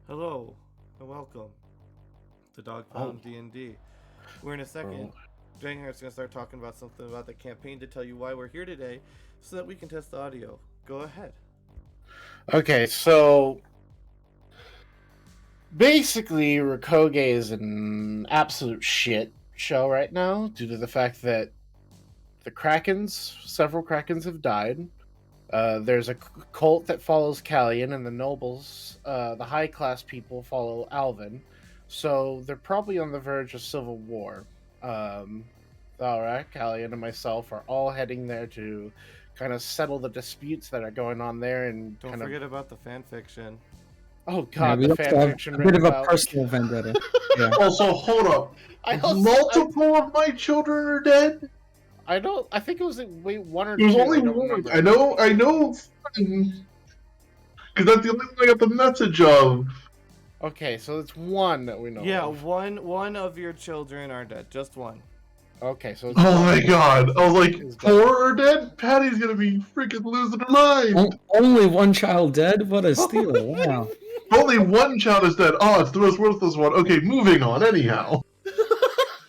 Hello and welcome to Dog Pound DnD. We're in a second. Dranghardt's going to start talking about something about the campaign to tell you why we're here today so that we can test the audio. Go ahead. Okay, so basically Roakoge is an absolute shit show right now due to the fact that several Krakens have died. There's a cult that follows Callian, and the nobles, the high class people, follow Alvin. So they're probably on the verge of civil war. Thalrak, Callian, and myself are all heading there to kind of settle the disputes that are going on there, and Don't forget about the fan fiction. Oh god, we the also fan have fiction a bit of a about... personal vendetta. Yeah. Also, hold up. Multiple of my children are dead? I think it was one or two. There's only I don't one. remember. I know. Because that's the only thing I got the message of. Okay, so it's one that we know. Yeah, of. one of your children are dead. Just one. Okay, so it's Oh my one. god. I was like, 4 are dead? Patty's gonna be freaking losing her mind. Only one child dead? What a steal. Wow. Only one child is dead. Oh, it's the most worthless one. Okay, moving on, anyhow.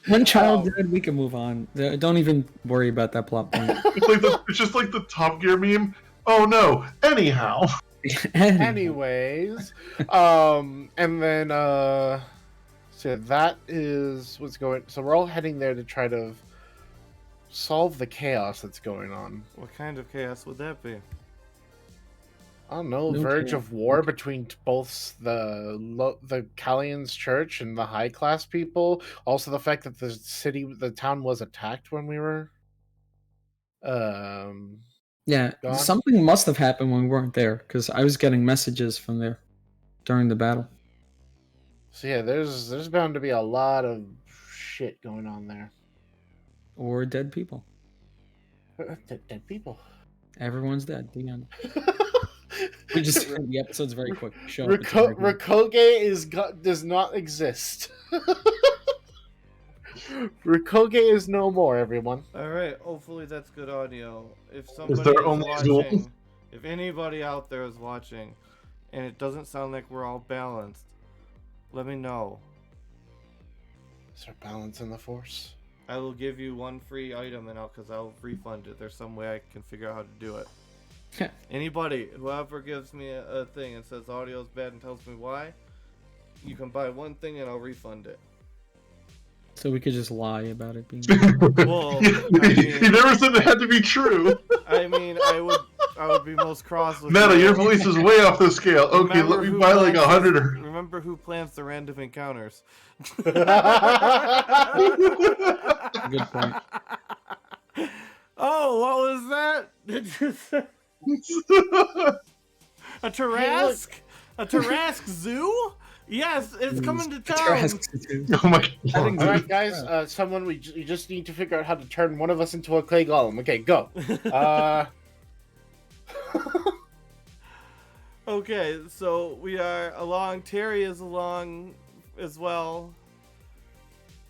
One child dead, we can move on. Don't even worry about that plot point. It's just like the Top Gear meme. Oh no, anyhow. Anyways, and then so that is what's going. So we're all heading there to try to solve the chaos that's going on. What kind of chaos would that be? I don't know. No Verge chaos. of war between both the Callian's church and the high class people. Also, the fact that the town was attacked when we were. Yeah, gone. something must have happened when we weren't there, because I was getting messages from there during the battle. So yeah, there's bound to be a lot of shit going on there. Or dead people. Dead people. Everyone's dead. The end. We just the episode's very quick. Roakoge does not exist. Roakoge is no more, everyone. Alright, hopefully that's good audio. If Is somebody there is only watching, dual? if anybody out there is watching, and it doesn't sound like we're all balanced, let me know. Is there balance in the force? I will give you one free item and because I'll refund it. There's some way I can figure out how to do it. Anybody, whoever gives me a thing and says audio is bad and tells me why, you can buy one thing and I'll refund it. So we could just lie about it being. Well, you never said it had to be true. I mean, I would be most cross with Meta, you. your voice is way off the scale. Okay, Remember let me who buy like plans 100. this- Remember who plans the random encounters. Good point. Oh, what was that? Did you say a Tarask? A Tarask zoo? Yes, it's coming to town. Oh my god. All right, guys. Someone, we just need to figure out how to turn one of us into a clay golem. Okay, go. Okay, so we are along. Terry is along as well,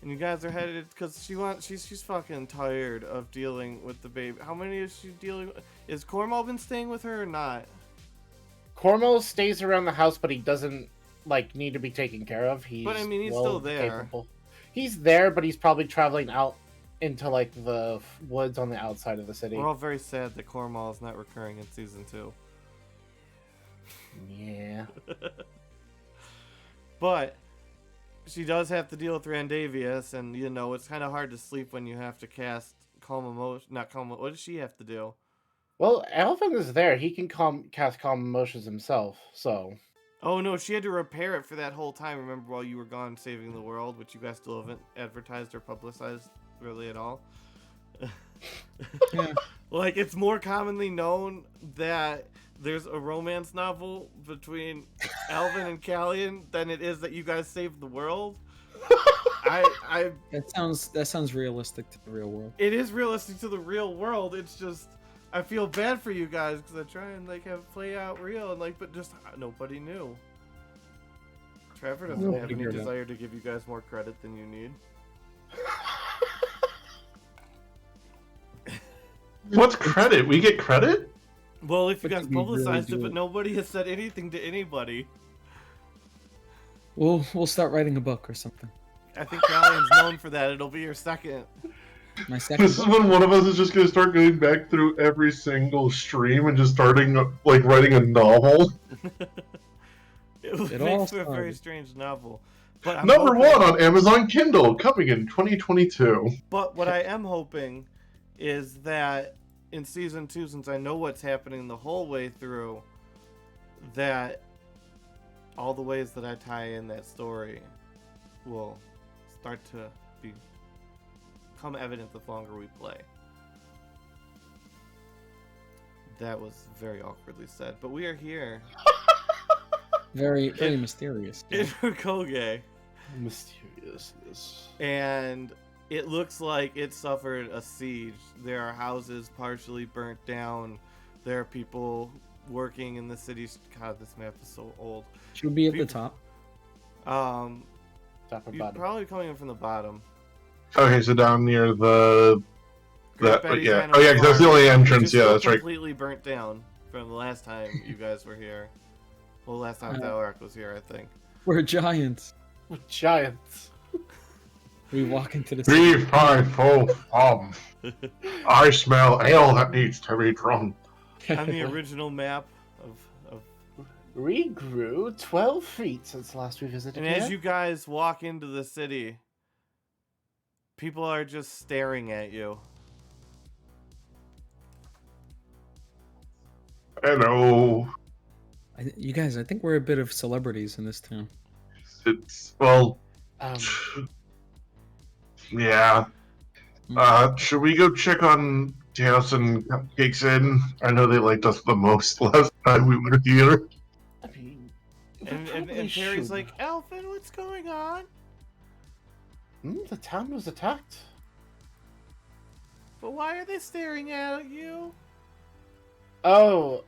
and you guys are headed because she's fucking tired of dealing with the baby. How many is she dealing with? Is Cormal been staying with her or not? Cormal stays around the house, but he doesn't need to be taken care of. But I mean, he's still there. Capable. He's there, but he's probably traveling out into the woods on the outside of the city. We're all very sad that Cormal is not recurring in season 2. Yeah. But she does have to deal with Randavius, and it's kind of hard to sleep when you have to cast Calm Emotion. Not Calm. What does she have to do? Well, Alvin is there. He can cast Calm Emotions himself. So. Oh no, she had to repair it for that whole time. Remember, while you were gone saving the world, which you guys still haven't advertised or publicized really at all. Yeah. Like, it's more commonly known that there's a romance novel between Alvin and Callian than it is that you guys saved the world. That sounds realistic to the real world. It is realistic to the real world. It's just I feel bad for you guys because I try and have it play out real and but just nobody knew. Trevor doesn't have any desire to give you guys more credit than you need. What's credit? We get credit? Well, if you What guys did we really publicized it, do? but nobody has said anything to anybody. We'll start writing a book or something. I think Callian's known for that. It'll be your second. My second This is book. when one of us is just gonna start going back through every single stream and just starting like writing a novel. It would It make all for a very started. strange novel. But I'm Number hoping- 1 on Amazon Kindle, coming in 2022. But what I am hoping is that in season 2, since I know what's happening the whole way through, that all the ways that I tie in that story will start to become evident the longer we play. That was very awkwardly said, but we are here Very mysterious. in Roakoge, Mysteriousness. and it looks like it suffered a siege. There are houses partially burnt down. There are people working in the city. God, this map is so old. Should be at the People- top. Top or You're bottom? probably coming in from the bottom. Okay, so down near the Great that Betty's yeah. kind of Oh yeah, 'cause that's the far, only which entrance. is Yeah, still that's right. completely burnt down from the last time you guys were here. Well, last time Uh, Thalaric was here, I think. We're giants. Giants. We walk into the city. 3, 5, 4, I smell ale that needs to be drunk. On the original map of We grew 12 feet since last we visited and here. as you guys walk into the city, people are just staring at you. Hello. You guys, I think we're a bit of celebrities in this town. It's well, Um, yeah. Should we go check on Tails and Cupcakes Inn? I know they liked us the most last time we were here. I mean, we And probably Terry's should. like, Alvin, what's going on? The town was attacked. But why are they staring at you? Oh,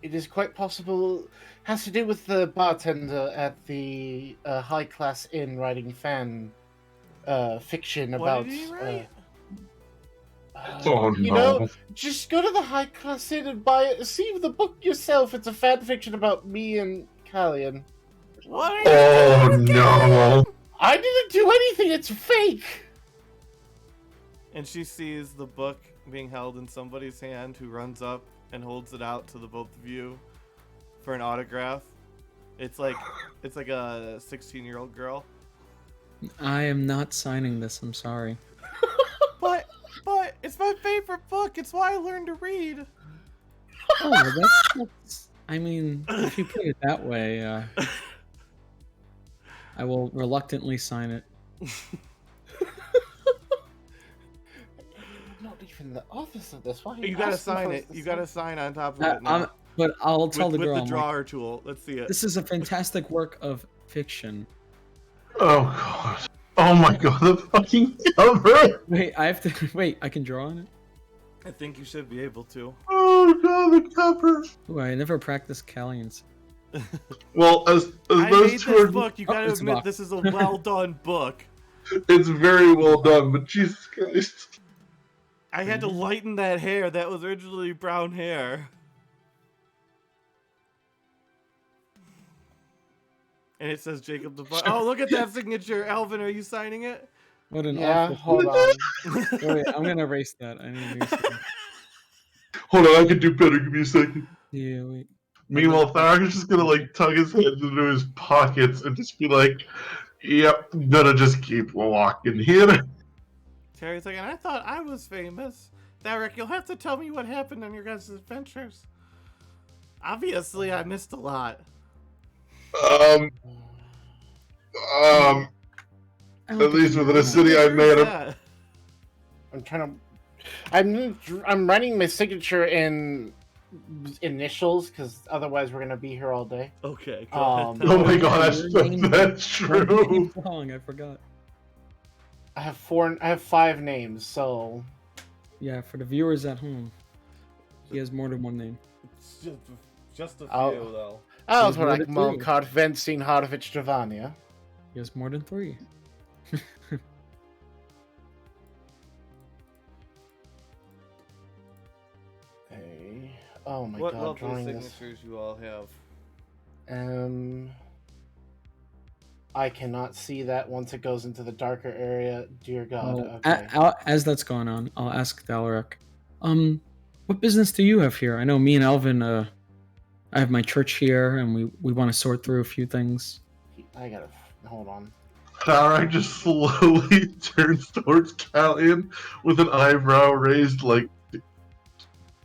it is quite possible. Has to do with the bartender at the high class inn writing fan fiction What about. did he write? Oh, You no. know, just go to the high class inn and buy it. See the book yourself. It's a fan fiction about me and Callian. What are you Oh doing again? no. I didn't do anything. It's fake. And she sees the book being held in somebody's hand, who runs up and holds it out to the both of you for an autograph. It's like a 16-year-old girl. I am not signing this. I'm sorry. But it's my favorite book. It's why I learned to read. Oh, well, that's. I mean, if you put it that way, I will reluctantly sign it. Not even the office of this. Why? You gotta asking sign for it. us to You gotta sign on top of it I'm- now. but I'll tell with the girl. the I'm like, drawer tool. Let's see it. this is a fantastic work of fiction. Oh god. Oh my god, the fucking cover! Wait, I have to. Wait, I can draw on it. I think you should be able to. Oh god, the cover! Ooh, I never practiced Callians. Well, as I those made two this are, book. You gotta it's a admit, box. this is a well done book. it's very well done, but Jesus Christ. I had to lighten that hair. That was originally brown hair. And it says Jacob the Butt. Oh, look at that signature. Alvin, are you signing it? What an Yeah, awful. hold on. Wait, I'm gonna erase that. I need to erase that. Hold on, I can do better. Give me a second. Yeah, wait. Meanwhile, Tharak is just gonna like tug his hands into his pockets and just be like, "Yep, gonna just keep walking here." Terry's like, and I thought I was famous. Derek, you'll have to tell me what happened on your guys' adventures. Obviously, I missed a lot. Um, I don't at think least you within know a that. city I Where's made up. that? I'm trying to. I'm writing my signature in initials because otherwise we're gonna be here all day. Okay. Um, Go Oh ahead. my Yeah, god, your name- that's Your true. name's wrong. I forgot. I have 5 names, so Yeah, for the viewers at home, he has more than one name. It's just a few, I'll- though. I was He's what more I than call three. Konventin Harvich Giovannia. He has more than 3. Hey. Oh my What god, lovely drawing this. signatures you all have. I cannot see that once it goes into the darker area. Dear God. Well, Okay. as that's going on, I'll ask Dalaric. What business do you have here? I know me and Alvin. I have my church here, and we want to sort through a few things. I gotta hold on. Tarak just slowly turns towards Callian with an eyebrow raised, like,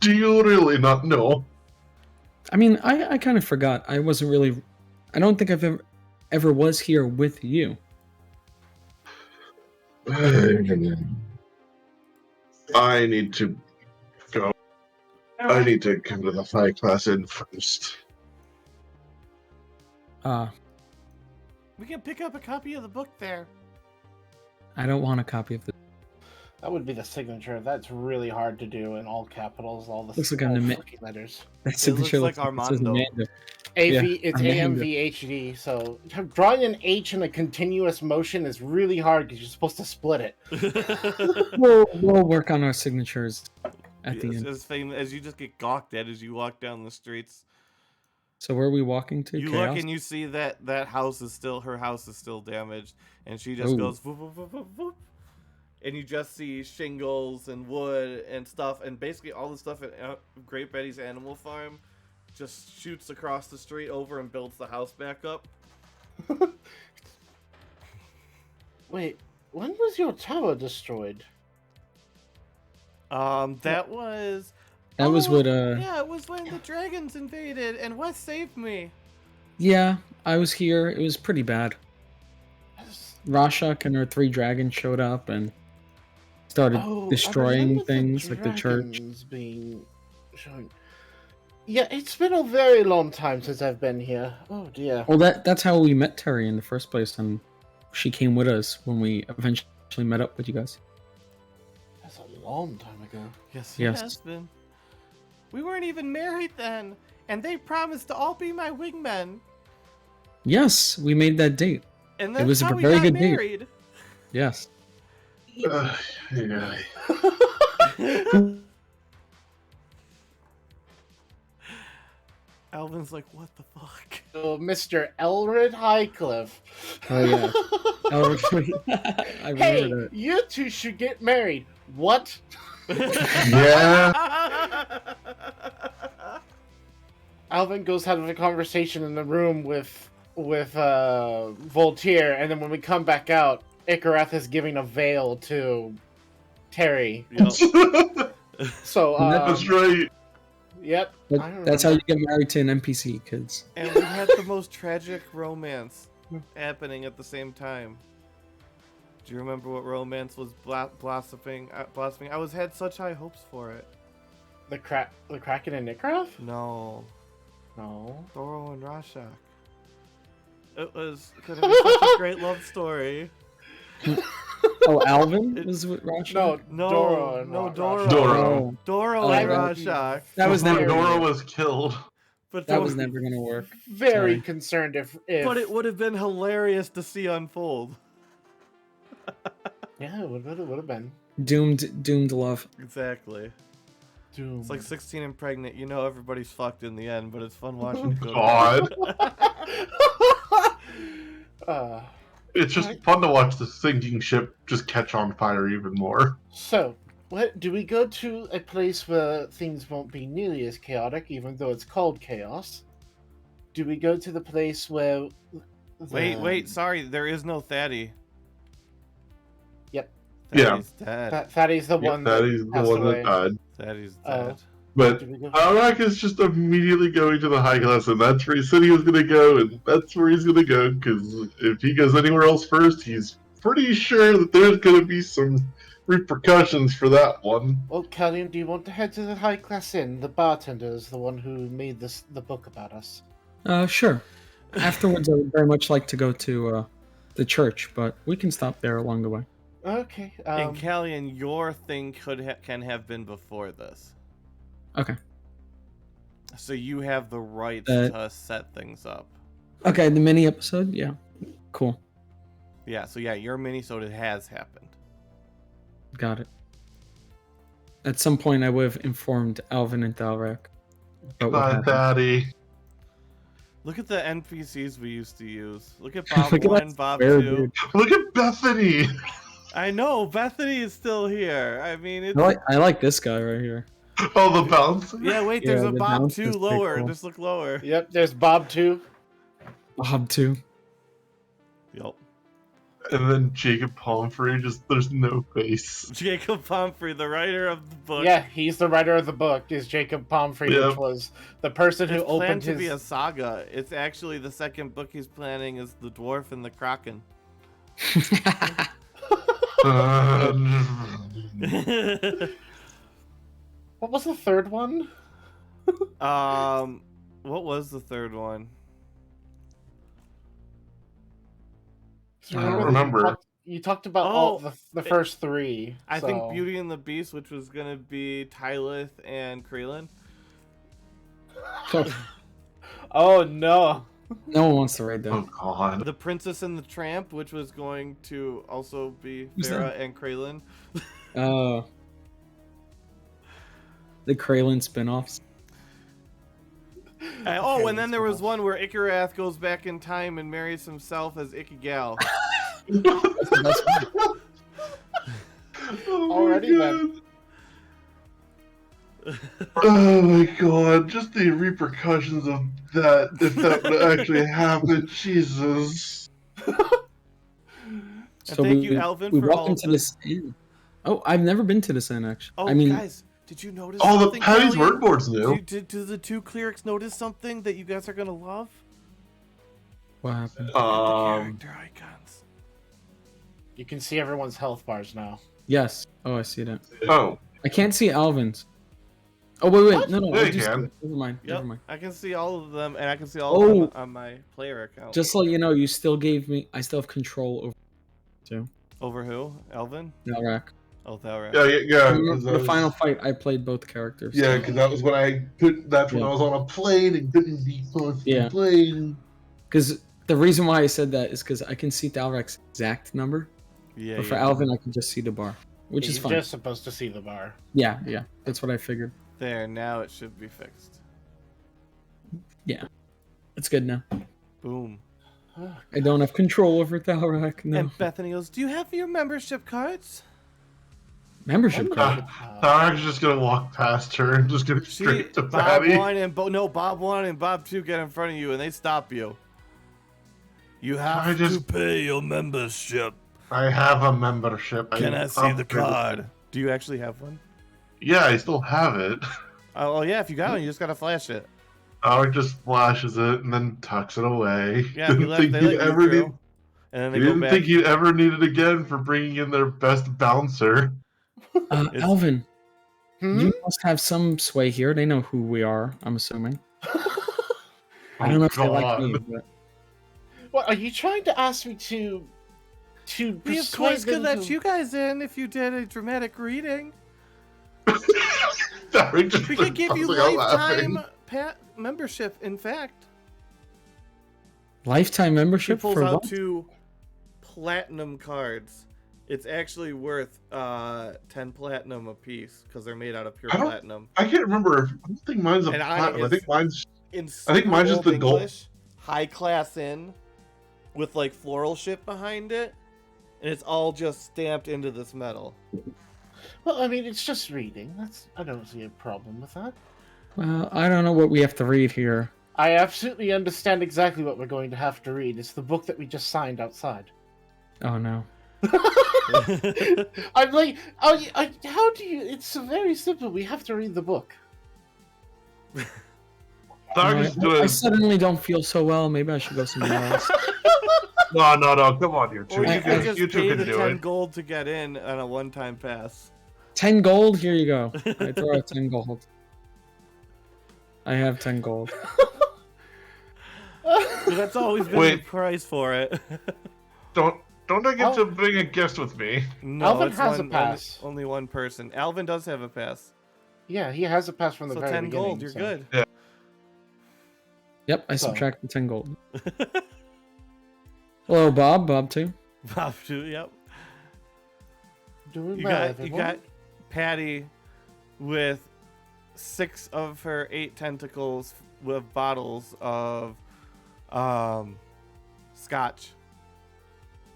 do you really not know? I mean, I kind of forgot. I wasn't really. I don't think I've ever was here with you. I need to go. I need to come to the high class inn first. We can pick up a copy of the book there. I don't want a copy of this. That would be the signature. That's really hard to do in all capitals, all the Looks like all an freaking letters. That It signature looks like it says Armando. Amanda. It's Amanda. AMVHD. So drawing an H in a continuous motion is really hard because you're supposed to split it. We'll work on our signatures at the end. As famous as you just get gawked at as you walk down the streets. So where are we walking to? You Chaos? look and you see that her house is still damaged, and she just Ooh. goes whoop, whoop, whoop, whoop, whoop. And you just see shingles and wood and stuff, and basically all the stuff at Great Betty's Animal Farm just shoots across the street over and builds the house back up. Wait, when was your tower destroyed? That was. That was what Yeah, it was when the dragons invaded, and Wes saved me. Yeah, I was here. It was pretty bad. Rashak and her 3 dragons showed up and started I destroying remember things like the church. dragons being shown. Yeah, it's been a very long time since I've been here. Oh dear. Well, that's how we met Terry in the first place, and she came with us when we eventually met up with you guys. That's a long time ago. Yes, Yes. it has been. We weren't even married then, and they promised to all be my wingmen. Yes, we made that date. And that's was a how we very got good date. married. Yes. Yeah. Alvin's like, what the fuck? So, Mr. Elred Highcliffe. Oh yeah. I remember Hey, that. you two should get married. What? Yeah. Alvin goes having a conversation in the room with Voltaire, and then when we come back out, Ikarath is giving a veil to Terry. Yep. So, That's right. yep. That's how you get married to an NPC, kids. And we had the most tragic romance happening at the same time. Do you remember what romance was blossoming? I had such high hopes for it. The Kraken and Ikarath? No, No. Doro and Rashak. It was could have been such a great love story. Oh, Alvin was with Rashak? No, No, Doro and no, Ra- Doro. Rashak. Doro. Doro Oh, and that- Rashak. That was never Dora was killed. But that was never gonna work. Very Sorry. concerned if But it would have been hilarious to see unfold. yeah, it would have been. Doomed love. Exactly. Doom. It's like 16 and pregnant. You know everybody's fucked in the end, but it's fun watching it go. God. uh, It's just fun to watch the sinking ship just catch on fire even more. so, what do we go to a place where things won't be nearly as chaotic, even though it's called chaos? Do we go to the place where? Wait, sorry, there is no Thaddy. Yep. Yeah. Thaddy's dead. Thaddy's the one that is the passed one away. that died. Thaddy's Oh. dead. But Do we go? Arak is just immediately going to the high class, and that's where he said he was going to go, and that's where he's going to go, because if he goes anywhere else first, he's pretty sure that there's going to be some repercussions for that one. Well, Callian, do you want to head to the high class inn? The bartender is the one who made the book about us. Sure. Afterwards, I would very much like to go to the church, but we can stop there along the way. Okay. And Callian, your thing can have been before this. Okay. So you have the right Uh, to set things up. Okay, the mini episode, yeah, cool, Yeah, so yeah, your mini-sode has happened. got it. At some point, I would have informed Alvin and Dalrak about what Bye, happened. Daddy. Look at the NPCs we used to use. Look at Bob Look at 1, that Bob square 2. dude. Look at Bethany. I know, Bethany is still here. I mean, it's... I like this guy right here. Oh, the bouncer. Yeah, wait, there's Yeah, a the Bob bounce 2 is pretty lower. cool. Just look lower. Yep, there's Bob too. Bob too. Yep. And then Jacob Pomfrey, just there's no face. Jacob Pomfrey, the writer of the book. Yeah, he's the writer of the book. Is Jacob Pomfrey, Yep. which was the person who It's planned opened to his. be a saga. It's actually the second book he's planning is The Dwarf and the Kraken. What was the third one? What was the third one? So I don't remember. You talked about all Oh, the first three. I so- think Beauty and the Beast, which was gonna be Tylith and Krelin. Oh no! No one wants to read Oh that. god. The Princess and the Tramp, which was going to also be Who's Farah and Krelin. The Kralin spin-offs. And then there was one where Ikarath goes back in time and marries himself as Ikigal. Oh Already my then. God. Oh my god, just the repercussions of that, if that would actually happen, Jesus. thank you, Alvin, we for walked all of into this inn. Oh, I've never been to this inn actually. Oh, I mean, guys, did you notice All the something? Patty's Kelly? word boards new. Do the two clerics notice something that you guys are gonna love? what happened? Look at the character icons. You can see everyone's health bars now. Yes. Oh, I see that. Oh, I can't see Alvin's. Oh wait. What? No. Yeah, I you just can. never mind. Yep, Never mind. I can see all of them, and I can see all of them on my player account. Just so you know, you still gave me. I still have control over. Too. Over who? Elvin? Dalrak. Oh, Thalrak. yeah. The final fight, I played both characters. Yeah, because that was when I could. That's when Yeah. I was on a plane and couldn't be close to Yeah. the plane. Because the reason why I said that is because I can see Dalrak's exact number, Yeah. but for Alvin, I can just see the bar, which is He's fine. just supposed to see the bar. Yeah. That's what I figured. There, now it should be fixed. It's good now. Boom. I don't have control over Dalrak. No. And Bethany goes, "Do you have your membership cards?" Membership card. Tarek's just gonna walk past her and just go straight to Bob Patty. 1 and Bob 1 and Bob 2 get in front of you and they stop you. You have to pay your membership. I have a membership. Can I see the card? Do you actually have one? Yeah, I still have it. Oh yeah, if you got one, you just gotta flash it. Alec just flashes it and then tucks it away. Yeah, they let you through. And then they He go didn't back. think he'd ever need it again for bringing in their best bouncer. Alvin, Hmm? you must have some sway here. They know who we are. I'm assuming. I don't know if they like me, but What are you trying to ask me to? We of course could let you guys in if you did a dramatic reading. Tarek just We could give you busting out laughing. lifetime membership. In fact, lifetime she membership pulls for out what? 2 platinum cards. It's actually worth 10 platinum a piece because they're made out of pure I don't- platinum. I can't remember. I don't think mine's a And platinum. I it's- think mine's. In I think mine's just super the gold. English, high class inn with like floral shit behind it, and it's all just stamped into this metal. Well, I mean, it's just reading. I don't see a problem with that. Well, I don't know what we have to read here. I absolutely understand exactly what we're going to have to read. It's the book that we just signed outside. Oh no. I'm like, how do you? It's very simple. We have to read the book. Tarek's just I doing. suddenly don't feel so well. Maybe I should go somewhere else. No, come on, you two. Or you I- can I- just You two pay can the do 10 it. gold to get in on a one-time pass. 10 gold. Here you go. I throw out 10 gold. I have 10 gold. That's always been Wait. the price for it. Don't I get to bring a guest with me? No, Alvin it's has a one, pass. Only one person. Alvin does have a pass. Yeah, he has a pass from the So very 10 beginning. gold, you're so- good. Yep, I So- subtracted 10 gold. Hello, Bob. Bob too. Bob, too, yep. Doing You well, got everyone. Patty with 6 of her 8 tentacles with bottles of scotch.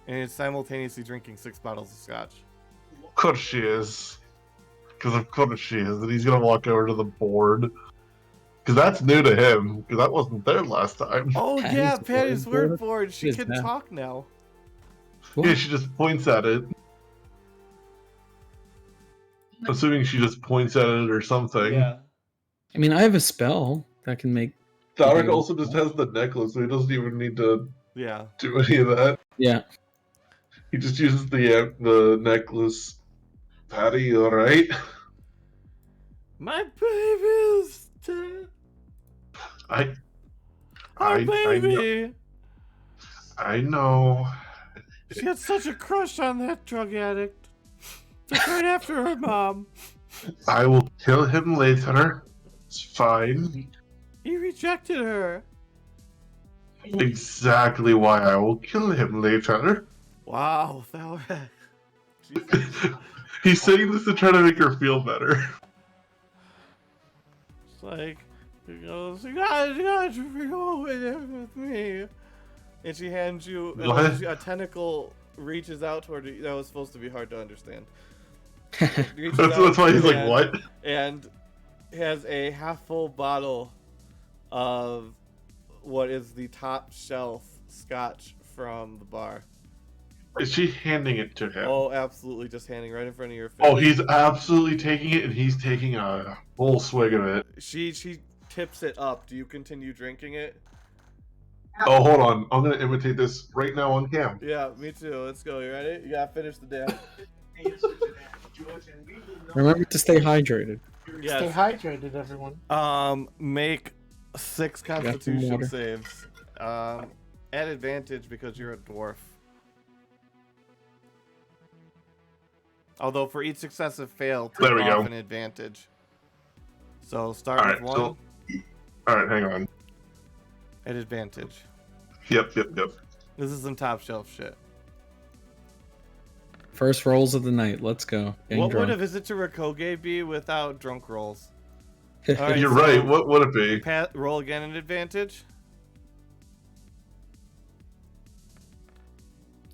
And it's simultaneously drinking 6 bottles of scotch. Of course she is. Because of course she is. And he's going to walk over to the board. Because that's new to him. Because that wasn't there last time. Oh, Patty's yeah, Patty's word word board. She What is can that? talk now. What? Yeah, she just points at it. Assuming she just points at it or something. Yeah. I mean, I have a spell that can make. Tarek Okay. also just has the necklace, so he doesn't even need to Yeah. do any of that. Yeah. He just uses the necklace. Patty, you alright? My baby's dead. I Our I baby. I know. She had such a crush on that drug addict. Took right after her mom. I will kill him later. It's fine. He rejected her. Exactly why I will kill him later. Wow, Thalrak. He's saying this to try to make her feel better. It's like, he goes, you gotta go with me. And she hands you, and What? a tentacle reaches out toward you. That was supposed to be hard to understand. Reaches That's out why he's like, and- what? And has a half full bottle of what is the top shelf scotch from the bar. Is she handing it to him? Oh, absolutely, just handing right in front of your face. Oh, he's absolutely taking it, and he's taking a full swig of it. She tips it up. Do you continue drinking it? Oh, hold on. I'm gonna imitate this right now on cam. Yeah, me too. Let's go. You ready? You gotta finish the dance. Remember to stay hydrated. Stay Yes. hydrated, everyone. Make 6 some Constitution water. saves. At advantage because you're a dwarf. Although for each successive fail, take There we off go. an advantage. So start Alright, with 1 so. Alright, hang on. at advantage. Yep. This is some top shelf shit. First rolls of the night. Let's go. Getting What would a drunk. visit to Roakoge be without drunk rolls? Alright, You're so right. What would it be? roll again at advantage.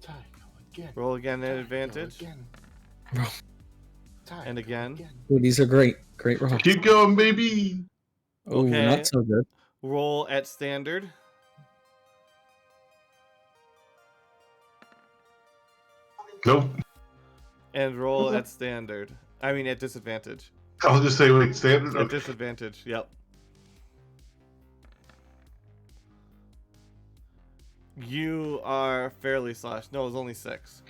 Ty, go again. Roll again Ty, at go advantage. again. Roll. Ty, And go again. Ooh, these are great. Great rolls. Keep going, baby. Oh, Okay. not so good. Roll at standard. Nope. And roll at standard. I mean at disadvantage. I'll just say, wait, standard? At Okay. disadvantage, yep. You are fairly slashed. No, it was only 6.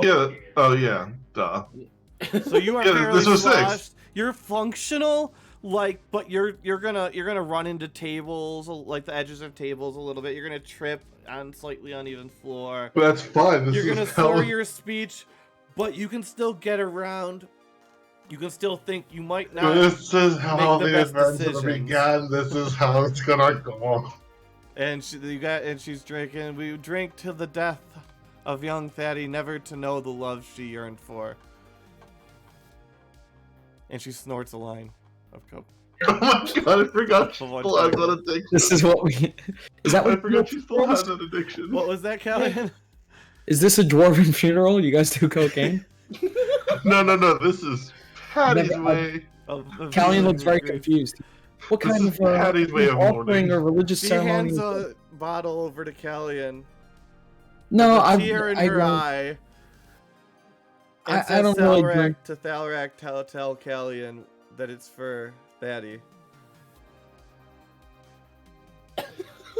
Yeah. Oh, yeah. Duh. So you are Yeah, fairly this was 6. slashed. You're functional, like, but you're gonna run into tables, like the edges of tables a little bit. You're gonna trip on slightly uneven floor. But that's fine. This You're gonna is how... slur your speech, but you can still get around. You can still think. You might not. This is how make the the best adventure decisions. began. This is how it's gonna go. And she's drinking. We drink to the death of young Thaddy, never to know the love she yearned for. And she snorts a line of coke. Oh my god, I forgot she For one still has table. that addiction. This is what we. Is that I what forgot she still has that addiction. What was that, Calvin? Is this a dwarven funeral? You guys do cocaine? No. This is Patty's Never- way. Callian looks very confused. What This kind is of Patty's way of offering mourning. or religious She ceremony? hands is a bottle over to Callian. No, a I tear in I her don't- eye. And I says don't really Thalrak drink. to Thalrak, tell Callian that it's for Thaddy.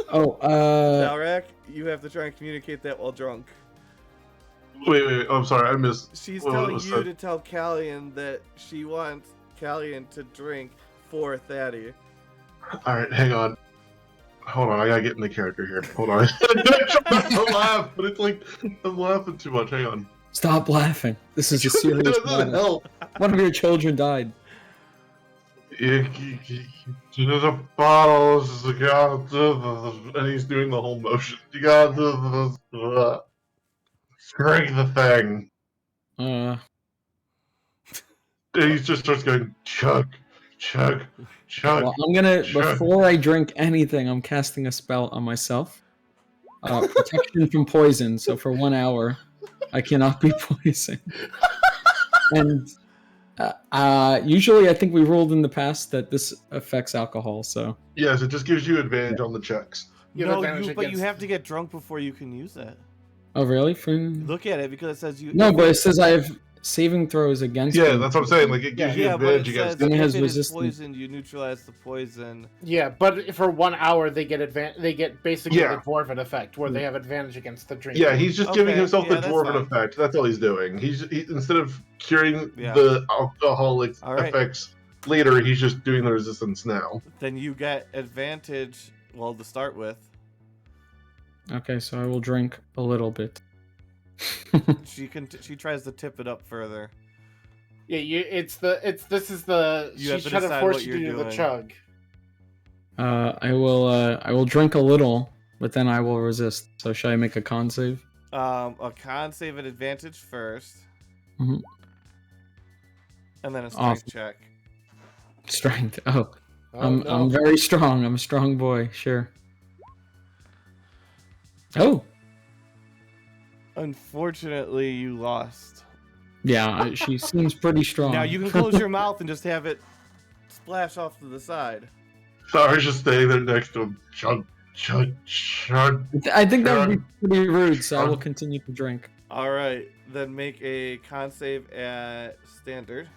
Oh, Thalrak, you have to try and communicate that while drunk. Wait. I'm sorry, I missed. She's what telling was you said. to tell Callian that she wants Callian to drink for Thaddy. Alright, hang on. Hold on, I gotta get in the character here. Hold on. I'm trying not to laugh, but it's like, I'm laughing too much. Hang on. stop laughing. This is a It serious doesn't matter. help. One of your children died. To the bottles, you gotta do this. And he's doing the whole motion. You gotta do this. Drink the thing. Uh, And he just starts going, chug, chug, Well, I'm gonna chug. before I drink anything, I'm casting a spell on myself. Protection from poison. So for 1 hour, I cannot be poisoned. And usually, I think we ruled in the past that this affects alcohol. So Yes, it just gives you advantage on the checks. You have No, advantage but you against- have to get drunk before you can use it. oh really? Look at it because it says you. No, but it says I have saving throws against. Yeah, being that's what I'm saying. Like it gives you Yeah, but it advantage says against Then it if has it is resistance. poisoned, you neutralize the poison. Yeah, but for 1 hour they get They get basically Yeah. the dwarven effect, where they have advantage against the drink. Yeah, he's just giving Okay, himself yeah, the that's dwarven fine. effect. That's all he's doing. Instead of curing Yeah. the alcoholic All right. effects later, he's just doing the resistance now. Then you get advantage. Well, to start with, Okay, so I will drink a little bit. she tries to tip it up further. Yeah, you. This is You the. have She's to trying to decide force what you to you're do the doing. chug. I will drink a little, but then I will resist. So should I make a con save? A con save at advantage first, Mhm. and then a strength Awesome. check. Strength. Oh, Oh, I'm no. very strong. I'm a strong boy. Sure. Oh, Unfortunately, you lost. yeah. She seems pretty strong. Now you can close your mouth and just have it splash off to the side. So I was just standing there next to him. Chug, chug, chug. I think that would be pretty rude. So I will Chug. continue to drink. All right, then make a con save at standard.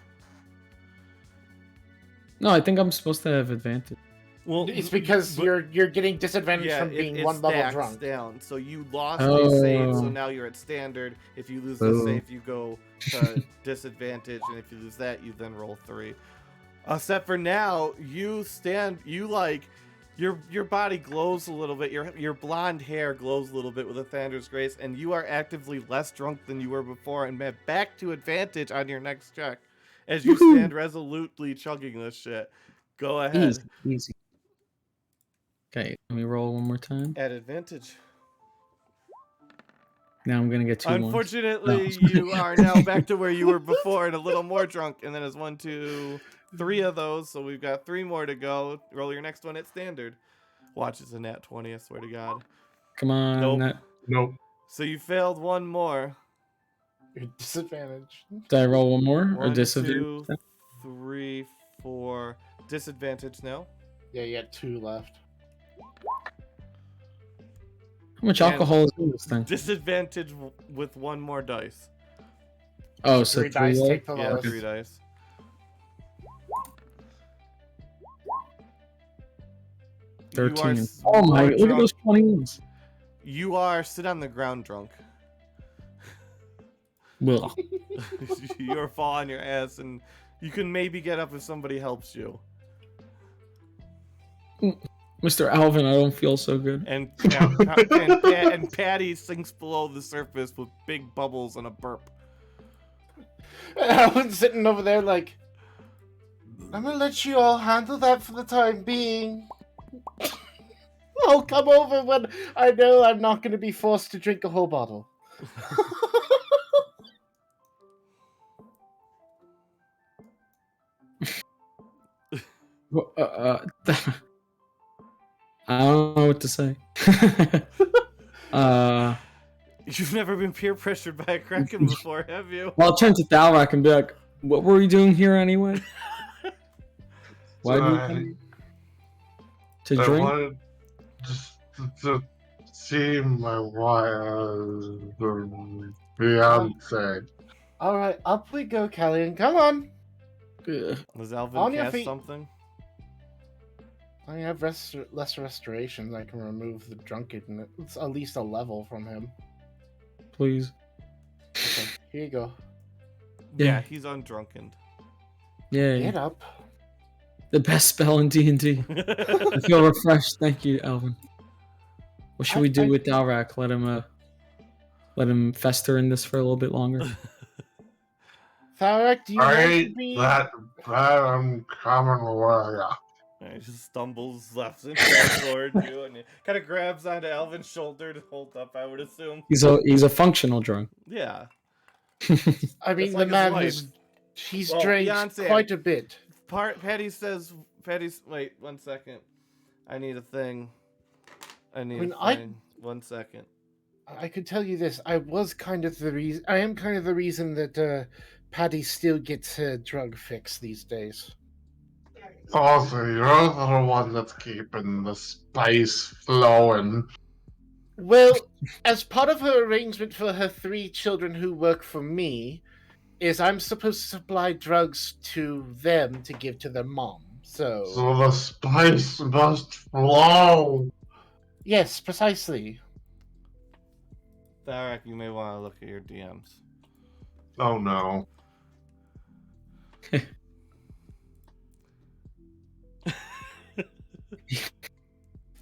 No, I think I'm supposed to have advantage. Well, It's because but- you're getting disadvantage yeah, from being it one level stacks drunk. down. So you lost a save, so Oh. now you're at standard. If you lose the Oh. save, you go to disadvantage, and if you lose that, you then roll 3. Except for now, you like your body glows a little bit. Your blonde hair glows a little bit with a Thunder's Grace, and you are actively less drunk than you were before, and have back to advantage on your next check as you Woohoo! stand resolutely chugging this shit. Go ahead Easy. Okay, let me roll one more time. at advantage. Now I'm gonna get 2 more. Unfortunately, No. you are now back to where you were before and a little more drunk. And then it's 1, 2, 3 of those. So we've got 3 more to go. Roll your next one at standard. Watch, it's a nat 20, I swear to God. Come on. Nope. Nope. So you failed 1 more. You're disadvantaged. Did I roll one more or 1, disadvantage? 2, 3, 4. Disadvantage now. Yeah, you got 2 left. How much And- alcohol is in this thing? Disadvantage with 1 more dice. Oh, so 3 3 dice, roll? take the Yeah, lowest. 3 dice. 13. Oh my! more Look at drunk. those 20s. You are sit on the ground drunk. Well, You're fall on your ass, and you can maybe get up if somebody helps you. Mr. Alvin, I don't feel so good. And and Patty sinks below the surface with big bubbles and a burp. I was sitting over there like, I'm gonna let you all handle that for the time being. I'll come over when I know I'm not gonna be forced to drink a whole bottle. Well, I don't know what to say. You've never been peer pressured by a kraken before, have you? Well, I'll turn to Thalrak and be like, "What were we doing here anyway? Why did we come to I drink?" wanted just to see my fiance. Alright, up we go, Callian. Come on. Ugh. Does Alvin On your cast feet. something? I have less restorations. I can remove the drunkenness. It's at least a level from him. Please. Okay, here you go. Yeah, Yeah. he's undrunkened. Yeah. Get up. The best spell in D&D. I feel refreshed. Thank you, Alvin. What should we do with Dalrak? Let him fester in this for a little bit longer. Thalrak, do you want to Alright, be... that I'm coming away. And he just stumbles left and right toward you, and he kind of grabs onto Alvin's shoulder to hold up, I would assume. He's a functional drunk. Yeah. I mean, That's like the man his he's Well, drank Beyonce- quite a bit. Patty says. Patty's. Wait 1 second. I need a thing. I need a thing. 1 second. I could tell you this. I was kind of the reason. I am kind of the reason that Patty still gets her drug fix these days. Oh, so you're the one that's keeping the spice flowing. Well, as part of her arrangement for her 3 children who work for me, is I'm supposed to supply drugs to them to give to their mom. So the spice must flow. yes, precisely. Tharek, you may want to look at your DMs. Oh no.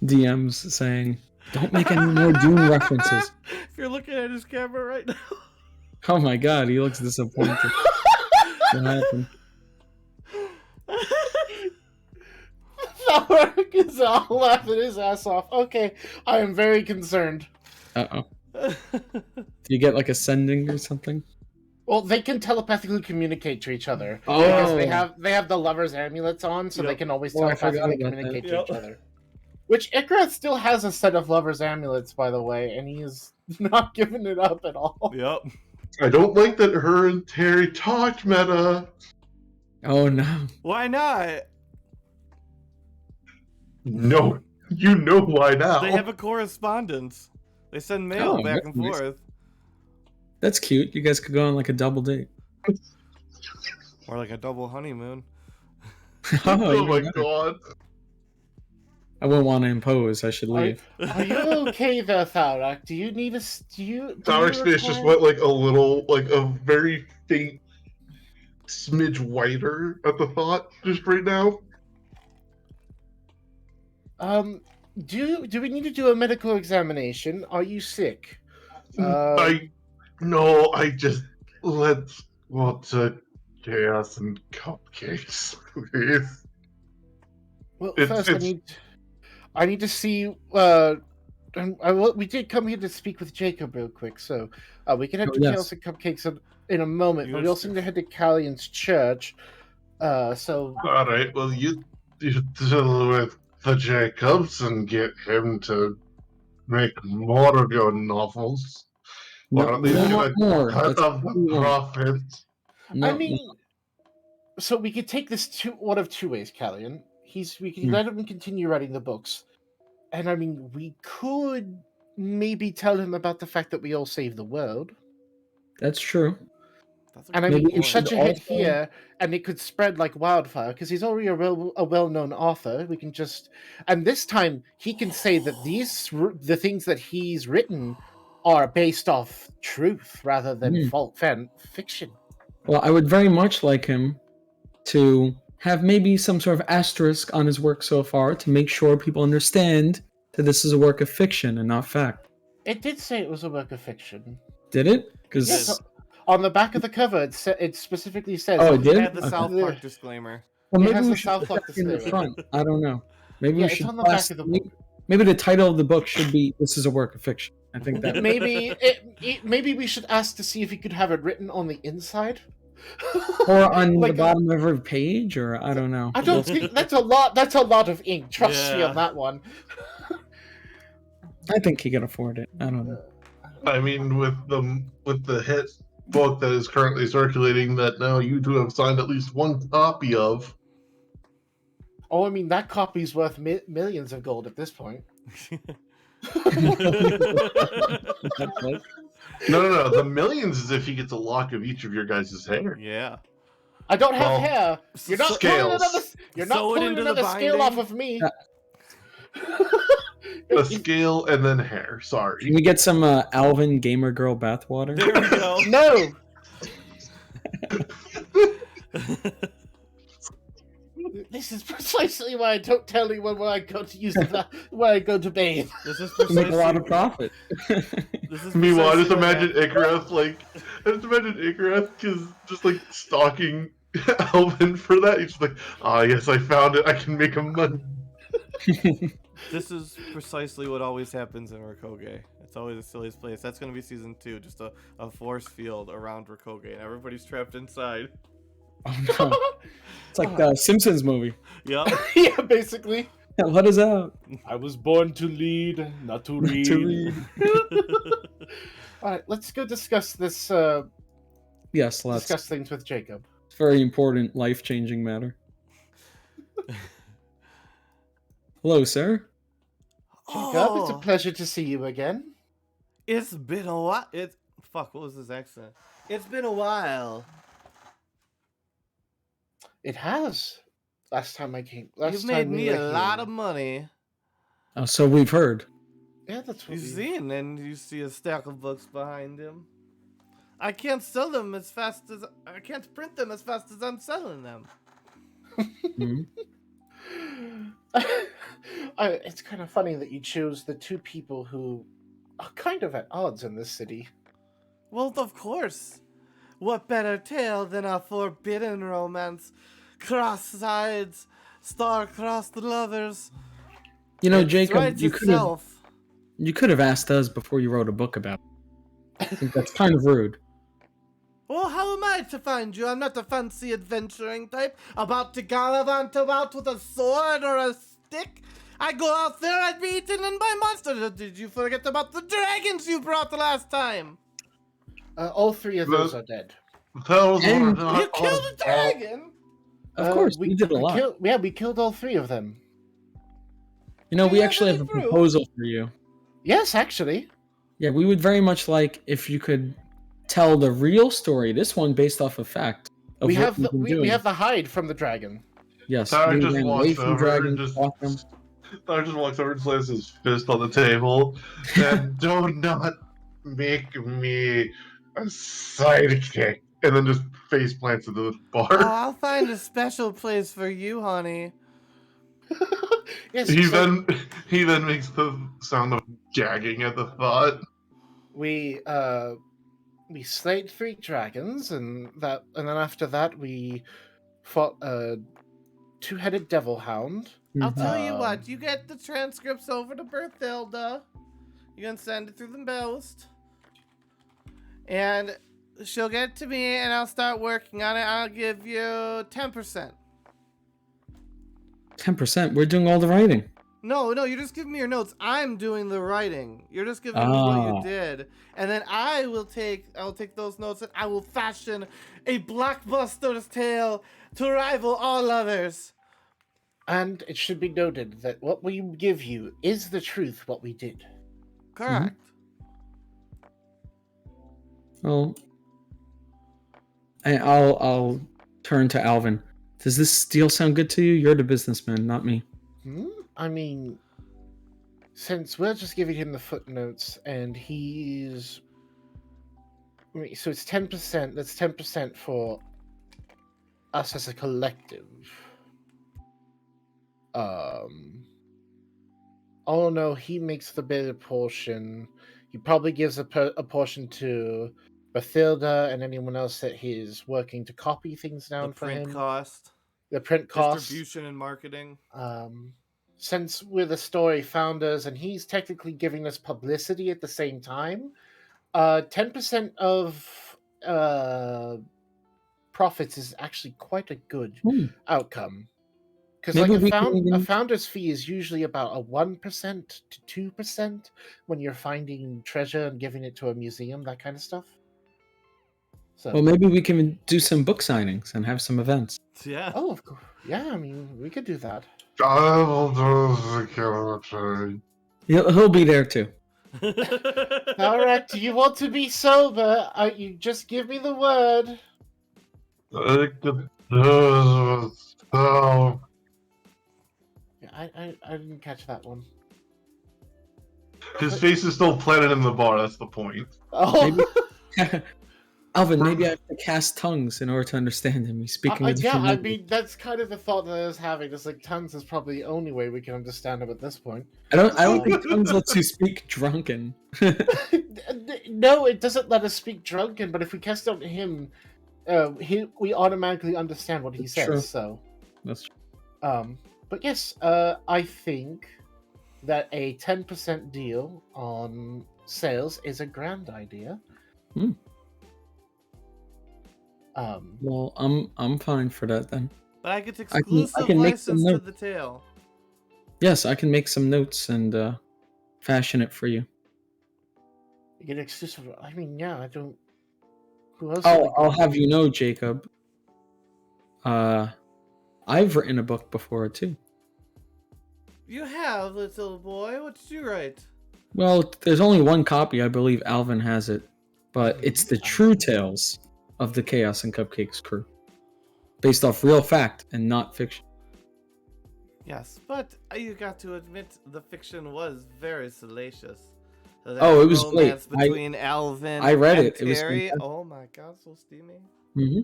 DMs saying, "Don't make any more Doom references." If you're looking at his camera right now. Oh my god, he looks disappointed. What happened? Thorek is all laughing his ass off. Okay, I am very concerned. Uh-oh. Do you get like a sending or something? Well, they can telepathically communicate to each other. Oh. Because they have the lovers' amulets on, so they Yep. can always Oh, I forgot telepathically about communicate that. to each other. Which Icarus still has a set of lovers' amulets, by the way, and he is not giving it up at all. Yep. I don't like that her and Terry talked, Meta. Oh no. Why not? No, you know why now. They have a correspondence. They send mail Oh, back and that's nice. forth. That's cute. You guys could go on like a double date. Or like a double honeymoon. Oh you my know. god. I wouldn't want to impose. I should leave. Are you okay there, Tharak? Do you need a... Tower's face just went like a little, like a very faint smidge whiter at the thought just right now. Do we need to do a medical examination? Are you sick? I just let's go to chaos and cupcakes, please. Well, It's- first it's- I need to see. We did come here to speak with Jacob real quick, so we can head Oh, to yes. chaos and cupcakes in a moment. But we also need to head to Callian's church. So All right, well you deal with the Jacobs and get him to make more of your novels, or at least no get a more. cut That's of what the we want. profit. No, I mean, so we could take this one of two ways, Callian. We can let him continue writing the books, and I mean, we could maybe tell him about the fact that we all saved the world. that's true. That's a And I good mean, Maybe it's should such a hit also- here, and it could spread like wildfire because he's already a well-known author. We can just, and this time he can say that the things that he's written are based off truth rather than fan fiction. Well, I would very much like him to have maybe some sort of asterisk on his work so far to make sure people understand that this is a work of fiction and not fact. It did say it was a work of fiction. Did it? Because Yes, on the back of the cover, it specifically says. Oh, it did? Had the Okay. South Park disclaimer. well, it maybe has we the should South put Park that in the disclaimer. front. I don't know. Maybe Yeah, we it's should on the back blast- of the book. maybe the title of the book should be "This is a work of fiction." I think that Maybe we should ask to see if he could have it written on the inside. or on Like, the bottom of every page, or I don't know. I don't think that's a lot. That's a lot of ink. Trust me Yeah. on that one. I think he can afford it. I don't know. I mean, with the hit book that is currently circulating, that now you two have signed at least one copy of. Oh, I mean that copy's worth millions of gold at this point. No. The millions is if he gets a lock of each of your guys' hair. Yeah. I don't have Well, hair. You're not scales. You're Sew not it pulling into another the scale off binding. of me. A scale and then hair. Can Sorry. we get some Alvin Gamer Girl bathwater? There we go. No. This is precisely why I don't tell anyone where I go to use where I go to bathe. This is To make a lot of precisely- profit. This is Meanwhile, I just precisely what imagine Icarus just like stalking Alvin for that. He's just like, yes, I found it. I can make him money. This is precisely what always happens in Roakoge. It's always the silliest place. That's going to be season 2, just a force field around Roakoge, and everybody's trapped inside. Oh no. It's like the Simpsons movie. Yep. Yeah, basically. What is out? I was born to lead, not to read. To read. All right, let's go discuss this. Yes, let's. Discuss things with Jacob. It's a very important, life-changing matter. Hello, sir. Jacob, it's a Oh, pleasure to see you again. it's been a while. Fuck. What was his accent? It's been a while. It has. Last time I came. Last You've time made we me were a lot here. of money. Oh, so we've heard. Yeah, that's what You we. see, and then you see a stack of books behind him. I can't sell them as fast as I can't print them as fast as I'm selling them. Hmm? It's kind of funny that you chose the two people who are kind of at odds in this city. Well, of course. What better tale than a forbidden romance? Cross sides, star-crossed lovers. You know, It Jacob, writes you itself. could have asked us before you wrote a book about it. I think that's kind of rude. Well, how am I to find you? I'm not a fancy adventuring type, about to gallivant about with a sword or a stick. I go out there, I'd be eaten in by monsters. Did you forget about the dragons you brought the last time? All three of those are dead. Those And were not You killed a all- dragon? Of course, we did a lot. We killed all three of them. You know, Do we you actually have have a any proof? proposal for you. Yes, actually. Yeah, we would very much like if you could tell the real story. This one based off of fact. Of We what have you've been we doing. have the hide from the dragon. Yes, Tyler we just ran away walks from over and dragons, fought them. Tyler just walks over and slams his fist on the table. And do not make me a sidekick. And then just face plants into the bar. Oh, I'll find a special place for you, honey. Yes, He so then makes the sound of gagging at the thought. we slayed 3 dragons, and then after that we fought a 2-headed devil hound. I'll Mhm. tell you Um, what, you get the transcripts over to Berthilda. You can send it through the post. And she'll get it to me and I'll start working on it. I'll give you 10%. 10%. We're doing all the writing. No, you're just giving me your notes. I'm doing the writing. You're just giving me what you Ah. did. And then I'll take those notes and I will fashion a blockbuster's tale to rival all others. And it should be noted that what we give you is the truth, what we did. Correct. Well, I'll turn to Alvin. Does this deal sound good to you? You're the businessman, not me. I mean, since we're just giving him the footnotes, and he's... So it's 10%, that's 10% for us as a collective. Oh no, he makes the bigger portion. He probably gives a portion to Bathilda and anyone else that he's working to copy things down The for print him. cost, The print cost. distribution and marketing. Since we're the story founders and he's technically giving us publicity at the same time, 10% of profits is actually quite a good outcome. Because Maybe like we can a even- founder's fee is usually about a 1% to 2% when you're finding treasure and giving it to a museum, that kind of stuff. So, Well, maybe we can do some book signings and have some events. Yeah. oh, of course, yeah. I mean, we could do that. I will do security. He'll be there too. All right. Do you want to be sober? You just give me the word. I could do this so. Yeah, I didn't catch that one. His face is still planted in the bar, that's the point. Oh, Alvin, maybe I have to cast tongues in order to understand him. He's speaking a yeah. different I language. mean, that's kind of the thought that I was having. It's like tongues is probably the only way we can understand him at this point. I don't think tongues lets you speak drunken. No, it doesn't let us speak drunken. But if we cast it on him, we automatically understand what he That's says. true. So, That's but yes, I think that a 10% deal on sales is a grand idea. Well, I'm fine for that then. But I get I exclusive can make some license to notes. the tale. Yes, I can make some notes and fashion it for you. You get exclusive. I mean, yeah, I don't. Who else? I'll have you know, Jacob. I've written a book before too. You have, little boy. What did you write? Well, there's only one copy. I believe Alvin has it, but it's the true tales of the Chaos and Cupcakes crew, based off real fact and not fiction. Yes, but you got to admit the fiction was very salacious. That Oh, it was great. romance between Alvin I read and it. It was Terry. fantastic. Oh my god, so steamy. Mm-hmm.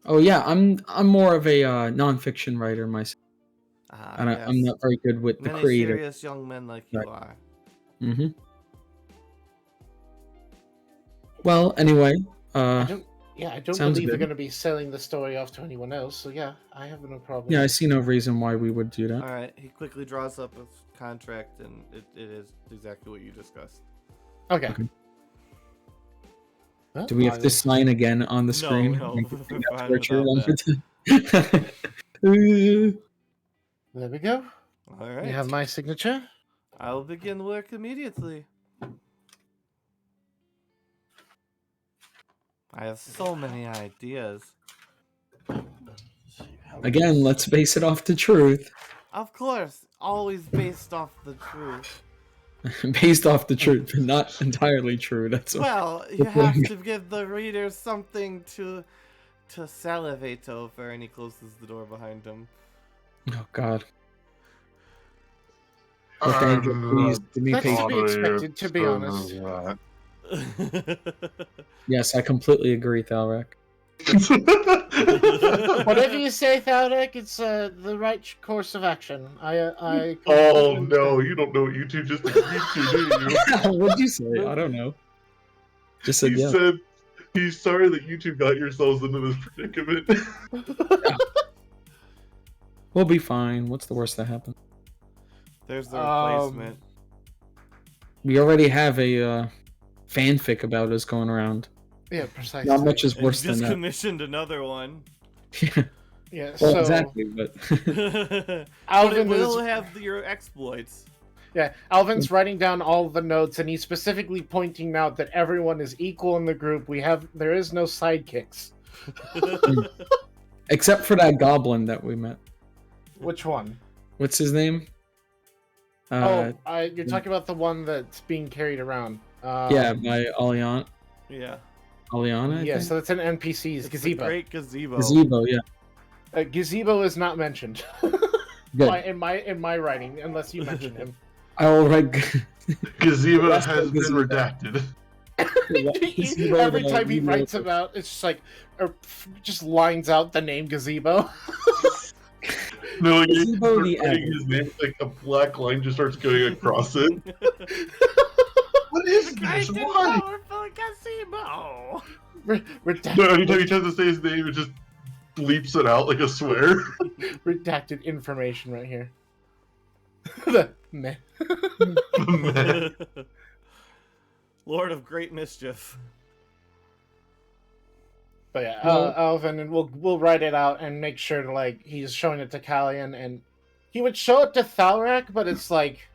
Oh yeah, I'm more of a nonfiction writer myself. And Yes. I'm not very good with the Many creative. serious young men like you Right. are. Mm-hmm. Well, anyway, I don't sounds believe they're good. going to be selling the story off to anyone else. So yeah, I have no problem. Yeah, I see no reason why we would do that. All right, he quickly draws up a contract, and it is exactly what you discussed. Okay. Okay. Well, Do we have to sign again on the screen? No, Like, we're that's fine virtual without one more time. There we go. All right. You have my signature. I will begin work immediately. I have so many ideas. Again, let's base it off the truth. Of course, always based off the truth. Based off the truth, but not entirely true. That's all. Well, you have to give the reader something to salivate over, and he closes the door behind him. Oh God. Nathaniel, please give me That's to patience. be expected, to be honest. Yes, I completely agree, Thalrak. Whatever you say, Thalek, it's the right course of action. I Oh no, you don't know what YouTube just agreed to, do you? What'd you say? I don't know. Just said He yeah. said he's sorry that you two got yourselves into this predicament. We'll be fine. What's the worst that happens? There's the replacement. We already have a fanfic about us going around. Yeah, precisely. Not much is And worse just than that. commissioned another one. Yeah, Well, so exactly, but But it Alvin will is have your exploits. Alvin's writing down all the notes, and he's specifically pointing out that everyone is equal in the group. There is no sidekicks. except for that goblin that we met. Which one? What's his name? You're talking about the one that's being carried around. Yeah, by Aliana. Yeah. Aliana. I Yeah, think? so it's an NPC's It's the gazebo. great gazebo. Gazebo. Yeah. Gazebo is not mentioned Good. in my writing, unless you mention him. I will write. Gazebo That's has been gazebo. redacted. Gazebo Every that time he you writes know. about, it's just like, or just lines out the name gazebo. No, like, Gazebo he's the writing his name, like a black line just starts going across it. What is this? Great and Why? powerful gazebo. Redacted, No, anytime he tries to say his name, it just bleeps it out like a swear. redacted information right here. The meh. Lord of great mischief. But yeah, Well- Alvin, and we'll write it out and make sure to he's showing it to Callian, and he would show it to Thalrak, but it's like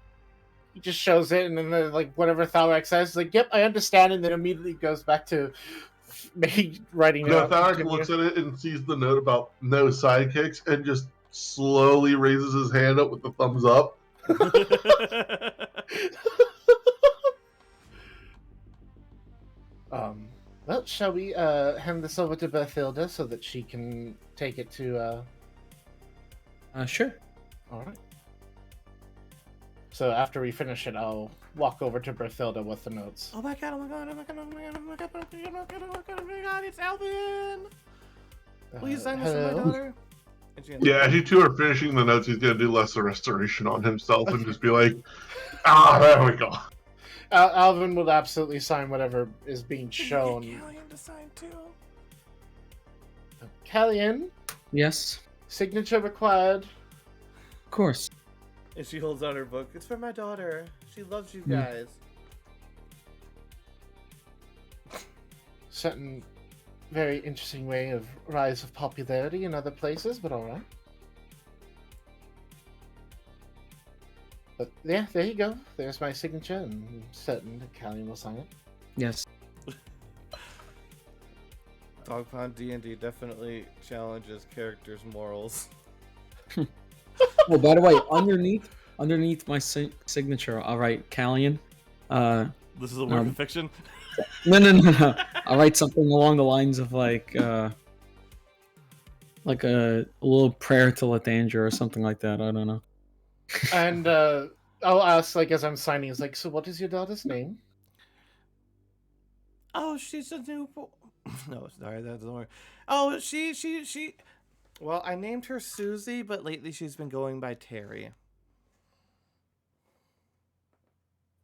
he just shows it, and then whatever Thalrak says, yep, I understand, and then immediately goes back to writing it No, out. Tharek looks at it and sees the note about no sidekicks and just slowly raises his hand up with the thumbs up. Well, shall we hand this over to Berthilda so that she can take it to Sure. All right. So after we finish it, I'll walk over to Berthilda with the notes. Oh my god, oh my god, oh my god, oh my god, oh my god, oh my god, oh my god, oh my god, oh my god, it's Alvin! Will you sign this for my hello? daughter? And she Yeah, as you two are finishing the notes, he's gonna do lesser restoration on himself and just be like, "Ah, there we go." Alvin will absolutely sign whatever is being Can you shown. get Callian to sign too? Callian, Yes. signature required. Of course. And she holds out her book. It's for my daughter. She loves you Hmm. guys. Certain. very interesting way of rise of popularity in other places, but all right. But yeah, there you go. There's my signature, and I'm certain that Callian will sign it. Yes. Dog Pound D&D definitely challenges characters' morals. Oh, by the way, underneath my signature, I'll write Callian. This is a work of fiction? No. I'll write something along the lines of like a little prayer to Lathanger or something like that. I don't know. And I'll ask, like, as I'm signing, it's like, so what is your daughter's name? Oh, she's a new No, sorry, that doesn't work. Oh, she... Well, I named her Susie, but lately she's been going by Terry.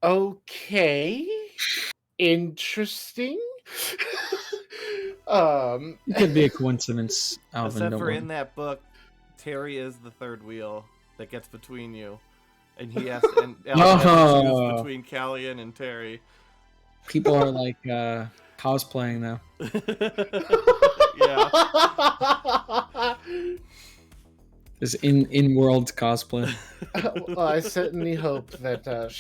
Okay. Interesting. It could be a coincidence, Alvin. Except Don't for worry. in that book, Terry is the third wheel that gets between you. And he has and Alvin has to choose between Callian and Terry. People are like cosplaying now. Yeah. This in-world cosplay. Well, I certainly hope that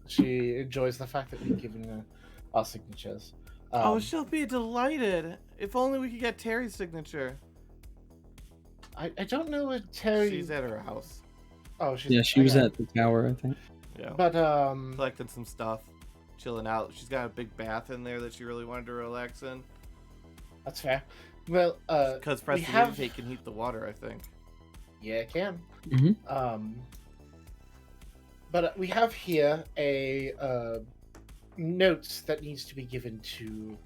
she enjoys the fact that we've given her our signatures. Oh, she'll be delighted. If only we could get Terry's signature. I don't know what Terry. She's at her house. Oh, she's. Yeah, she was at the tower, I think. Yeah. But Collecting some stuff, chilling out. She's got a big bath in there that she really wanted to relax in. That's fair. Well, Because prestidigitate can heat the water, I think. Yeah, it can. Mm-hmm. But we have here a notes that needs to be given to.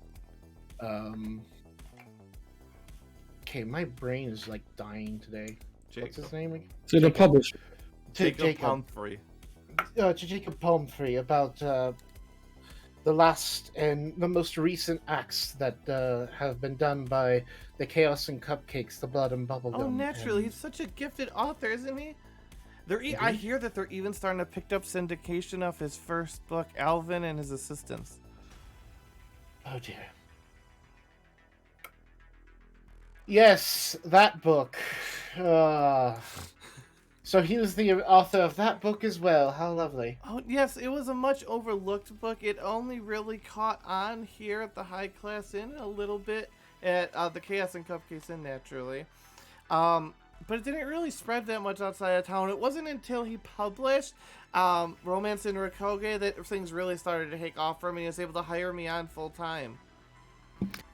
Okay, my brain is like dying today. What's his name again? To the publisher. Jacob Humphrey. To Jacob Humphrey about the last and the most recent acts that have been done by the Chaos and Cupcakes, the Blood and Bubblegum. Oh, naturally. He's such a gifted author, isn't he? I hear that they're even starting to pick up syndication of his first book, Alvin and His Assistants. Oh, dear. Yes, that book. So he was the author of that book as well. How lovely. Oh, yes, it was a much overlooked book. It only really caught on here at the High Class Inn, a little bit at the Chaos and Cupcakes Inn, naturally. But it didn't really spread that much outside of town. It wasn't until he published Romance in Roakoge that things really started to take off for him, and he was able to hire me on full time.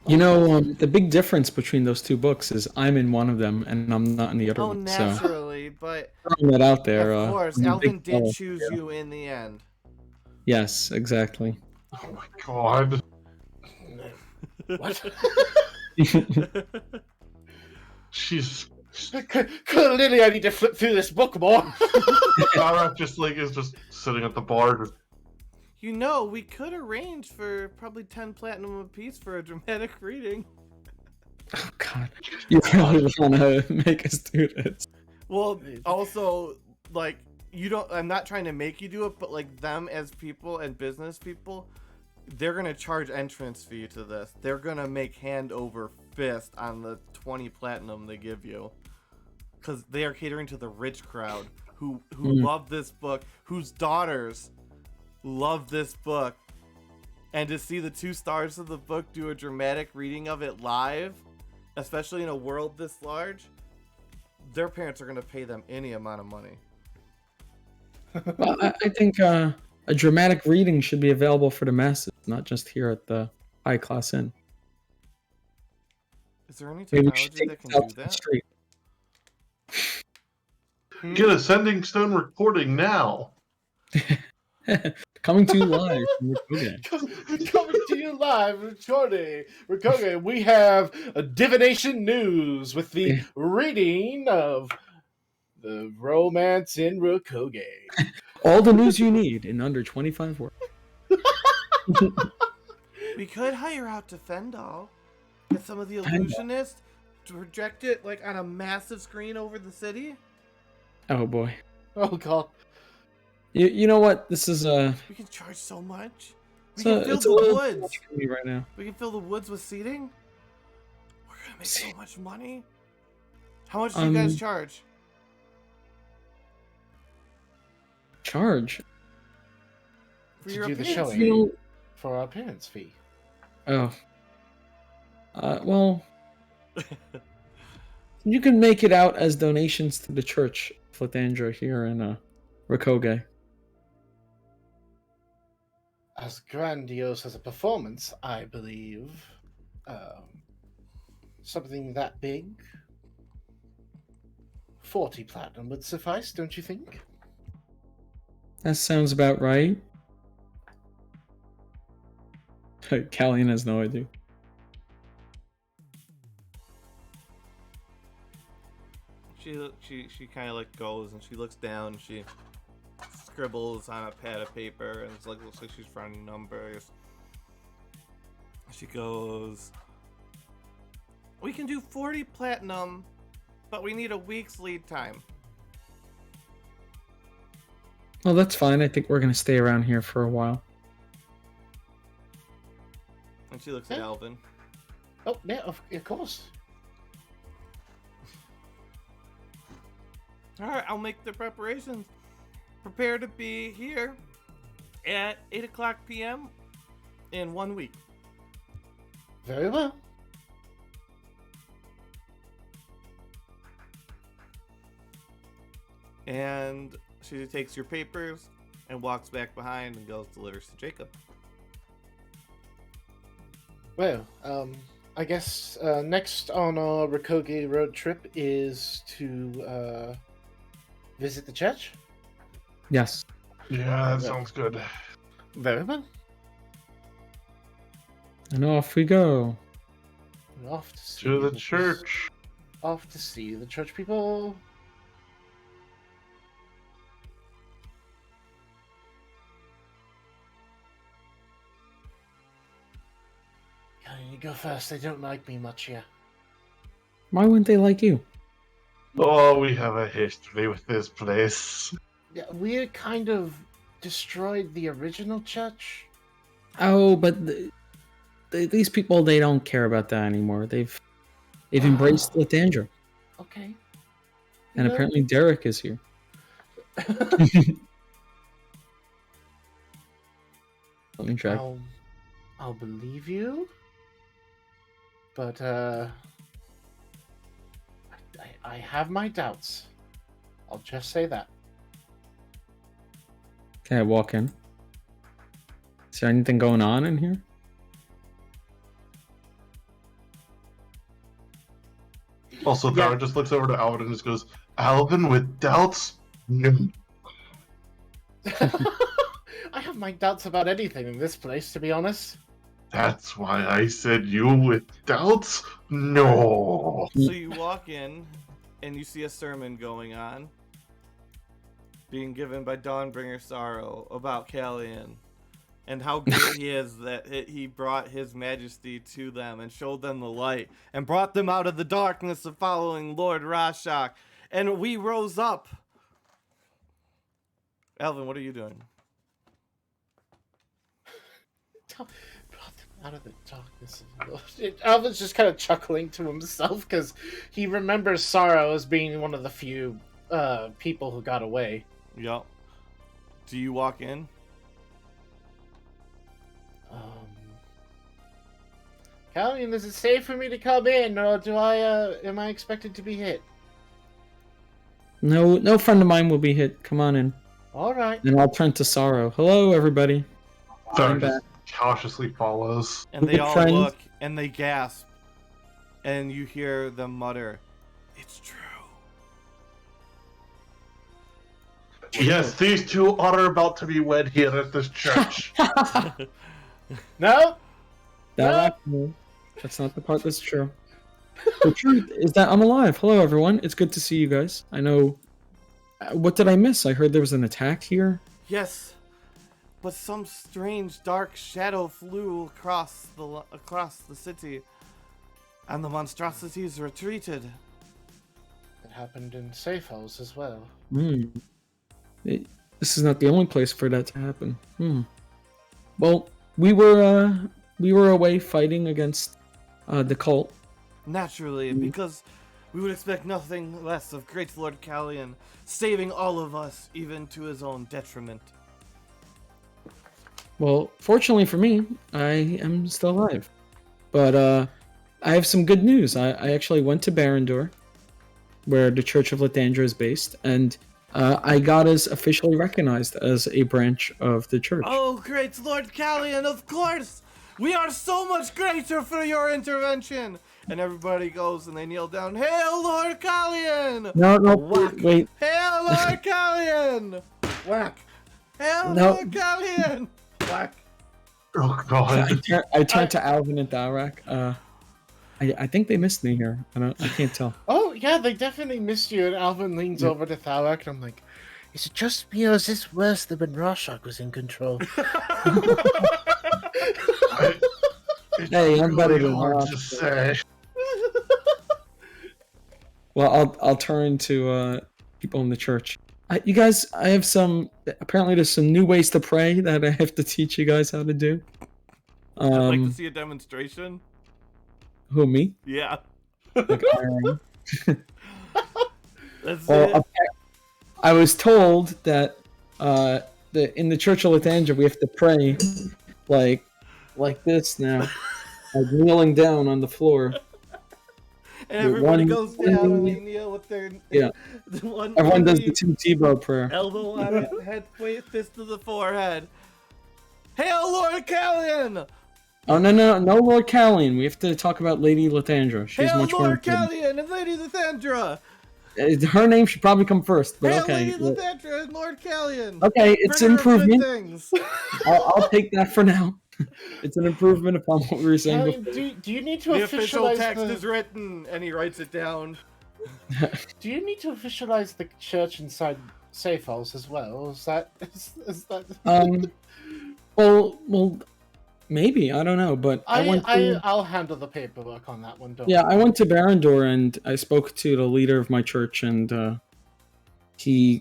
You know, the big difference between those two books is I'm in one of them and I'm not in the other Oh, one. naturally, but Throwing that out there. of course, I'm a Alvin big did fan. choose you in the end. Yes, exactly. Oh my god. What? She's Clearly, I need to flip through this book more. Sarah is just sitting at the bar. Just, You know, we could arrange for probably 10 platinum apiece for a dramatic reading. Oh, God. You really want to make us do this. Well, also, like, I'm not trying to make you do it, but, like, them as people and business people, they're going to charge entrance fee to this. They're going to make hand over fist on the 20 platinum they give you. Because they are catering to the rich crowd who love this book, whose daughters love this book. And to see the 2 stars of the book do a dramatic reading of it live, especially in a world this large, their parents are going to pay them any amount of money. Well, I think a dramatic reading should be available for the masses, not just here at the High Class Inn. Is there any Maybe we technology should take that can this out do to the that? street. get a Sending Stone recording now. Coming to you live from Roakoge. Coming to you live from Roakoge, we have a divination news with the reading of the Romance in Roakoge. All the news you need in under 25 words. We could hire out to Fendal. Get some of the illusionists to project it like on a massive screen over the city. Oh boy. Oh god. You know what? This is We can charge so much. We so can fill it's a the little woods. much for me right now. We can fill the woods with seating. make so much money. How much do you guys charge? Charge? For To your do the appearance showing. fee? For our appearance fee. Oh. Well, you can make it out as donations to the church of Lathandra here in Roakoge. As grandiose as a performance, I believe. Something that big. 40 platinum would suffice, don't you think? That sounds about right. Callian has no idea. She kind of like goes and she looks down. She scribbles on a pad of paper and looks like she's running numbers. She goes, "We can do 40 platinum, but we need a week's lead time." Well, that's fine. I think we're gonna stay around here for a while. And she looks at Alvin. Oh, yeah, of course. Alright, I'll make the preparations. Prepare to be here at 8 o'clock p.m. in 1 week. Very well. And she takes your papers and walks back behind and goes delivers to Jacob. Well, I guess next on our Roakoge road trip is to visit the church. Yes. Yeah, that sounds good. Very well. And off we go. We're off to see To the church. Off to see the church people. You go first. They don't like me much here. Why wouldn't they like you? Oh, we have a history with this place. Yeah, we kind of destroyed the original church. Oh, but these people, they don't care about that anymore. They've embraced Lathandra. Okay. And No. apparently Derek is here. Let me check. I'll believe you. But I have my doubts. I'll just say that. Okay, I walk in. Is there anything going on in here? Also, Tara just looks over to Alvin and just goes, "Alvin with doubts? No." I have my doubts about anything in this place, to be honest. That's why I said you with doubts? No. So you walk in and you see a sermon going on, being given by Dawnbringer Sorrow about Callian and how great he is that he brought his majesty to them and showed them the light and brought them out of the darkness of following Lord Rashok. And we rose up. Alvin, what are you doing? Brought them out of the darkness of the Lord. Alvin's just kind of chuckling to himself because he remembers Sorrow as being one of the few people who got away. Yup. Do you walk in? Callian, is it safe for me to come in, or am I expected to be hit? No friend of mine will be hit. Come on in. All right. And I'll turn to Sorrow. Hello, everybody. Tara I'm just cautiously follows. And they Good all friend. look and they gasp. And you hear them mutter, "It's true." Yes, these two are about to be wed here at this church. No. That's not the part that's true. The truth is that I'm alive. Hello, everyone. It's good to see you guys. I know. What did I miss? I heard there was an attack here. Yes, but some strange dark shadow flew across the city, and the monstrosities retreated. It happened in Safe House as well. This is not the only place for that to happen. Well, we were away fighting against the cult, naturally, because we would expect nothing less of great Lord Callion, saving all of us, even to his own detriment. Well, fortunately for me, I am still alive. But I have some good news. I actually went to Barandor, where the Church of Lathandra is based, and I got us officially recognized as a branch of the church. Oh, great Lord Callion, of course! We are so much greater for your intervention! And everybody goes and they kneel down. Hail Lord Callion! No, Whack! wait. Hail Lord Callion! Whack! Hail No. Lord Callion! Whack! Oh god. I turned to Alvin and Dalrak. I think they missed me here. I can't tell. Oh, yeah, they definitely missed you. And Alvin leans over to Thalak, and I'm like, is it just me, or is this worse than when Rorschach was in control? Hey, I'm better than hard to Rorschach. say. Well, I'll turn to people in the church. You guys, I have apparently there's some new ways to pray that I have to teach you guys how to do. I'd like to see a demonstration. Who, me? Yeah. Like, ironing. That's Well, it. I was told that in the Church of Lathandra we have to pray like this now, like kneeling down on the floor. And everybody one- goes down and they kneel with their Yeah. Everyone does the Tim Tebow prayer. elbow on it, head, fist to the forehead. Hail Lord Callion! Oh no, Lord Callion. We have to talk about Lady Lathandra. She's Hail much more Lord important. Callion and Lady Lathandra! Her name should probably come first, but Hail okay. Lady Lathandra and Lord Callion! Okay, it's Bringer an of good improvement. things. I'll take that for now. It's an improvement upon what we were saying Callion, before. do you need to The official officialize text the... is written, and he writes it down. Do you need to officialize the church inside safe holes as well? Is that... Well, maybe, I don't know, but I'll handle the paperwork on that one, don't yeah, I went to Barandor and I spoke to the leader of my church, and whose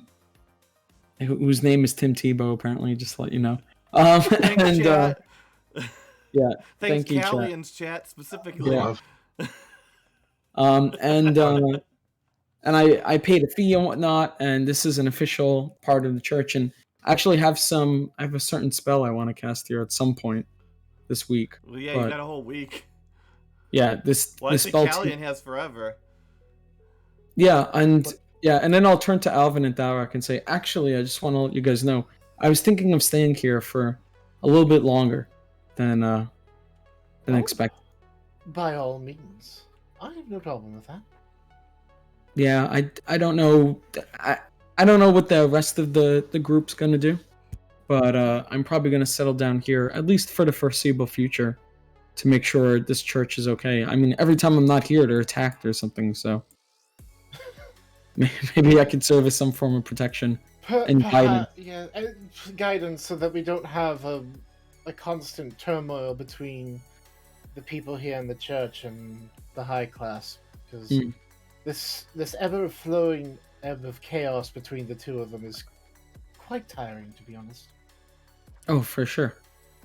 name is Tim Tebow, apparently, just to let you know. Thanks, And chat. yeah, Thanks, thank you, chat. Callion's chat specifically. Yeah. And I paid a fee and whatnot, and this is an official part of the church, and I actually have a certain spell I want to cast here at some point this week. Well, yeah, but you got a whole week. yeah, this Well, I think spell Callion has forever. Yeah, and then I'll turn to Alvin and Dalrak and say, actually, I just want to let you guys know, I was thinking of staying here for a little bit longer than expected. By all means. I have no problem with that. Yeah, I don't know. I don't know what the rest of the group's gonna do, but I'm probably gonna settle down here at least for the foreseeable future to make sure this church is okay. I mean, every time I'm not here, they're attacked or something. So maybe I could serve as some form of protection and guidance. Yeah, guidance, so that we don't have a constant turmoil between the people here in the church and the high class, because this ever-flowing ebb of chaos between the two of them is quite tiring, to be honest. Oh, for sure.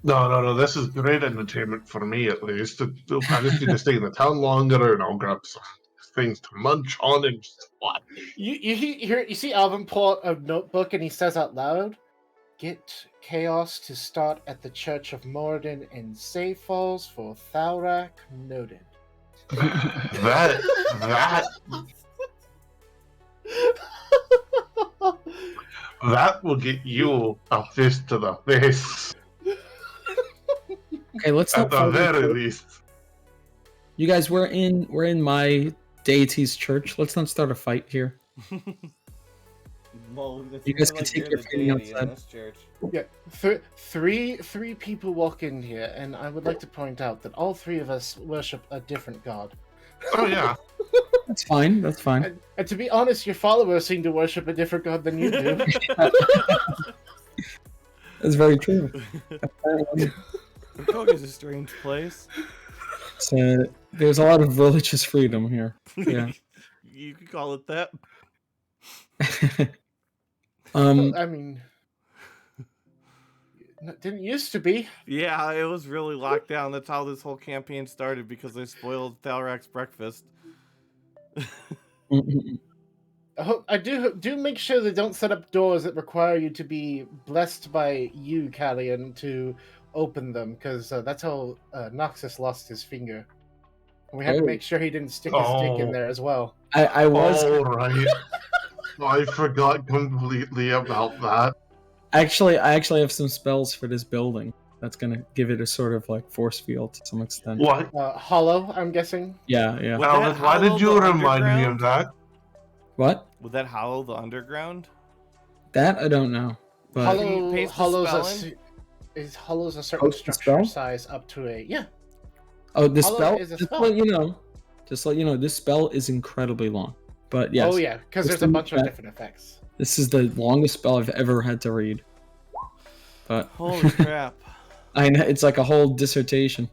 No. This is great entertainment for me, at least. I just need to stay in the town longer, and I'll grab some things to munch on and just watch. You see Alvin pull out a notebook and he says out loud, "Get chaos to start at the Church of Moradin in Safe Falls for Thalrak noted." That will get you a fist to the face. Okay, let's At not the fight very each other. least. You guys, we're in my deity's church. Let's not start a fight here. Well, You guys can take your fighting outside. in this church. Yeah, three people walk in here, and I would like to point out that all three of us worship a different god. Oh, yeah. That's fine. That's fine. And to be honest, your followers seem to worship a different god than you do. That's very true. Apparently, Roakoge is a strange place. there's a lot of religious freedom here. Yeah. You could call it that. I mean, It didn't used to be. Yeah, it was really locked down. That's how this whole campaign started because they spoiled Thalrak's breakfast. I do make sure they don't set up doors that require you to be blessed by you, Callian, to open them, because that's how Noxus lost his finger. And we had to make sure he didn't stick his dick in there as well. I was All right. I forgot completely about that. I actually have some spells for this building that's gonna give it a sort of like force field to some extent. What? Hollow, I'm guessing. Yeah. Would Alvin, that why did hollow you the remind me of underground? that? What? Would that hollow the underground? That I don't know. But Can you paste the Hollow's a certain Post the structure spell? size up to a oh, the Hollow spell. is a Just spell. let you know. This spell is incredibly long. But yes. Oh yeah, because there's a Just bunch of that- different effects. This is the longest spell I've ever had to read. But Holy crap. I know it's like a whole dissertation.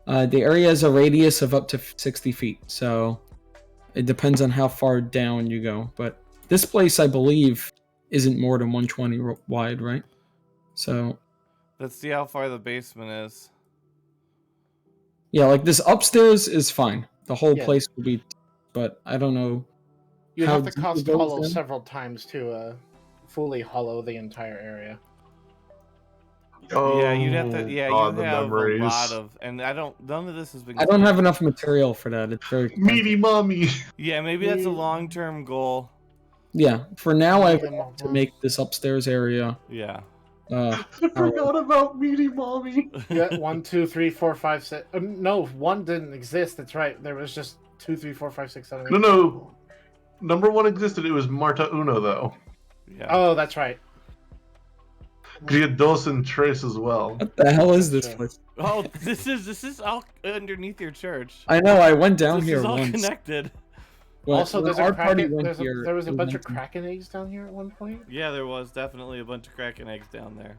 The area has a radius of up to 60 feet, so it depends on how far down you go. But this place, I believe, isn't more than 120 wide, right? So Let's see how far the basement is. yeah, like this upstairs is fine. The whole Yeah. place will be, but I don't know. You'd How have to deep cost it goes Hollow then? several times to fully hollow the entire area. Yeah, you'd have to. Oh, Yeah, God, you the have memories. a lot of, and I don't. None of this has been. I don't have cleared. enough material for that. It's very expensive. Meaty mommy. Yeah, maybe that's a long-term goal. Yeah, for now I Yeah, want to make this upstairs area. Yeah. I forgot about Meaty mommy. Yeah, 1, 2, 3, 4, 5, 6. No, 1 didn't exist. That's right. There was just 2, 3, 4, 5, 6, 7, 8. No. Number 1 existed. It was Marta Uno, though. Yeah. Oh, that's right. You had Dos and Trace as well. What the hell is this Sure. place? Oh, this is all underneath your church. I know. I went down This here is all once. connected. but Also, when there's our a party Kraken, went here. there was a we bunch went of to- Kraken eggs down here at one point. Yeah, there was definitely a bunch of Kraken eggs down there.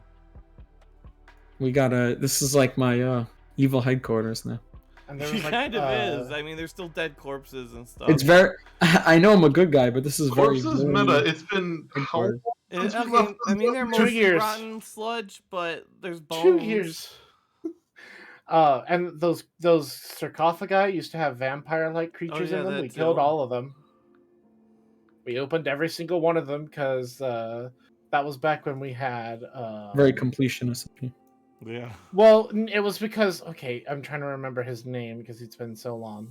We got a. This is like my evil headquarters now. And there It was like, kind of is. I mean, there's still dead corpses and stuff. It's very. I know I'm a good guy, but this is very. Corpses very meta. It's been how long headquarters. since we Okay, left I mean, they're 2 mostly years. rotten sludge, but there's bones. 2 years. And those sarcophagi used to have vampire-like creatures yeah, in them. that We killed too. all of them. We opened every single one of them because that was back when we had Very completionist. of you. Yeah. Well, it was because I'm trying to remember his name because it's been so long.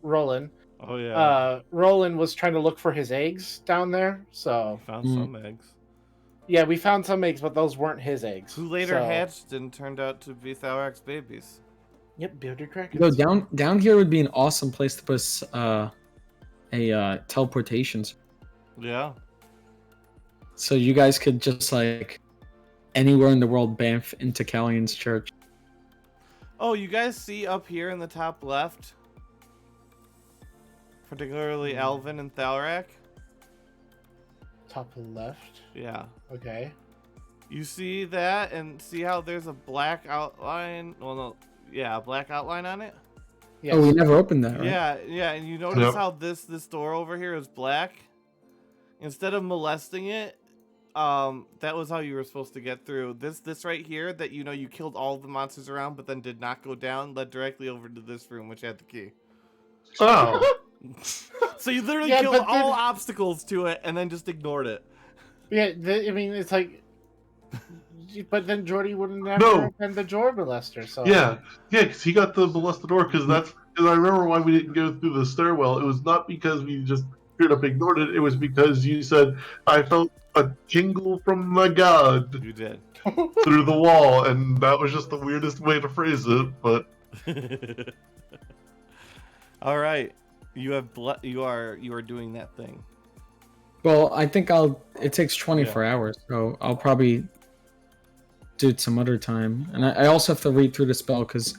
Roland. Oh yeah. Roland was trying to look for his eggs down there. So Found some eggs. yeah, we found some eggs, but those weren't his eggs. Who later So- hatched and turned out to be Thalrak's babies. Yep, bearded krakens. Yo, down here would be an awesome place to put a teleportations. Yeah. So you guys could just like anywhere in the world bamf into Callian's church. Oh, you guys see up here in the top left? Particularly Alvin and Thalrak? Top left. Yeah. Okay. You see that and see how there's a black outline? Well, no. Yeah, a black outline on it? Yes. Oh, we never opened that, right? Yeah, and you notice Yep. how this door over here is black? Instead of molesting it, that was how you were supposed to get through. This right here that you killed all the monsters around but then did not go down led directly over to this room which had the key. Oh. So you literally Yeah, killed but then- all obstacles to it and then just ignored it. Yeah, I mean, it's like. But then Jordy wouldn't have No. been the Jor molester, so. Yeah, because he got the molested door. Because I remember why we didn't go through the stairwell. It was not because we just straight up ignored it. It was because you said I felt a tingle from my god You did. through the wall, and that was just the weirdest way to phrase it. But All right. You are doing that thing. Well, I think it takes 24 hours, so I'll probably do it some other time. And I also have to read through the spell because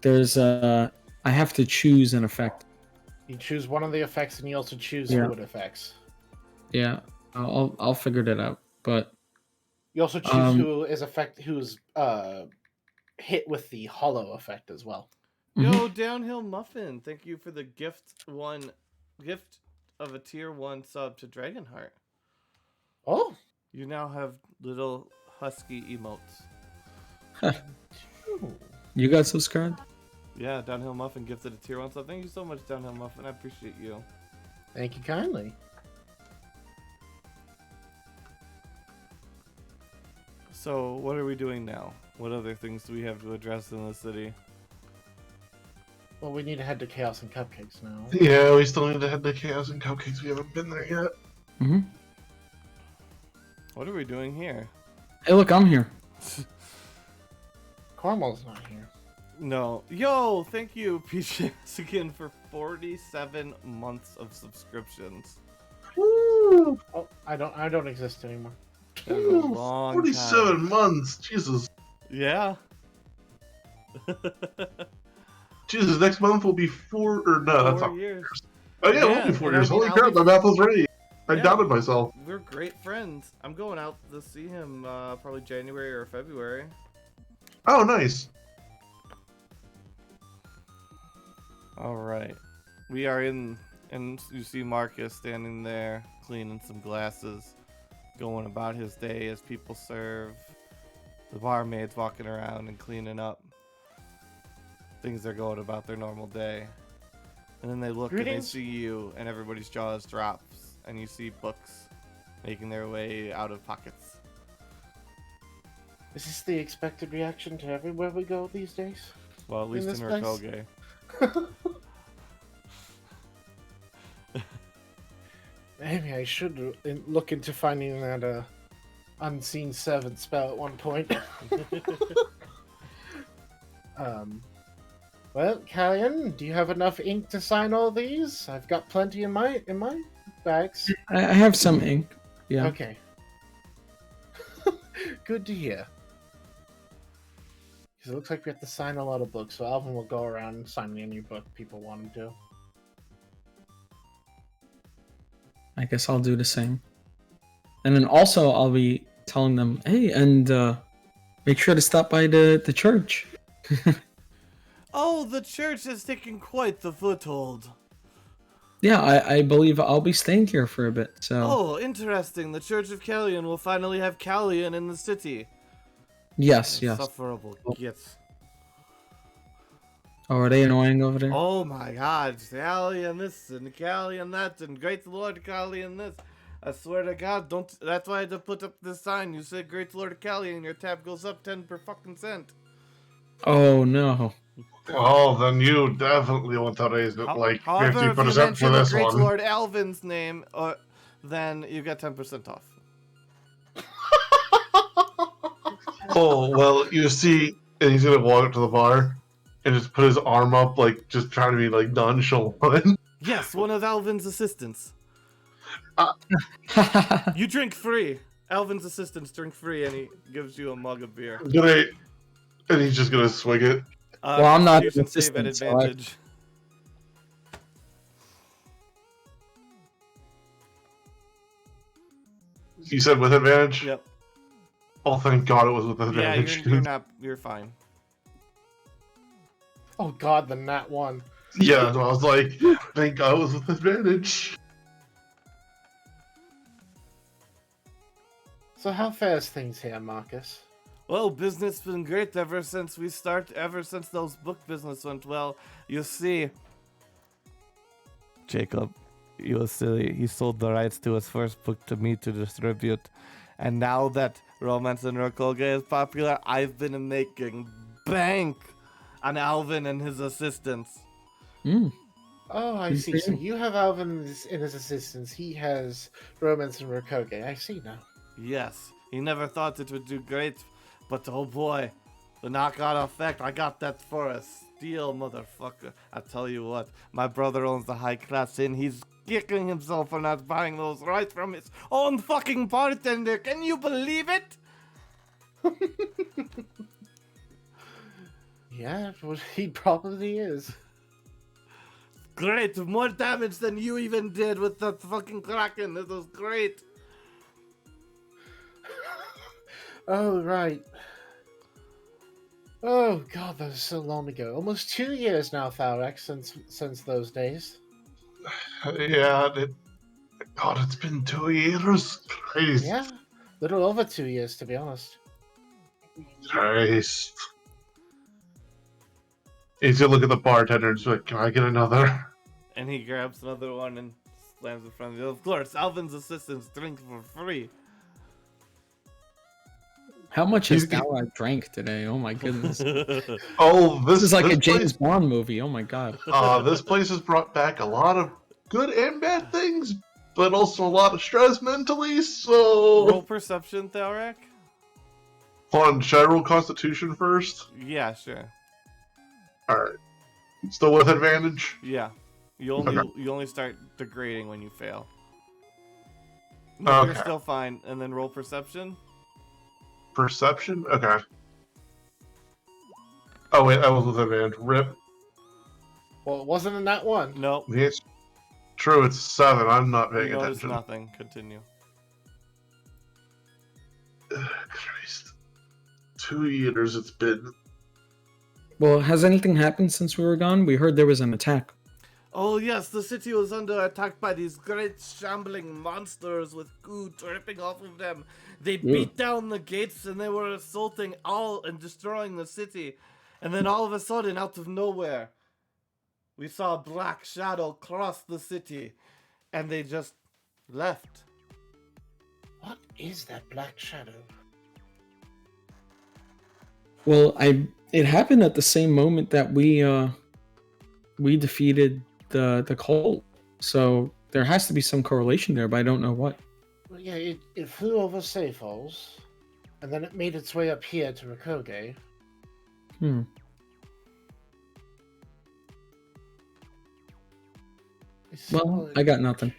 there's I have to choose an effect. You choose one of the effects, and you also choose Yeah. who it affects. Yeah, I'll figure that out. But You also choose who's hit with the hollow effect as well. Yo, Downhill Muffin, thank you for the gift of a tier 1 sub to Dragonheart. Oh, You now have little husky emotes. Ooh. You got subscribed? Yeah, Downhill Muffin gifted a tier 1 sub. Thank you so much, Downhill Muffin. I appreciate you. Thank you kindly. So, what are we doing now? What other things do we have to address in the city? Well, we need to head to Chaos and Cupcakes now. Yeah, we still need to head to Chaos and Cupcakes. We haven't been there yet. Mm-hmm. What are we doing here? Hey, look, I'm here. Cormal's not here. No. Yo, thank you, PJs, again for 47 months of subscriptions. Woo! Oh, I don't exist anymore. That is a long 47 time. months. Jesus. Yeah. Jesus, next month will be 4 or no, that's 4 not. years. Oh yeah, it will Yeah, be 4 and I years. mean, Holy I'll crap, be- my math was right. I Yeah. doubted myself. We're great friends. I'm going out to see him probably January or February. Oh, nice. All right. We are in, and you see Marcus standing there cleaning some glasses, going about his day as people serve. The barmaid's walking around and cleaning up. Things are going about their normal day. And then they look and they Greetings. see you, and everybody's jaws drops, and you see books making their way out of pockets. Is this the expected reaction to everywhere we go these days? Well, at least this in place? Roakoge. Maybe I should look into finding that unseen servant spell at one point. Well, Callian, do you have enough ink to sign all these? I've got plenty in my bags. I have some ink. Yeah. Okay. Good to hear. Because it looks like we have to sign a lot of books, so Alvin will go around signing any book people want him to. I guess I'll do the same. And then also I'll be telling them, hey, and make sure to stop by the church. Oh, the church has taken quite the foothold. Yeah, I believe I'll be staying here for a bit. So Oh, interesting. The Church of Callian will finally have Callian in the city. yes. Insufferable Oh. gits. Oh, are they annoying over there? Oh my god, Callian this and Callian that and Great Lord Callian this. I swear to God, don't. That's why I had to put up this sign. You say Great Lord Callian, your tab goes up 10 per fucking cent. Oh no. Oh, then you definitely want to raise it like However, if you 50% for mention the this Great one. Lord Alvin's name, then you get 10% off. Oh, well, you see, and he's gonna walk up to the bar and just put his arm up, like, just trying to be, like, nonchalant. Yes, one of Alvin's assistants. You drink free. Alvin's assistants drink free, and he gives you a mug of beer. And he's just gonna swig it. Well, I'm not an Constitution save at assistant, so I- advantage. You said with advantage? Yep. Oh, thank God it was with Yeah, advantage. you're not. You're fine. Oh god, the nat one. Yeah, so I was like, thank God it was with advantage. So how fares things here, Marcus? Well, business been great ever since those book business went well. You see, Jacob, you was silly. He sold the rights to his first book to me to distribute, and now that Romance in Roakoge is popular, I've been making bank on Alvin and his assistants. Mm. Oh, I see. So you have Alvin in his assistance. He has Romance and Roakoge. I see now. Yes, he never thought it would do great, but oh boy, the knockout effect, I got that for a steal, motherfucker. I tell you what, my brother owns the high class inn. He's kicking himself for not buying those rights from his own fucking bartender. Can you believe it? Yeah, well, he probably is. Great, more damage than you even did with the fucking Kraken. This was great. Oh, right. Oh, God, that was so long ago. Almost 2 years now, Thalrex, since those days. Yeah, God, it's been 2 years. Crazy. Yeah. Little over 2 years, to be honest. Nice. He's gonna look at the bartender and be like, "Can I get another?" And he grabs another one and slams in front of you. Of course, Alvin's assistants drink for free. How much has Dowra drank today? Oh my goodness. Oh, This is like a place, James Bond movie. Oh my god. This place has brought back a lot of good and bad things, but also a lot of stress mentally. So, Roll perception, Thalrak? hold on, should I roll Constitution first? Yeah, sure. All right, still with advantage. Yeah. You only start degrading when you fail. Okay. You're still fine. And then roll perception. Perception. Okay. Oh wait, I was with advantage. Rip. Well, it wasn't in that one. Nope. It's true. It's 7. I'm not You paying notice attention. nothing. Continue. Christ. 2 years it's been. Well, has anything happened since we were gone? We heard there was an attack. Oh yes, the city was under attack by these great shambling monsters with goo dripping off of them. They beat down the gates and they were assaulting all and destroying the city. And then all of a sudden, out of nowhere, we saw a black shadow cross the city. And they just left. What is that black shadow? Well, it happened at the same moment that we defeated the cult. So there has to be some correlation there, but I don't know what. Well, yeah, it flew over Safos, and then it made its way up here to Roakoge. Well, I got nothing.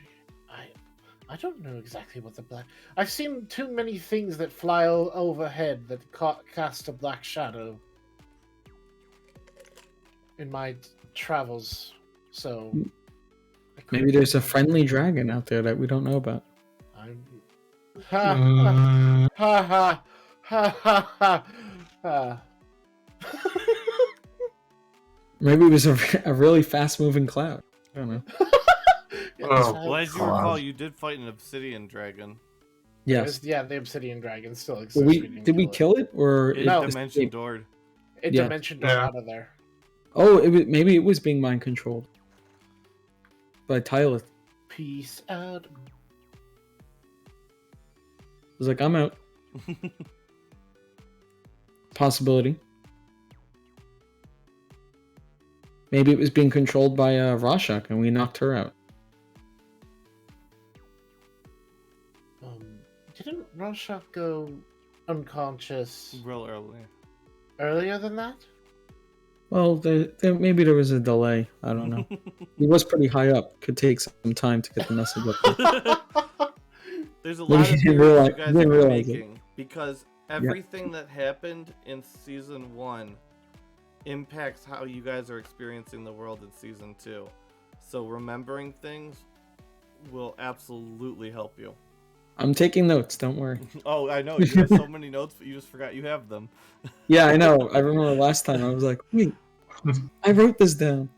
I don't know exactly what the black... I've seen too many things that fly overhead that cast a black shadow in my travels, so... Maybe there's a friendly dragon out there that we don't know about. Ha ha ha ha ha. Maybe it was a really fast-moving cloud. I don't know. Well, as you recall, you did fight an obsidian dragon. Yes. Yeah, the obsidian dragon still exists. Well, did we kill it, or It No. dimension doored. It Yeah. dimensioned out of there. Oh, maybe it was being mind controlled by Tyleth. Peace out. I was like, I'm out. Possibility. Maybe it was being controlled by Rashak and we knocked her out. Didn't Rashak go unconscious Real early. earlier than that? Well, maybe there was a delay. I don't know. He was pretty high up. Could take some time to get the message up there. There's a Maybe lot he of didn't theories realize- you guys didn't are realize it. making because everything that happened in season 1 impacts how you guys are experiencing the world in season 2. So remembering things will absolutely help you. I'm taking notes. Don't worry. Oh, I know you have so many notes, but you just forgot you have them. Yeah, I know. I remember last time I was like, wait, I wrote this down.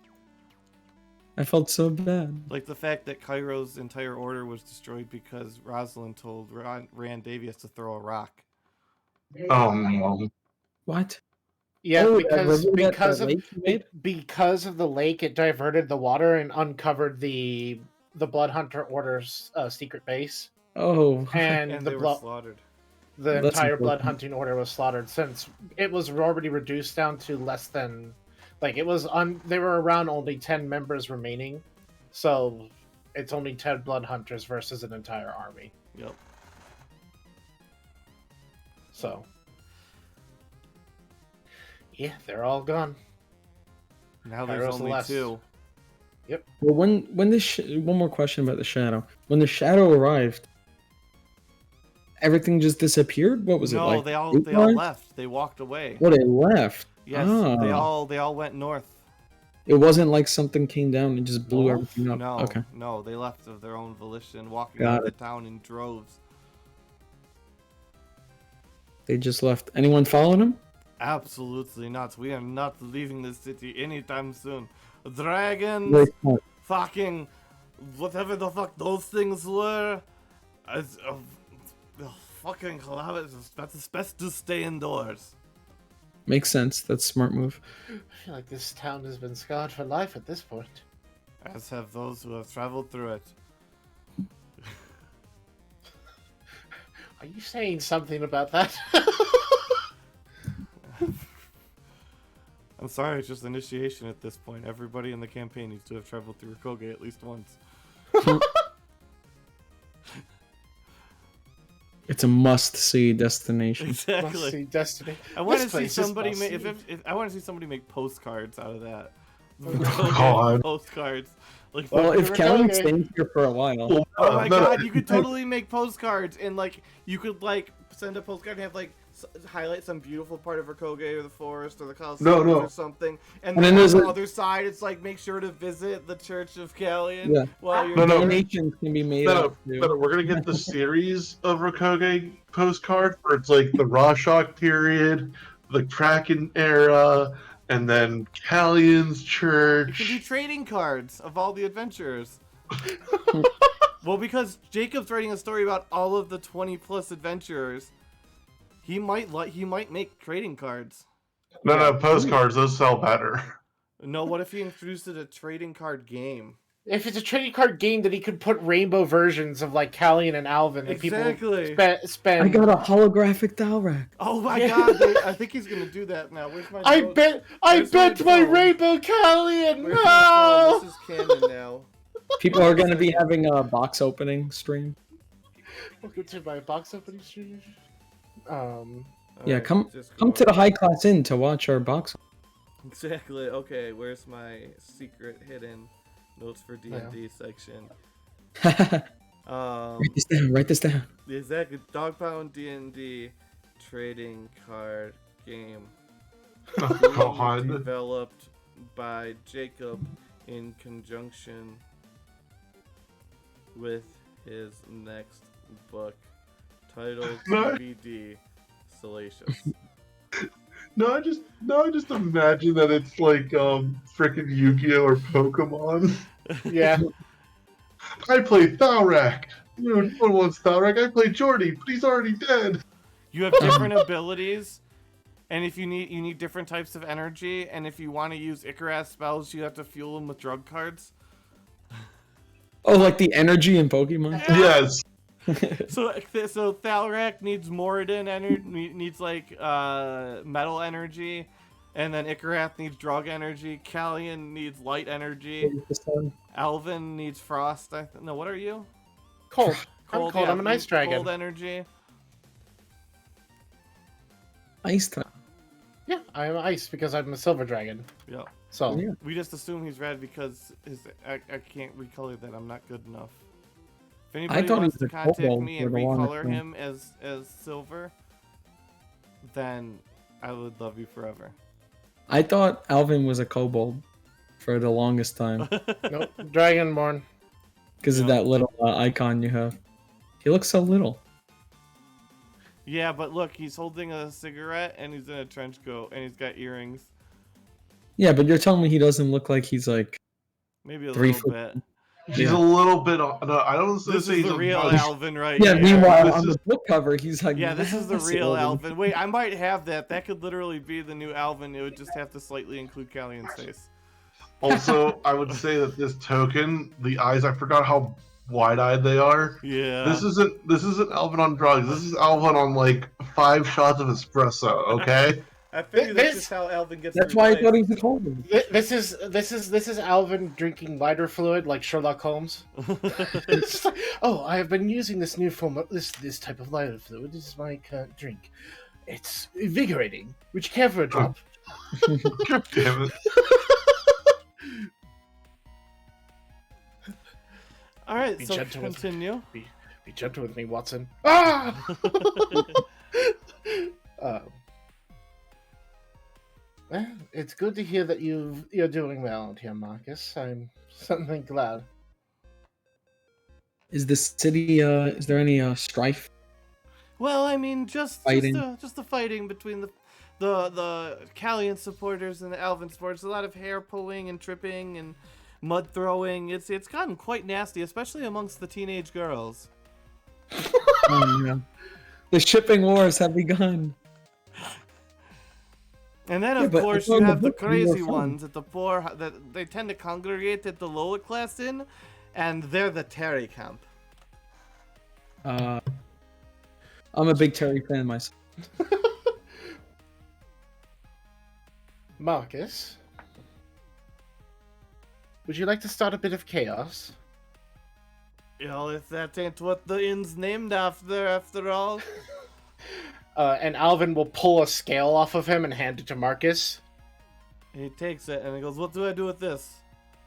I felt so bad. Like the fact that Cairo's entire order was destroyed because Rosalind told Rand Davies to throw a rock. Oh no. What? Yeah, Oh, because remember that because of lake you made? because of the lake, it diverted the water and uncovered the Blood Hunter Order's secret base, Oh, and, And the they were blood. slaughtered. The That's entire blood important. hunting order was slaughtered since it was already reduced down to less than, like it was they were around only 10 members remaining, so it's only 10 blood hunters versus an entire army. Yep. So yeah, they're all gone. Now there's Cairo's only less. 2. well, when this one more question about the shadow. When the shadow arrived, everything just disappeared. What was it No, like? they all Vaporized? left. They walked away. Oh, they left. Yes, Ah. they all went north. It wasn't like something came down and just blew No, everything up. No, Okay. no, they left of their own volition, walking Got out of the it. town in droves. They just left. Anyone following them? Absolutely not. We are not leaving this city anytime soon. Dragons, Very smart. fucking, whatever the fuck those things were. fucking kilometers. That's best to stay indoors. Makes sense. That's a smart move. I feel like this town has been scarred for life at this point. As have those who have traveled through it. Are you saying something about that? I'm sorry, it's just initiation at this point. Everybody in the campaign needs to have traveled through Roakoge at least once. It's a must-see destination. Exactly. Must-see destiny. I want to This see place is somebody make. must-see. If I want to see somebody make postcards out of that. God. Postcards. Like, Well, if Roakoge. Callan stays here for a while, oh my No, god, you could totally make postcards, and like you could like send a postcard and have like highlight some beautiful part of Roakoge or the forest or the Coliseum No. or something, and And then then on there's the a- other side it's like make sure to visit the Church of Callian Yeah. while you're No, no. donations can be made No, out too. no, we're gonna get the series of Roakoge postcards where it's like the Rorschach period, the Kraken era, and then Callian's You can do church. trading cards of all the adventures. Well, because Jacob's writing a story about all of the 20+ adventurers, he might make trading cards. No, postcards, those sell better. No, what if he introduced a trading card game? If it's a trading card game, then he could put rainbow versions of like Callian and Alvin that Exactly. people spend. I got a holographic Dalrak. Oh my Yeah. god, I think he's gonna do that now. Where's my I notes? bet Where's my my phone? rainbow Callian. Where's my No. phone? This is canon now. People are going to be having a box opening stream. Welcome to my box opening stream. Yeah, Alright, come just come go to the on. high class inn to watch our box. Exactly. Okay, where's my secret hidden notes for D&D section? Write this down. Write this down. Exactly. Dogpound D&D trading card game. Oh, Being God. developed by Jacob in conjunction with his next book titled No. DVD Salacious. No, I just imagine that it's like frickin' Yu-Gi-Oh or Pokemon. Yeah. I play Thalrak. No one wants Thalrak. I play Jordy, but he's already dead. You have different abilities, and if you need different types of energy, and if you want to use Icaras spells, you have to fuel them with drug cards. Oh, like the energy in Pokemon? Yes. So Thalrak needs Moradin energy, needs like metal energy, and then Ikarath needs drug energy. Callian needs light energy. Alvin needs frost. No, what are you? Cold. I'm cold. Yeah, I'm an ice dragon. Cold energy. Ice type. Yeah, I'm ice because I'm a silver dragon. Yeah. So Yeah. We just assume he's red because I can't recolor that. I'm not good enough. If anybody thought he wants was to a contact kobold me for and the longest recolor time. him as silver, then I would love you forever. I thought Alvin was a kobold for the longest time nope, dragonborn. because of Yeah. that little icon you have. He looks so little. Yeah, but look, he's holding a cigarette and he's in a trench coat and he's got earrings. Yeah, but you're telling me he doesn't look like he's like Maybe a 3 little foot. bit. He's Yeah. a little bit. No, I don't This say is he's the a real bunch. Alvin right Yeah, here. meanwhile This on is- the book cover he's like Yeah, this is the massive. real Alvin. Wait, I might have that. That could literally be the new Alvin. It would just have to slightly include Callian's face. Also, I would say that this token, the eyes, I forgot how wide-eyed they are. Yeah. This isn't Alvin on drugs. This is Alvin on like 5 shots of espresso. Okay. I figured This- that's just how Alvin gets That's through why I life. thought he was a kobold. This is Alvin drinking lighter fluid like Sherlock Holmes. It's just like, oh, I have been using this new form of this type of lighter fluid. This is my drink. It's invigorating. Would you care for a drop? God damn it. All right, Be so gentle with me. continue. Be gentle with me, Watson. Ah! Well, it's good to hear that you're doing well out here, Marcus. I'm certainly glad. Is the city is there any strife? Well, I mean, just Fighting. the fighting between the Callian supporters and the Alvin supporters. A lot of hair pulling and tripping and mud throwing. It's gotten quite nasty, especially amongst the teenage girls. Yeah. The shipping wars have begun. And then, Yeah, of but course, it's on you the have the book when you were crazy from. ones at the poor that they tend to congregate at the lower class inn, and they're the Terry camp. I'm a big Terry fan myself. Marcus, would you like to start a bit of chaos? You know, if that ain't what the inn's named after all. And Alvin will pull a scale off of him and hand it to Marcus. He takes it and he goes, "What do I do with this?"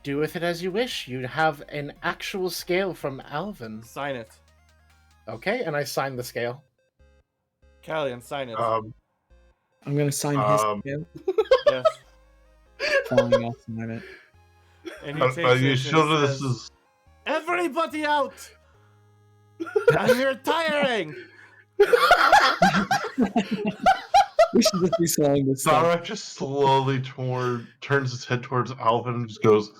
Do with it as you wish. You have an actual scale from Alvin. Sign it. Okay, and I sign the scale. Callian, sign it. I'm gonna sign his scale. Yes. Fine, I'll sign it. And he Are takes you it sure and this says, is? "Everybody out! I'm retiring!" We should just be selling this stuff. Sarah just slowly turns his head towards Alvin and just goes,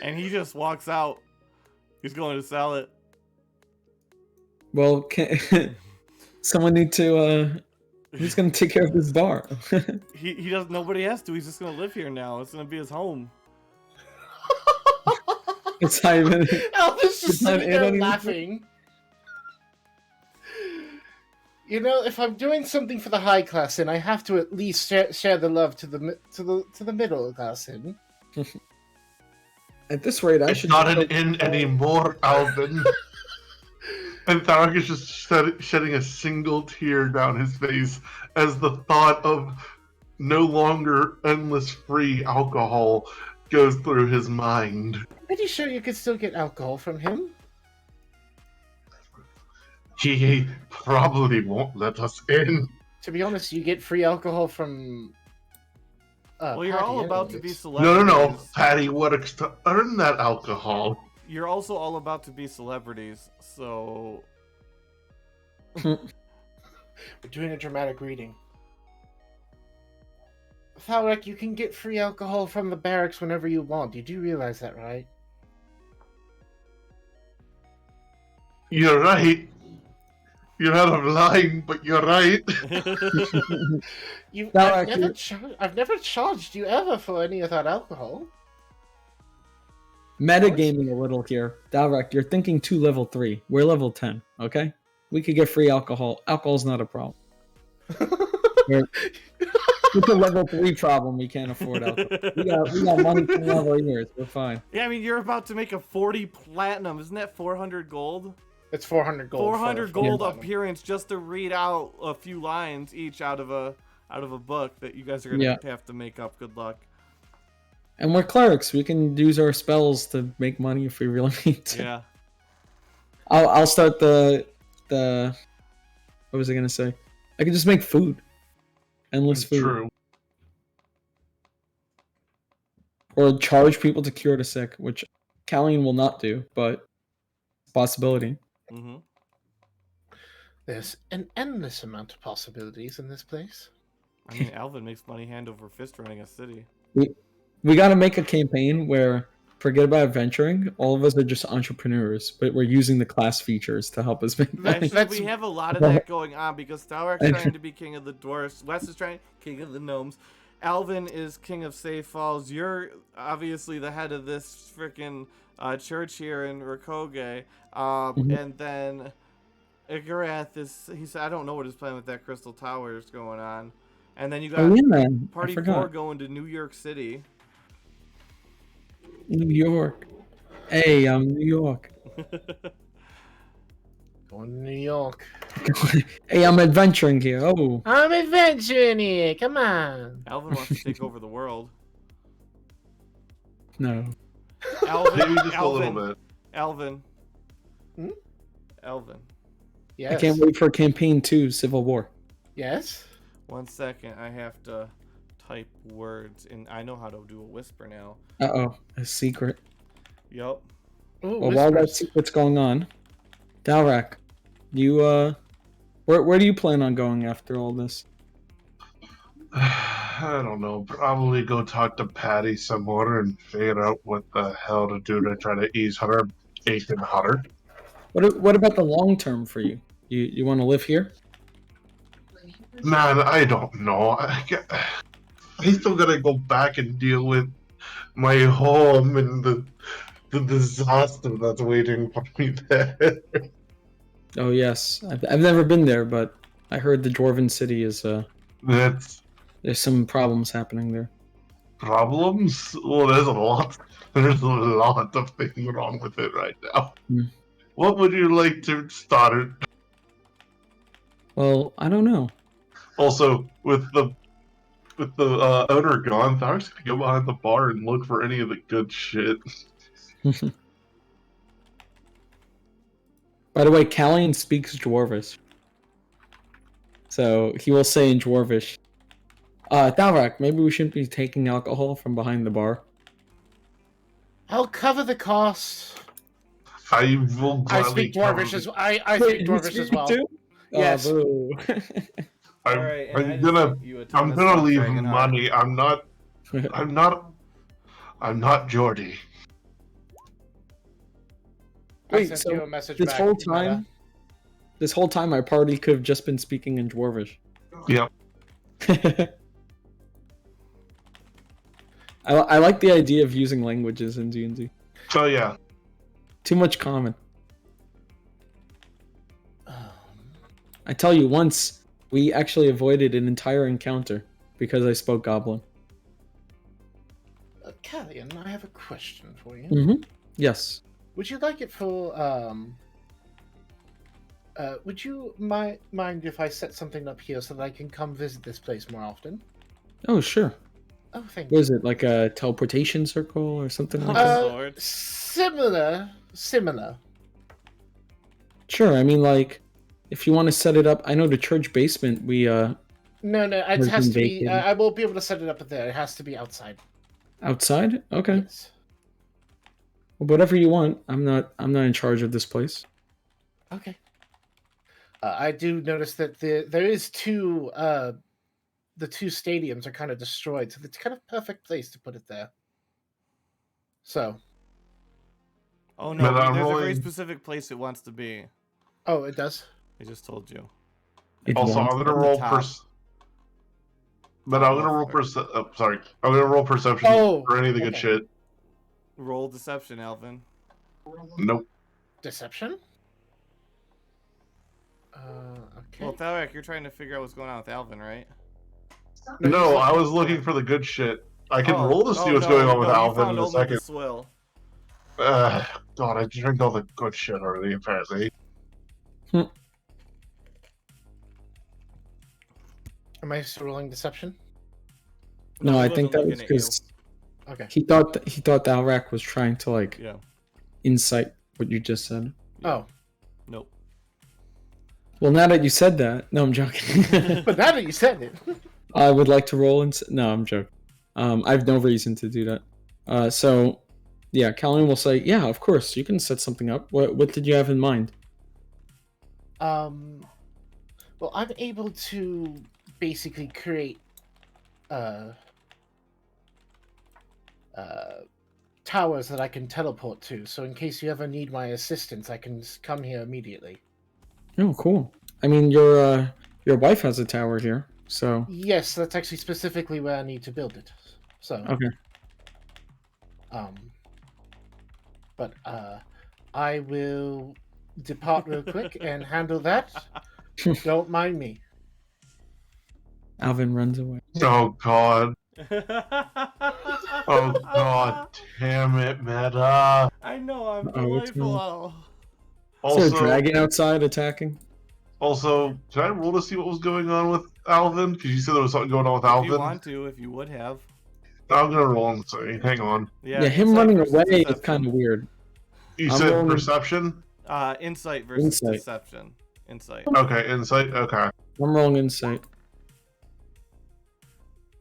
And he just walks out. He's going to sell it. Well, someone need to. Who's gonna take care of this bar? He doesn't. Nobody has to. He's just gonna live here now. It's gonna be his home. It's not even. Alvin's just It's not sitting in there anymore. laughing. You know, if I'm doing something for the high class, then I have to at least share the love to the middle class. In. At this rate, I "It's should. not an inn anymore, Alvin." And Tharek is just shedding a single tear down his face as the thought of no longer endless free alcohol goes through his mind. Pretty sure you could still get alcohol from him. He probably won't let us in. To be honest, you get free alcohol from. Well, you're Patty all about to be anyways. celebrities. No. Patty works to earn that alcohol. You're also all about to be celebrities, so We're doing a dramatic reading. Thalrek, you can get free alcohol from the barracks whenever you want. You do realize that, right? You're right. You're out of line, but you're right. I've never charged you ever for any of that alcohol. Metagaming a little here. Dalrek, you're thinking too level 3. We're level 10, okay? We could get free alcohol. Alcohol's not a problem. It's a level 3 problem. We can't afford alcohol. We got money coming out of our ears. We're fine. yeah, I mean, you're about to make a 40 platinum. Isn't that 400 gold? It's 400 gold. 400 for gold platinum. appearance just to read out a few lines each out of a book that you guys are gonna have to make up. Good luck. And we're clerics. We can use our spells to make money if we really need to. Yeah. I'll start the what was I gonna say? I can just make food. Endless food. True. Or charge people to cure the sick, which Callian will not do, but it's a possibility. Mm-hmm. There's an endless amount of possibilities in this place. I mean, Alvin makes money hand over fist running a city. We got to make a campaign where, forget about adventuring, all of us are just entrepreneurs, but we're using the class features to help us make money. Actually, we have a lot of that going on because Stalwart's trying to be king of the dwarfs. Wes is trying king of the gnomes. Alvin is king of Safe Falls. You're obviously the head of this freaking church here in Roakoge. And then Igarath is, he said, I don't know what his plan with that Crystal Tower is going on. And then you got Party 4 going to New York City. New York. Hey, I'm New York. Going to New York. Hey, I'm adventuring here. Oh. I'm adventuring here. Come on. Alvin wants to take over the world. No. Alvin, Maybe just a little bit. Alvin. Hmm? Alvin. Yes. I can't wait for campaign 2, Civil War. Yes. 1 second, I have to type words, and I know how to do a whisper now. Uh-oh, a secret. Yup. Ooh, Well, while that whispers. secret's going on, Dalrak, you, where do you plan on going after all this? I don't know. Probably go talk to Patty some more and figure out what the hell to do to try to ease her aching heart. What about the long term for you? You want to live here? Man, I don't know. I still gotta go back and deal with my home and the disaster that's waiting for me there. Oh yes, I've never been there, but I heard the Dwarven city is That's there's some problems happening there. problems. Well, there's a lot. There's a lot of things wrong with it right now. Hmm. What would you like to start? Well, I don't know. Also, with the owner gone, Thar's gonna go behind the bar and look for any of the good shit. By the way, Callian speaks Dwarvish, so he will say in Dwarvish, Dalrak, maybe we shouldn't be taking alcohol from behind the bar. I'll cover the cost. I will I gladly speak Dwarvish cover as I speak Dwarvish as well. Too? Yes. Oh, boo. I'm, Alright, and I I'm just gonna sent you a ton I'm of gonna stuff, leave Dragonheart. money. I'm not Geordie. I Wait, sent so you a message this back, whole Meta. time, this whole time, our party could have just been speaking in Dwarvish. Yep. I like the idea of using languages in D&D. So yeah. Too much common. I tell you, once we actually avoided an entire encounter because I spoke Goblin. Callian, I have a question for you. Mm-hmm. Yes. Would you like it for would you mind if I set something up here so that I can come visit this place more often? Oh, sure. Oh, thank What you. is it, like a teleportation circle or something like that? Sword. Similar. Sure. I mean, like, if you want to set it up, I know the church basement. No, it Has has been to be. vacated. I won't be able to set it up there. It has to be outside. Outside. Okay. Yes. Well, whatever you want. I'm not in charge of this place. Okay. I do notice that there is two. The two stadiums are kind of destroyed, so it's kind of perfect place to put it there. So. Oh no, But I'm there's a very rolling- specific place it wants to be. Oh, it does. I just told you. It Also, wants- I'm gonna on the roll top. But I'm gonna roll sorry. I'm gonna roll perception Oh, for any of the good okay. shit. Roll deception, Alvin. Nope. Deception. Okay. Well, Thalrak, you're trying to figure out what's going on with Alvin, right? No, I was looking for the good shit. I can Oh, roll to see oh, what's no, going on with no, you Alvin found in a only the second. swill. God, I drank all the good shit already, apparently. Am I still rolling deception? No, he I wasn't think that was looking at you. because Okay. he thought Alrak was trying to like Yeah. incite what you just said. Oh, Nope. Well, now that you said that, no, I'm joking. but now that you said it, I would like to roll no, I'm joking. I have no reason to do that. So, yeah, Callian will say, yeah, of course, you can set something up. What did you have in mind? well, I'm able to basically create towers that I can teleport to. So in case you ever need my assistance, I can come here immediately. Oh, cool. I mean, your wife has a tower here, so Yes, that's actually specifically where I need to build it. So okay. But I will depart real quick and handle that. Don't mind me. Alvin runs away. Oh god. Oh god damn it, Meta. I know, I'm Uh-oh, what's delightful. Is there a Also, dragon outside attacking? can I roll to see what was going on with Alvin? Because you said there was something going on with If Alvin. you want to, if you would have. I'm gonna roll and see. Hang on. Yeah, him insight running versus away is deception. kind of weird. You I'm said rolling- perception? Insight versus Insight. deception. Insight. Okay, insight. Okay. I'm rolling insight.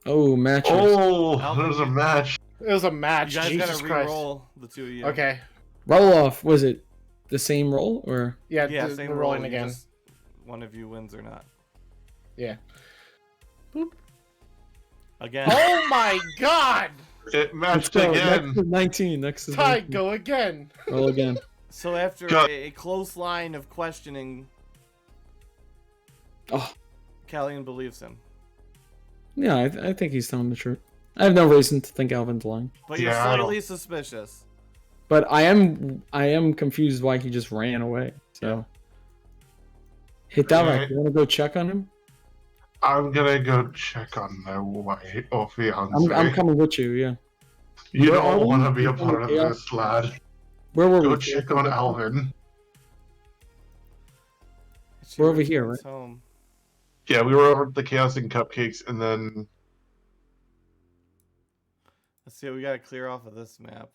Oh, matches. Oh, Alvin, there's a you- match. It was a match. You guys Jesus gotta Christ. re-roll the two of you. Okay. Roll off. Was it the same roll or? Yeah, Yeah, the same rolling roll. You again. just, one of you wins or not. Yeah. Again. Oh my god! It matched Let's go. again. Next is 19. Next is Ty, 19. go again. Roll again. So after God. a close line of questioning, Oh, Callian believes him. yeah, I think he's telling the truth. I have no reason to think Alvin's lying. But you're Yeah, I slightly suspicious. But I am confused why he just ran away. So, hey, Dalek, Alright. you want to go check on him? I'm gonna go check on their wife or fiance. I'm coming with you. Yeah. You Where are don't we? want to be a In part of chaos? this, lad. Where were Go we? check on Alvin. She We're over here, returns home. Yeah, we were over at the Chaos and Cupcakes, and then Let's see what we gotta clear off of this map.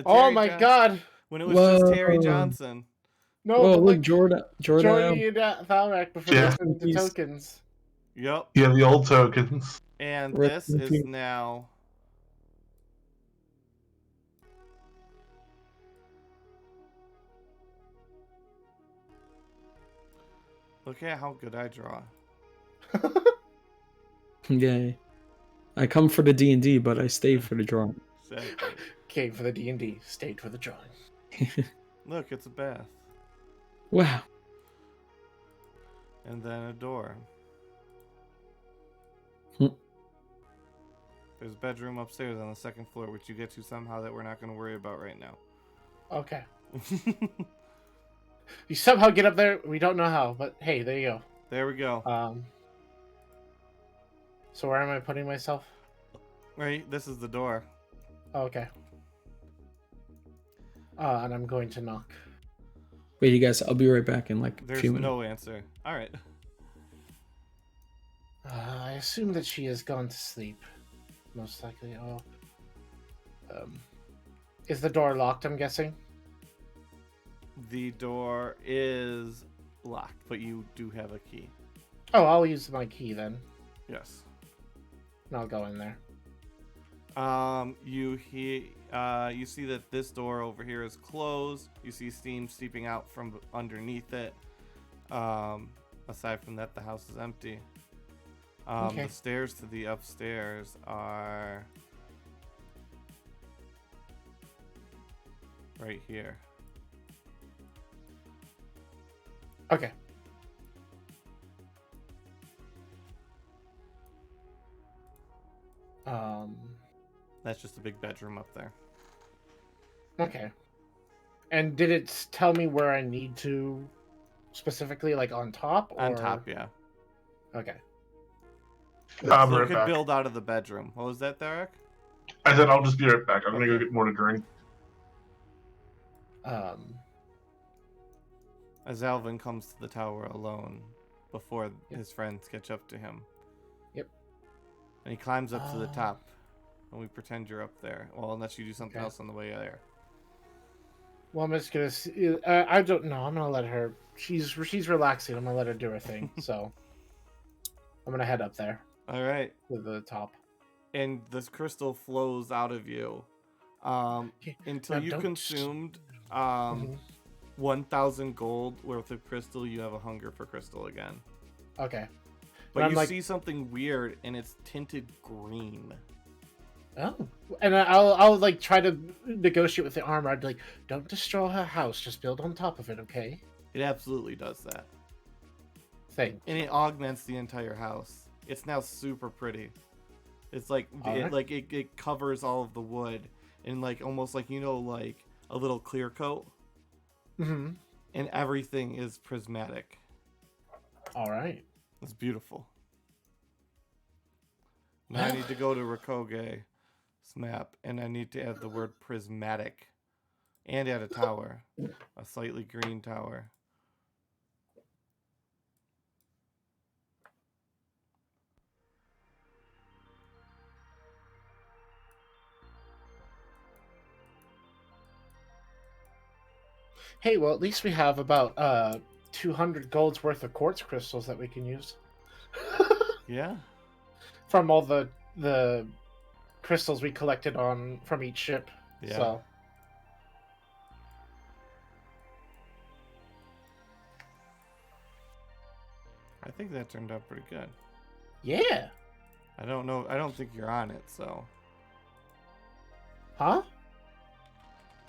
Oh Terry my John- god! When it was just Terry Whoa. Johnson. No, Whoa, but look, like Jordan. Jordy and Thalrak before Yeah. they sent the He's- tokens. Yep. yeah, the old tokens. And Rest this in is peace. now. Look at how good I draw. Yay. I come for the D&D, but I stay for the drawing. Exactly. Came for the D&D, stayed for the drawing. Look, it's a bath. Wow. And then a door. Hmm. There's a bedroom upstairs on the second floor, which you get to somehow that we're not going to worry about right now. Okay. You somehow get up there, we don't know how, but hey, there you There we go. go. So where am I putting myself? Right, this is the door. Oh, okay. And I'm going to knock. Wait, you guys, I'll be right back in like a There's few minutes. no answer. All right. I assume that she has gone to sleep. Most likely. Oh. Is the door locked, I'm guessing? The door is locked, but you do have a key. Oh, I'll use my key then. Yes. And I'll go in there. You see that this door over here is closed. You see steam seeping out from underneath it. Aside from that, the house is empty. Okay. The stairs to the upstairs are right here. Okay. That's just a big bedroom up there. Okay. And did it tell me where I need to specifically, like on top? Or... On top, yeah. Okay. I'll be So it right could back. build out of the bedroom. What was that, Derek? I said I'll just be right back. I'm gonna go get more to drink. As Alvin comes to the tower alone before Yep. his friends catch up to him. Yep. And he climbs up to the Ah. top. And we pretend you're up there. Well, unless you do something Okay. else on the way there. Well, I'm just gonna. I don't know. I'm gonna let her. She's relaxing. I'm gonna let her do her thing. So I'm gonna head up there All right. to the top. And this crystal flows out of you until now you don't- consumed Mhm. 1,000 gold worth of crystal. You have a hunger for crystal again. Okay. But I'm you like- see something weird, and it's tinted green. Oh. And I'll like try to negotiate with the armor. I'd be like, don't destroy her house. Just build on top of it, okay? It absolutely does that. Thing. And it augments the entire house. It's now super pretty. It's like Alright. it covers all of the wood and like almost like like a little clear coat, Mm-hmm. and everything is prismatic. All right. It's beautiful. Now I need to go to Roakoge's map, and I need to add the word prismatic, and add a tower, a slightly green tower. Hey, well, at least we have about 200 gold's worth of quartz crystals that we can use Yeah. from all the crystals we collected from each ship. Yeah. So I think that turned out pretty good. yeah. I don't know. I don't think you're on it, so. Huh?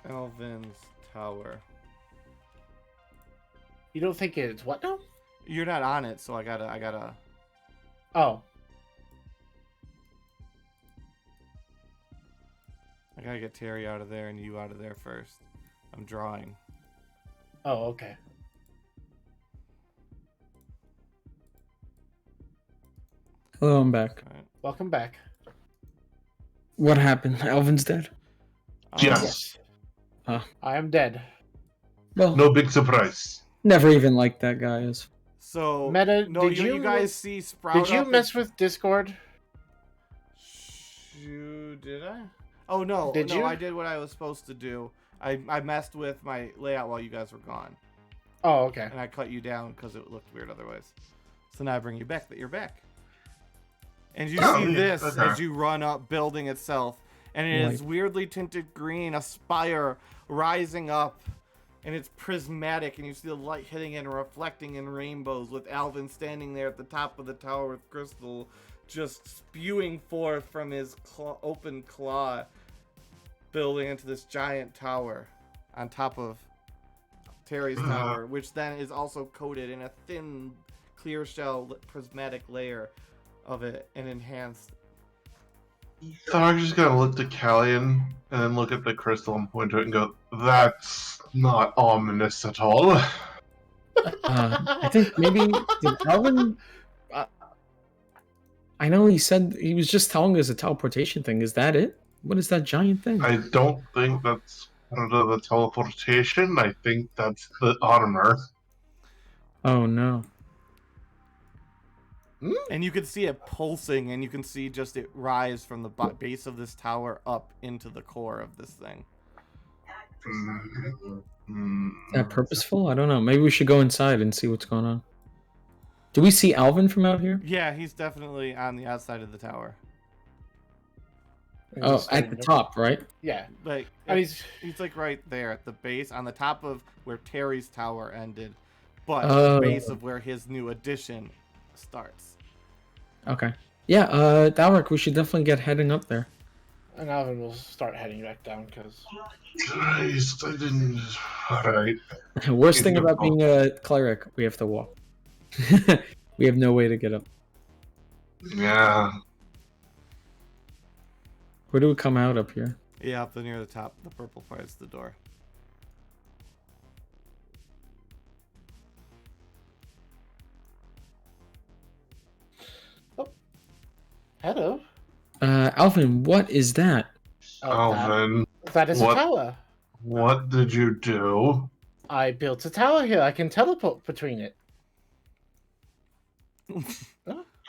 Alvin's tower. You don't think it's what now? You're not on it, so I gotta. Oh. I gotta get Terry out of there and you out of there first. I'm drawing. Oh, okay. Hello, I'm back. All right. Welcome back. What happened? Alvin's dead? Yes. I am dead. Well, No big surprise. never even liked that guy. As So Meta, no, did you you- guys see Sprout? Did you up mess with Discord? Did I? Oh no, Did no, you? I did what I was supposed to do. I messed with my layout while you guys were gone, Oh, okay. and I cut you down because it looked weird otherwise. So now I bring you back. That you're back, and you Oh, see yeah, this okay. as you run up building itself, and it is weirdly tinted green, a spire rising up, and it's prismatic, and you see the light hitting it and reflecting in rainbows, with Alvin standing there at the top of the tower with Crystal just spewing forth from his open claw, building into this giant tower on top of Terry's tower, which then is also coated in a thin, clear shell prismatic layer of it and enhanced. So I'm just gonna look to Callian and then look at the crystal and point to it and go, "That's not ominous at all." I think maybe did Alvin. I know he said he was just telling us a teleportation thing. Is that it? What is that giant thing? I don't think that's part of the teleportation. I think that's the armor. Oh no. And you can see it pulsing, and you can see just it rise from the base of this tower up into the core of this thing. Is that purposeful? I don't know. Maybe we should go inside and see what's going on. Do we see Alvin from out here? Yeah, he's definitely on the outside of the tower. Oh, at the top, right? Yeah. Like, And he's like right there at the base, on the top of where Terry's tower ended, but Oh. the base of where his new addition starts. Okay. Yeah, Dalric, we should definitely get heading up there. And Alvin will start heading back down because Christ, I didn't. Alright. Worst thing about being a cleric, we have to walk. We have no way to get up. Yeah. Where do we come out up here? Yeah, up near the top, the purple part is the door. hello. Alvin, what is that? Alvin, That is What? a tower. what did you do? I built a tower here. I can teleport between it.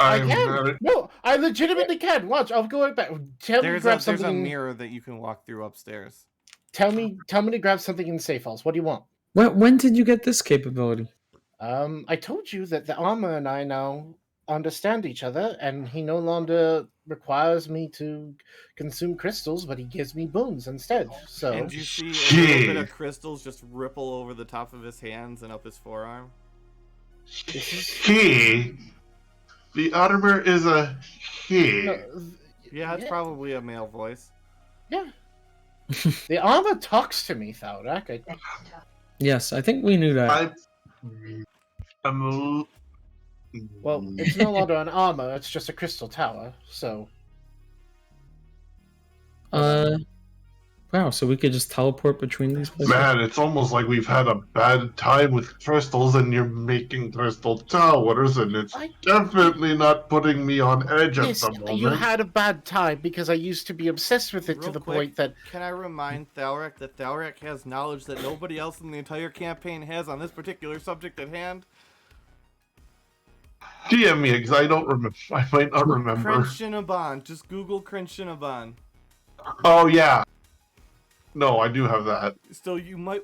I I'm can. not. No, I legitimately can. Watch, I'll go right back. Tell me to grab There's something. a mirror that you can walk through upstairs. Tell me to grab something in the safe house. What do you want? When did you get this capability? I told you that the armor and I now understand each other, and he no longer requires me to consume crystals, but he gives me boons instead. So And you see a little bit Gee. of crystals just ripple over the top of his hands and up his forearm. He. The armor is a he. no, Yeah, it's Yeah. probably a male voice. yeah. The armor talks to me, Thalrak. Yes, I think we knew that. I'm. Well, it's no longer an armor; it's just a crystal tower. So Wow, so we could just teleport between these places? Man, it's almost like we've had a bad time with crystals and you're making crystal towers, and it's I- definitely not putting me on edge yes, at the moment. you had a bad time because I used to be obsessed with it to Real the quick, point that Can I remind Thalric that Thalric has knowledge that nobody else in the entire campaign has on this particular subject at hand? DM me, because I don't remember. I might not remember. Crinchinaban. Just Google Crinchinaban. Oh, yeah. No, I do have that. So you might...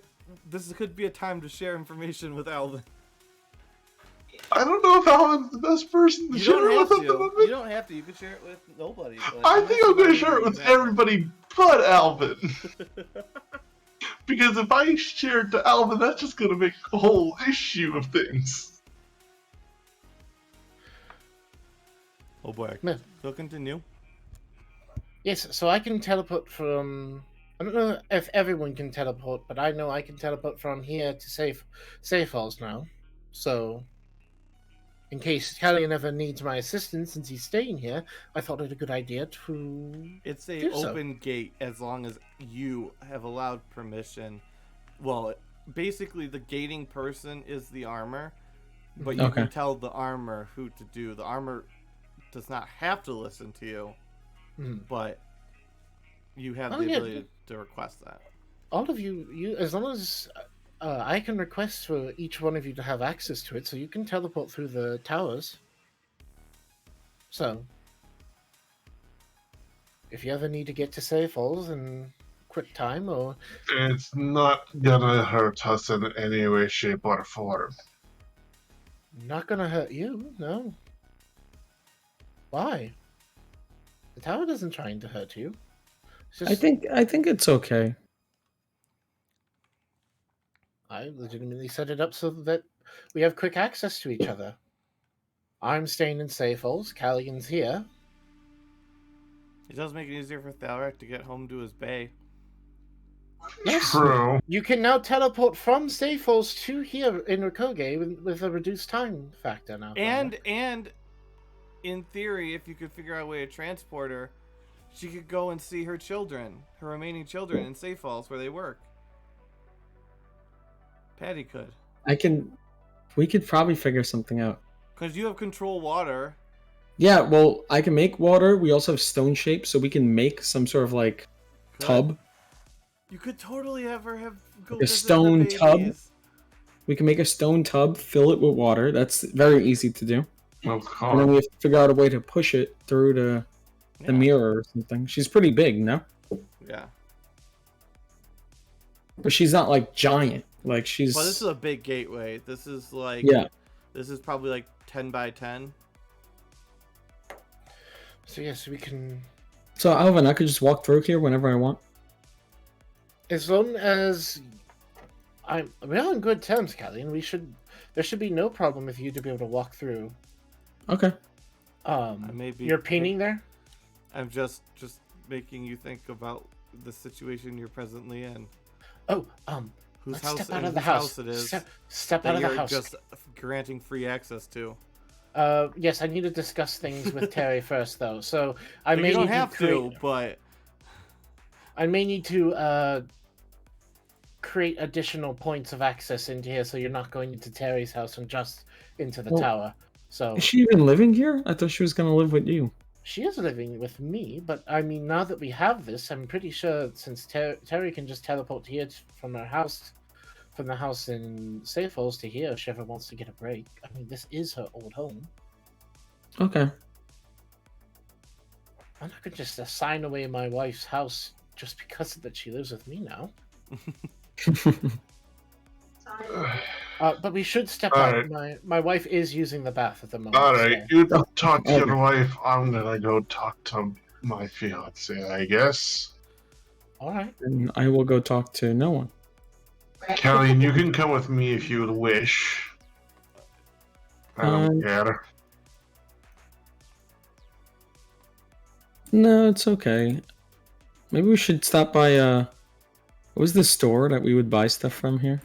This could be a time to share information with Alvin. I don't know if Alan's the best person to You share don't it have with at the to. You moment. don't have to. You can share it with nobody. but I unless think you I'm going wanna to share it do with that. everybody but Alvin. Because if I share it to Alvin, that's just going to make a whole issue of things. Oh boy. Man. So continue. yes, so I can teleport from I don't know if everyone can teleport, but I know I can teleport from here to Safe Falls now. So, in case Callian ever needs my assistance since he's staying here, I thought it a good idea to It's a do so. open gate as long as you have allowed permission. Well, basically the gating person is the armor, but you Okay. can tell the armor who to do. The armor does not have to listen to you, but you have the ability to request that. All of you, as long as I can request for each one of you to have access to it, so you can teleport through the towers. So, if you ever need to get to Safe Falls in quick time, or It's not gonna hurt us in any way, shape, or form. not gonna hurt you, no. Why? The tower isn't trying to hurt you. It's just, I think it's okay. I legitimately set it up so that we have quick access to each other. I'm staying in Safe Falls. Callian's here. It does make it easier for Thalric to get home to his bay. Yes. True. You can now teleport from Safe Falls to here in Roakoge with a reduced time factor now. And in theory, if you could figure out a way to transport her, she could go and see her children, her remaining children in Safe Falls where they work. Patty could. We could probably figure something out. Because you have control water. Yeah, well, I can make water. We also have stone shape, so we can make some sort of like Good. tub. You could totally have her go Like a visit stone her tub? babies. We can make a stone tub, fill it with water. That's very easy to do. Oh, And then God. we have to figure out a way to push it through to the mirror or something. She's pretty big, no? Yeah. But she's not like giant. Like she's. Well, this is a big gateway. This is like. Yeah. This is probably like 10 by 10. So yes, we can. So Alvin, I could just walk through here whenever I want. As long as we're on good terms, Callian. There should be no problem with you to be able to walk through. Okay. Maybe You're painting there. I'm just making you think about the situation you're presently in. Oh, Whose let's house, step out and of the whose house. it is Step that out of the you're house. just granting free access to. Yes, I need to discuss things with Terry first, though. So I But may you don't need have to, but I may need to create additional points of access into here, so you're not going into Terry's house and just into the Well, tower. So Is she even living here? I thought she was gonna live with you. she is living with me, but I mean, now that we have this, I'm pretty sure since Terry can just teleport here from her house, from the house in Safe Falls to here, if she ever wants to get a break. I mean, this is her old home. Okay. I'm not gonna just assign away my wife's house just because that she lives with me now. But we should step All out. My wife is using the bath at the moment. Alright, so- you talk to your wife. I'm gonna go talk to my fiance, I guess. All right. And I will go talk to no one. Callian, you can come with me if you would wish. I don't care. No, it's okay. Maybe we should stop by what was the store that we would buy stuff from here?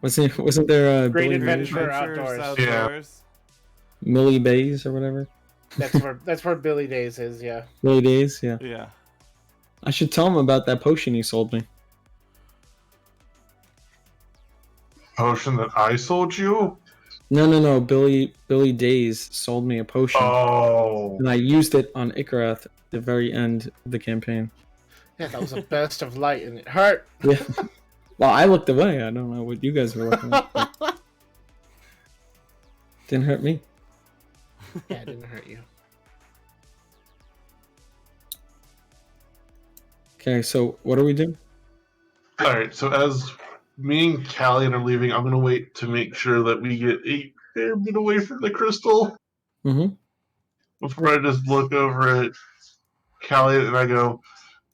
Wasn't there a Great Billy Adventure Adventures Outdoors. Outdoors. Millie Bays or whatever? That's where Billy Days is. Yeah. Billy Days, yeah. Yeah. I should tell him about that potion he sold me. Potion that I sold you? No. Billy Days sold me a potion. Oh. And I used it on Ikarath at the very end of the campaign. Yeah, that was a burst of light and it hurt. Yeah. Well, I looked away. I don't know what you guys were looking at. but Didn't hurt me. Yeah, it didn't hurt you. Okay, so what do we do? Alright, so as me and Callian are leaving, I'm gonna wait to make sure that we get a fair bit away from the crystal Mm-hmm. before I just look over at Callian and I go,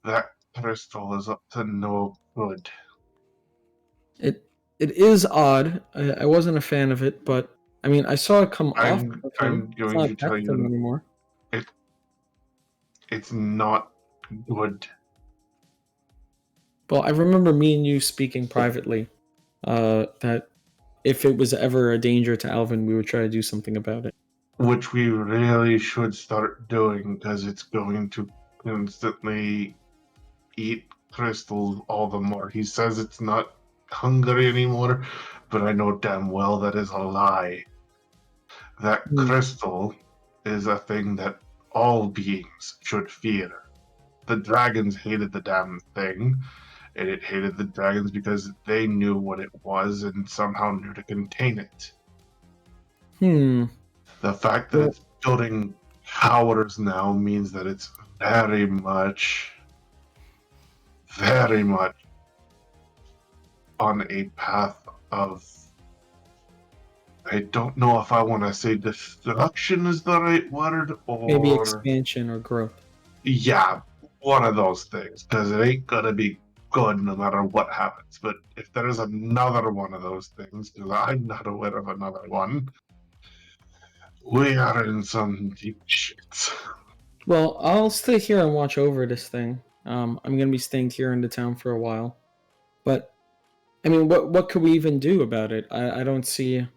that crystal is up to no good. It is odd. I wasn't a fan of it, but I mean, I saw it come off. I'm of him. going It's to not tell attached to him you anymore. it's not good. Well, I remember me and you speaking privately that if it was ever a danger to Alvin, we would try to do something about it. Which we really should start doing because it's going to constantly eat crystals all the more. He says it's not hungry anymore, but I know damn well that is a lie. That Hmm. crystal is a thing that all beings should fear. The dragons hated the damn thing, and it hated the dragons because they knew what it was and somehow knew to contain it. Hmm. The fact that Well- it's building towers now means that it's very much on a path of, I don't know if I want to say destruction is the right word, Maybe or expansion or growth. yeah, one of those things, because it ain't gonna be good no matter what happens. But if there is another one of those things, because I'm not aware of another one, we are in some deep shit. Well, I'll stay here and watch over this thing. I'm gonna be staying here in the town for a while, but I mean, what could we even do about it? I don't see.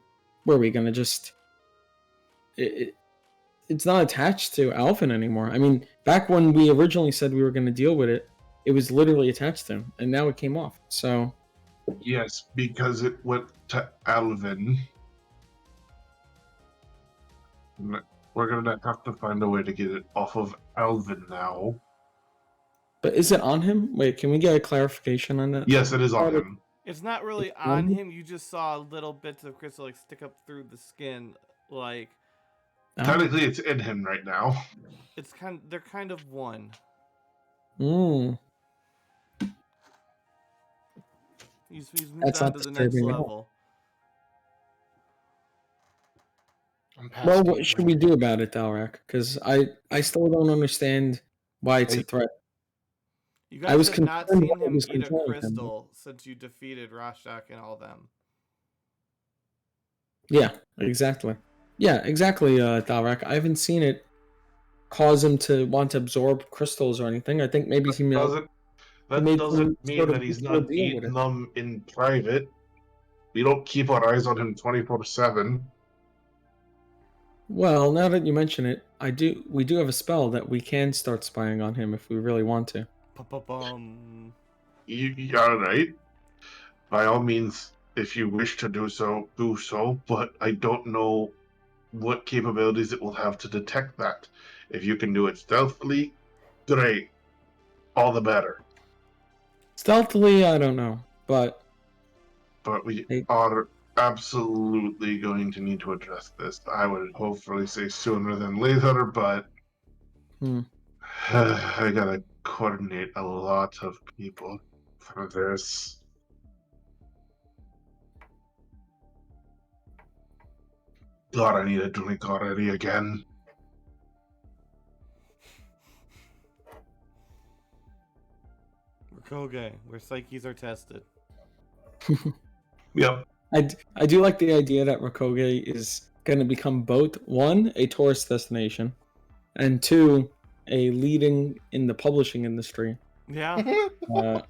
Were we gonna just? It's not attached to Alvin anymore. I mean, back when we originally said we were gonna deal with it, it was literally attached to him, and now it came off. So Yes, because it went to Alvin. We're gonna have to find a way to get it off of Alvin now. but is it on him? Wait, can we get a clarification on that? Yes, it is on him. It's not really It's on on? him. You just saw little bits of crystal like stick up through the skin. Like Oh. Technically, it's in him right now. they're kind of one. Mm. He's moved That's on not to the next disturbing at all. level. I'm past Well, it, what should we do about it, Dalrak? Because I still don't understand why it's a threat. You I guys was have not concerned seen what him was eat a controlling him. crystal since you defeated Rashtak and all them. Yeah, exactly. Yeah, exactly, Dalrak. I haven't seen it cause him to want to absorb crystals or anything. I think maybe he made That made doesn't some mean sort of that he's ritual not deal with eating it. them in private. We don't keep our eyes on him 24/7. Well, now that you mention it, we do have a spell that we can start spying on him if we really want to. Pa-pa-bum. You're right. By all means, if you wish to do so, do so. But I don't know what capabilities it will have to detect that. If you can do it stealthily, great. All the better. Stealthily, I don't know, but But we Hey. are absolutely going to need to address this. I would hopefully say sooner than later, but Hmm. I gotta coordinate a lot of people for this. God, I need a drink already again. Roakoge, where psyches are tested. Yep. I do like the idea that Roakoge is going to become both one, a tourist destination, and two, a leading in the publishing industry. Yeah. Uh,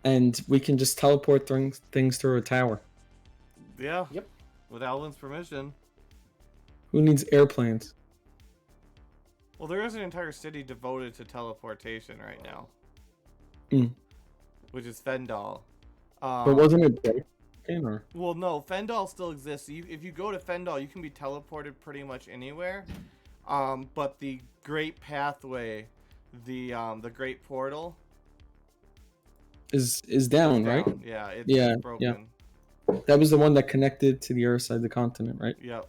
and we can just teleport things through a tower. Yeah. Yep. With Alvin's permission. Who needs airplanes? Well, there is an entire city devoted to teleportation right now. Mm. Which is Fendal. But wasn't it broken? Or? Well, no, Fendal still exists. If you go to Fendal, you can be teleported pretty much anywhere. But the Great Pathway, the Great Portal, Is down, is right? down. Yeah, it's Yeah, broken. That was the one that connected to the other side of the continent, right? Yep.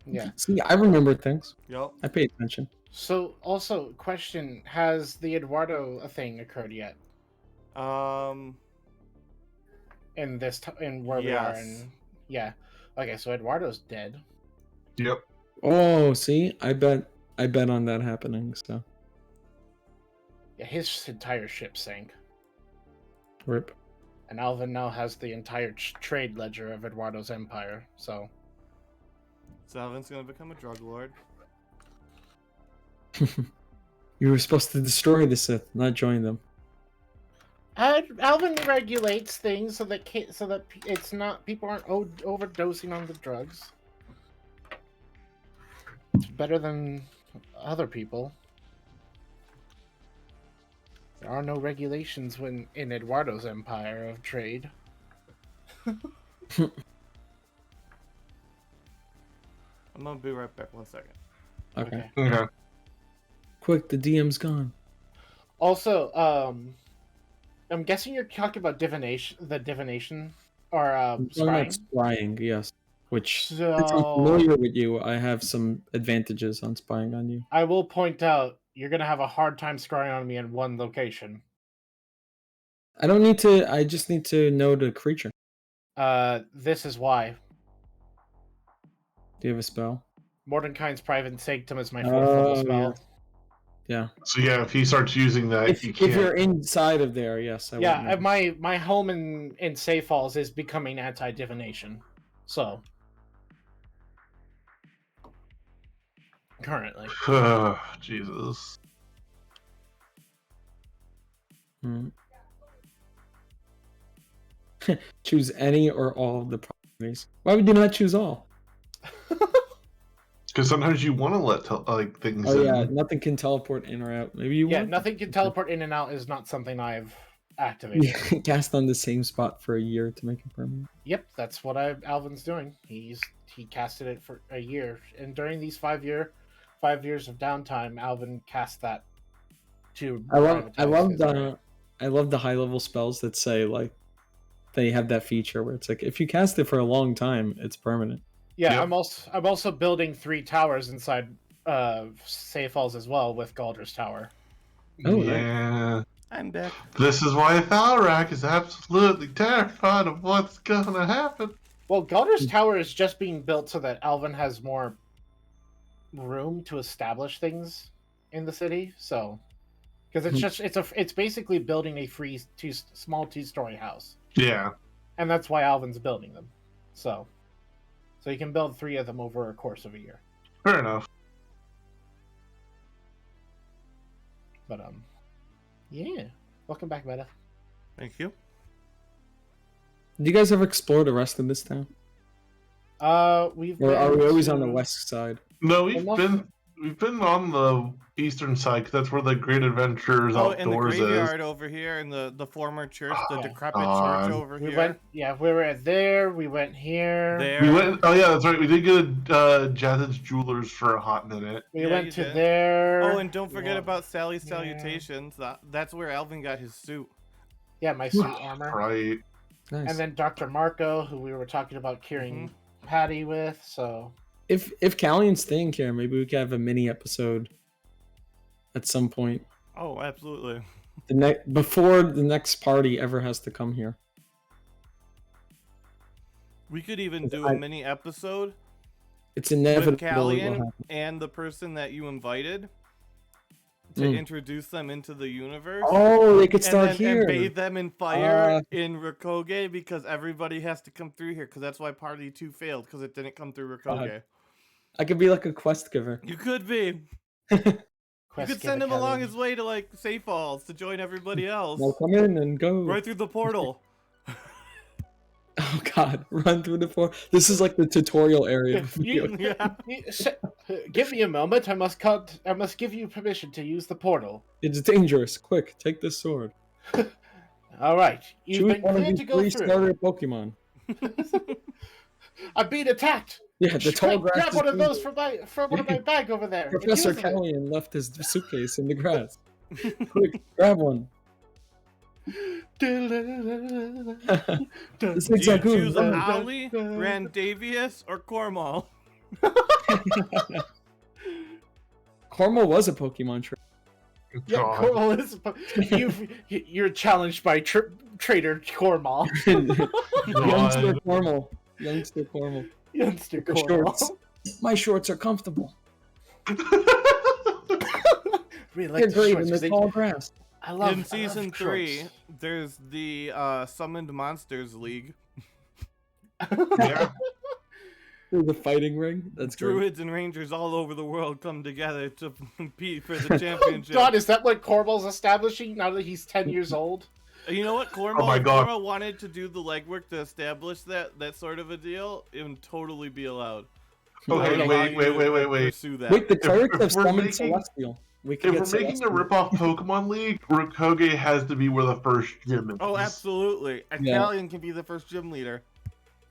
Yeah. See, I remember things. Yep. I pay attention. So, also, question: has the Eduardo thing occurred yet in this in where we are? Yes. And yeah, okay. So Eduardo's dead. Yep. Oh, see, I bet on that happening. So, Yeah, his entire ship sank, rip. and Alvin now has the entire trade ledger of Eduardo's empire. So, Alvin's gonna become a drug lord. You were supposed to destroy the Sith, not join them. Alvin regulates things so that it's not people aren't overdosing on the drugs. It's better than other people. There are no regulations when in Eduardo's empire of trade. I'm gonna be right back. 1 second. Okay. Okay. Quick, the DM's gone. Also, I'm guessing you're talking about divination, or I'm talking about spying. spying, yes. Which, since I'm So familiar with you, I have some advantages on spying on you. I will point out you're gonna have a hard time scrying on me in one location. I don't need to. I just need to know the creature. This is why Do you have a spell? Mordenkainen's Private Sanctum is my 4th level spell. Yeah. So yeah, if he starts using that, If you can't. you're inside of there, yes, I Yeah, would know. my home in Safe Falls is becoming anti-divination. So currently. Jesus. Hmm. Choose any or all of the properties. Why would you not choose all? Because sometimes you want to let things Oh in. yeah, nothing can teleport in or out. Maybe you Yeah, want. nothing can teleport in and out is not something I've activated. Yeah, cast on the same spot for a year to make it permanent. Yep, that's what Alvin's doing. He casted it for a year, and during these 5 years of downtime, Alvin cast that to. I love privatize his I love the high level spells that say like they have that feature where it's like if you cast it for a long time, it's permanent. Yeah, Yep. I'm also building 3 towers inside Safe Falls as well with Galder's Tower. Oh, nice. Yeah. I'm back. This is why Thalrak is absolutely terrified of what's gonna happen. Well, Galder's Tower is just being built so that Alvin has more room to establish things in the city. So, because it's basically building a small 2-story house, Yeah. and that's why Alvin's building them. So you can build 3 of them over a course of a year. Fair enough. But yeah. Welcome back, Meta. Thank you. Do you guys ever explore the rest of this town? We've Or are been we always on the to- west side? No, Enough. we've been on the eastern side because that's where the Great Adventures Oh, in the Outdoors is. graveyard over here, in the former church, the Oh, decrepit God. church over We here. went. Yeah, we were at there. We went here. There. We went. Oh yeah, that's right. We did go to Jazz's Jewelers for a hot minute. We Yeah, went you to did. there. Oh, and don't forget Yeah. about Sally's Yeah. salutations. That's where Alvin got his suit. Yeah, my suit armor. Right. Nice. And then Dr. Marco, who we were talking about curing Patty with. So if Callion's staying here, maybe we could have a mini episode at some point. Oh, absolutely. Before the next party ever has to come here. We could even do I- a mini episode It's with inevitable. it will Callion happen. and the person that you invited to Mm. introduce them into the universe. Oh, they could and start then here. and bathe them in fire Uh, in Roakoge because everybody has to come through here because that's why Party 2 failed because it didn't come through Roakoge. I could be like a quest giver. You could be. Quest You could giver send him along Kelly. his way to like Safe Falls to join everybody else. Now come in and go. Right through the portal. Oh god, run through the floor. This is like the tutorial area. of the video. Yeah. Give me a moment. I must give you permission to use the portal. It's dangerous. Quick, take this sword. All right, you've Choose been one of cleared these to go 3 through. starter Pokemon. I'm being attacked. Yeah, the tall Quick, grass. grab one is of those from one of my bag over there. and Professor use it. Callion left his suitcase in the grass. Quick, grab one. This Do is you a good choose one. Owly, Randavius, or Cormal? Cormal was a Pokemon trainer. Yeah, God. Cormal is. You're challenged by Trader Cormal. Youngster Cormal. Youngster Cormal. Youngster The Cormal. shorts. My shorts are comfortable. Really They're like the great shorts in 'cause the they- tall grass. I love In season 3, shorts. there's the Summoned Monsters League. Yeah. Through the fighting ring. That's great. Druids and Rangers all over the world come together to compete for the championship. God, is that what Cormal's establishing now that he's 10 years old? You know what, Cormo? Oh my if God. Cormo wanted to do the legwork to establish that sort of a deal, it would totally be allowed. Okay, Allow wait, you wait, to, wait, like, wait. pursue that. Wait, the clerics if have we're summoned making- Celestial. We can If get we're making a Celestial. rip-off Pokemon League, Roakoge has to be where the first gym is. Oh, absolutely. Yeah. Italian can be the first gym leader.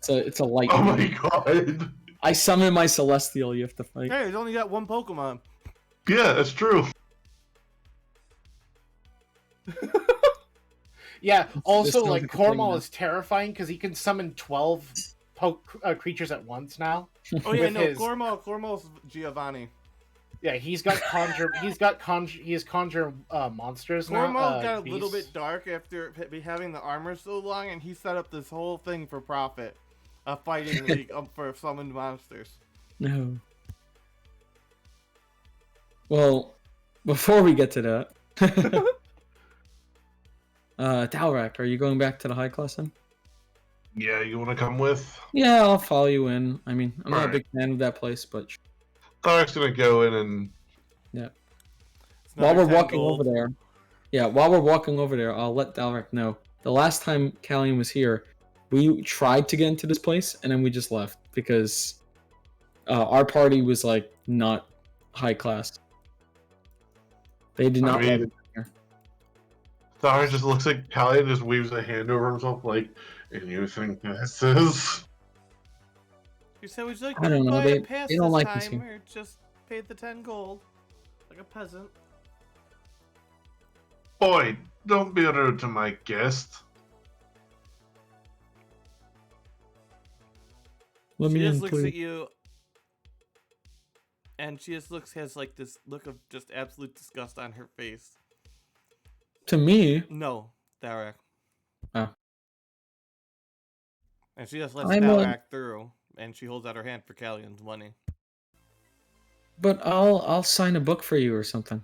It's a light. Oh my god. I summon my Celestial. You have to fight. Hey, he's only got one Pokemon. Yeah, that's true. Yeah. Also, sounds like like a thing Cormal now. is terrifying because he can summon 12 creatures at once now. Oh yeah, With no, his- Cormo's Giovanni. Yeah, he has conjure monsters now. Cormo got a little beasts. bit dark after having the armor so long, and he set up this whole thing for profit. A fighting league for summoned monsters. No. Well, before we get to that, Dalrak, are you going back to the high class then? Yeah, you want to come with? Yeah, I'll follow you in. I mean, I'm not a Alright. big fan of that place, but Tharek's gonna go in and It's while another we're 10 walking gold. over there, while we're walking over there, I'll let Dalrak know. The last time Callian was here, we tried to get into this place, and then we just left because our party was like not high class. They did not let mean, it here. Tharek just looks at Callie and just waves a hand over himself like, and you think this is? You said, would you like I don't to know, buy they a pass don't this like us time, here. or just paid the 10 gold? Like a peasant. Boy, don't be rude to my guest. Let She me just in, looks please. at you, and she just has like this look of just absolute disgust on her face. To me, No, Dalrak. Oh. And she just lets I'm Dalrak through, and she holds out her hand for Callian's money. but I'll sign a book for you or something.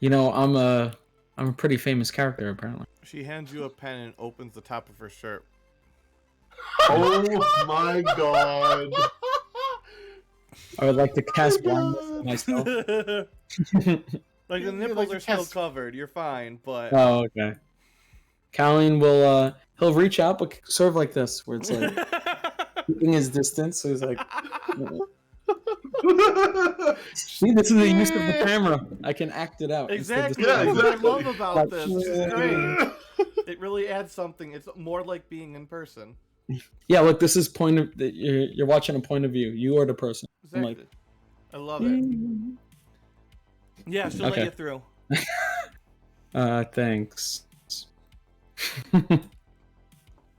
You know, I'm a pretty famous character apparently. She hands you a pen and opens the top of her shirt. Oh my god. I would like to cast blindness on myself. Like, the You're nipples like are still cast- covered. You're fine, but Oh, okay. Callian will he'll reach out, but sort of like this, where it's like keeping his distance. So he's like, see, this is the use of the camera. I can act it out. instead of exactly. Yeah, That's what I exactly. love about Like, this. This is great. It really adds something. It's more like being in person. Yeah, look, this is point of you're watching a point of view. You are the person. I'm Exactly. like, I love it. Yeah, she'll let Okay. you through. Thanks.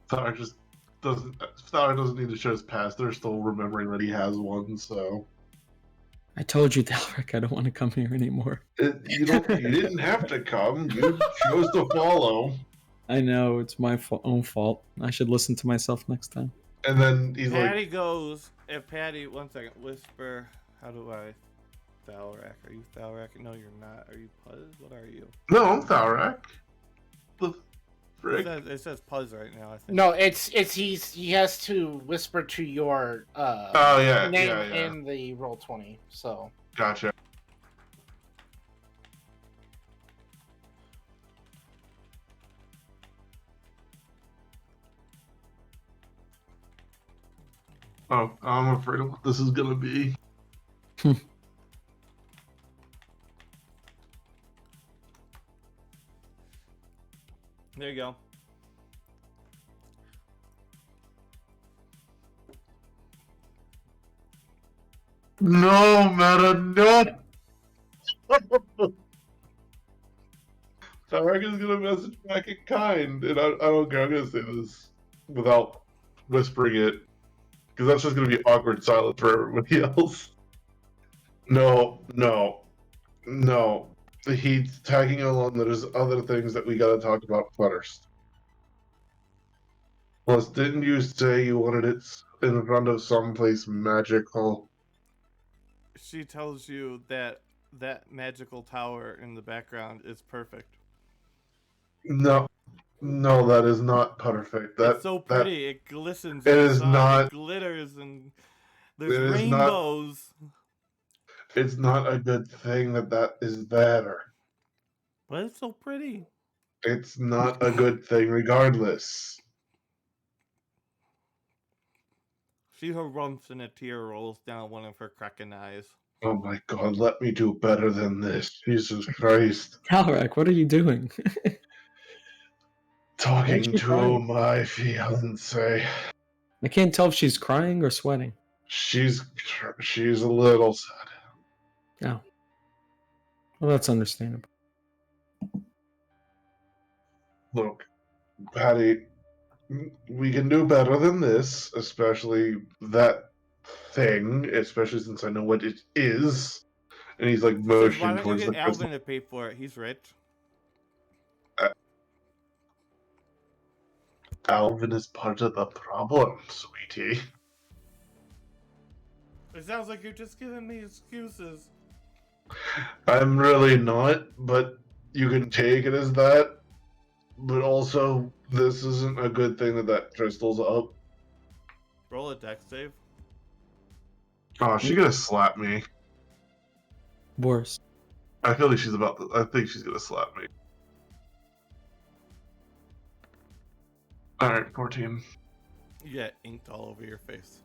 Tharek just doesn't. Tharek doesn't need to show his past. They're still remembering that he has one. So I told you, Dalric, I don't want to come here anymore. you don't. You didn't have to come. You chose to follow. I know it's my own fault. I should listen to myself next time. And then he's like, Patty goes. If Patty, one second, whisper. How do I? Thalrak. Are you Thalrak? No, you're not. Are you Puzz? What are you? "No, I'm Tharek." The It frick? says Puzz right now. I think. No, he has to whisper to your Oh yeah, name yeah. in the roll 20. So Gotcha. Oh, I'm afraid of what this is gonna be. There you go. No, Meta, no. Tarek is gonna message back in kind, and I don't care. I'm gonna say this without whispering it, because that's just gonna be awkward silence for everybody else. No, no, no. He's tagging along. There's other things that we gotta talk about first. Plus, didn't you say you wanted it in front of someplace magical? She tells you that that magical tower in the background is perfect. No, no, that is not perfect. That It's so that- pretty. It glistens. it in the is sun, not- It glitters and It there's is not- rainbows. it's not a good thing that is there. But it's so pretty. It's not a good thing regardless. She harumphs and a tear rolls down one of her cracking eyes. Oh my god, let me do better than this. Jesus Christ. Calrac, what are you doing? Talking she to crying? my fiance. I can't tell if she's crying or sweating. She's a little sad. Oh. Well, that's understandable. Look, Patty, we can do better than this, especially that thing, especially since I know what it is. And he's like She says, why motioning don't you towards get the crystal. Alvin to pay for it? He's rich. Alvin is part of the problem, sweetie. It sounds like you're just giving me excuses. I'm really not, but you can take it as that. But also, this isn't a good thing that crystal's up. Roll a dex save. Oh, she's gonna slap me. Worse. I feel like she's about to. I think she's gonna slap me. Alright, 14. You get inked all over your face.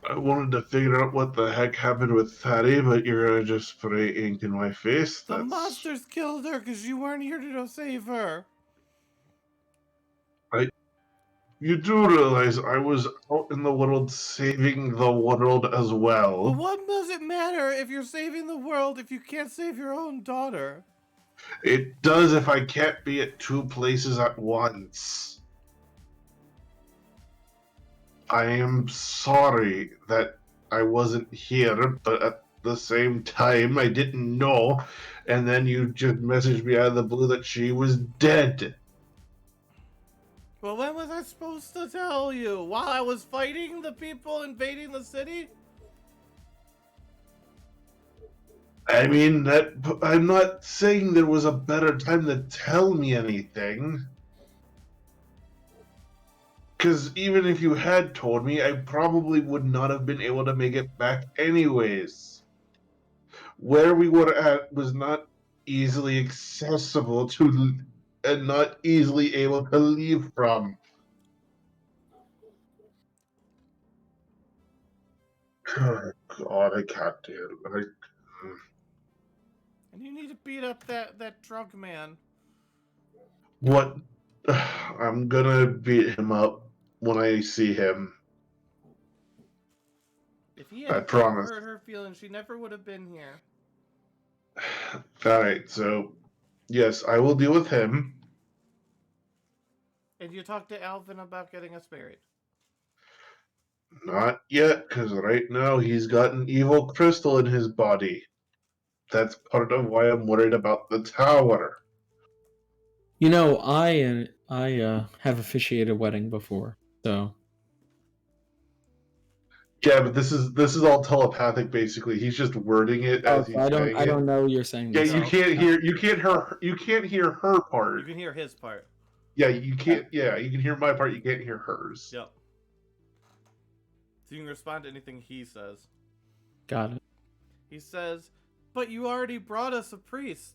I wanted to figure out what the heck happened with Patty, but you're gonna just spray ink in my face? The monsters killed her because you weren't here to save her. You do realize I was out in the world saving the world as But well. what does it matter if you're saving the world if you can't save your own daughter? It does if I can't be at two places at once. I am sorry that I wasn't here, but at the same time, I didn't know. And then you just messaged me out of the blue that she was dead. Well, when was I supposed to tell you? While I was fighting the people invading the city? I mean, I'm not saying there was a better time to tell me anything. Because even if you had told me, I probably would not have been able to make it back anyways. Where we were at was not easily accessible to, and not easily able to leave from. Oh, God, I can't do it. And you need to beat up that drug man. What? I'm gonna beat him up when I see him. If he I had promise. hurt her feelings, she never would have been here. Alright, so yes, I will deal with him. And you talked to Alvin about getting us married. Not yet, because right now he's got an evil crystal in his body. That's part of why I'm worried about the tower. You know, I have officiated a wedding before, so Yeah, but this is all telepathic. Basically, he's just wording it as he's saying I it. don't know you're saying Yeah, this. you can't hear her part. You can hear his part. Yeah, you can't. Yeah, you can hear my part. You can't hear hers. Yep. So you can respond to anything he says. Got it. He says, but you already brought us a priest.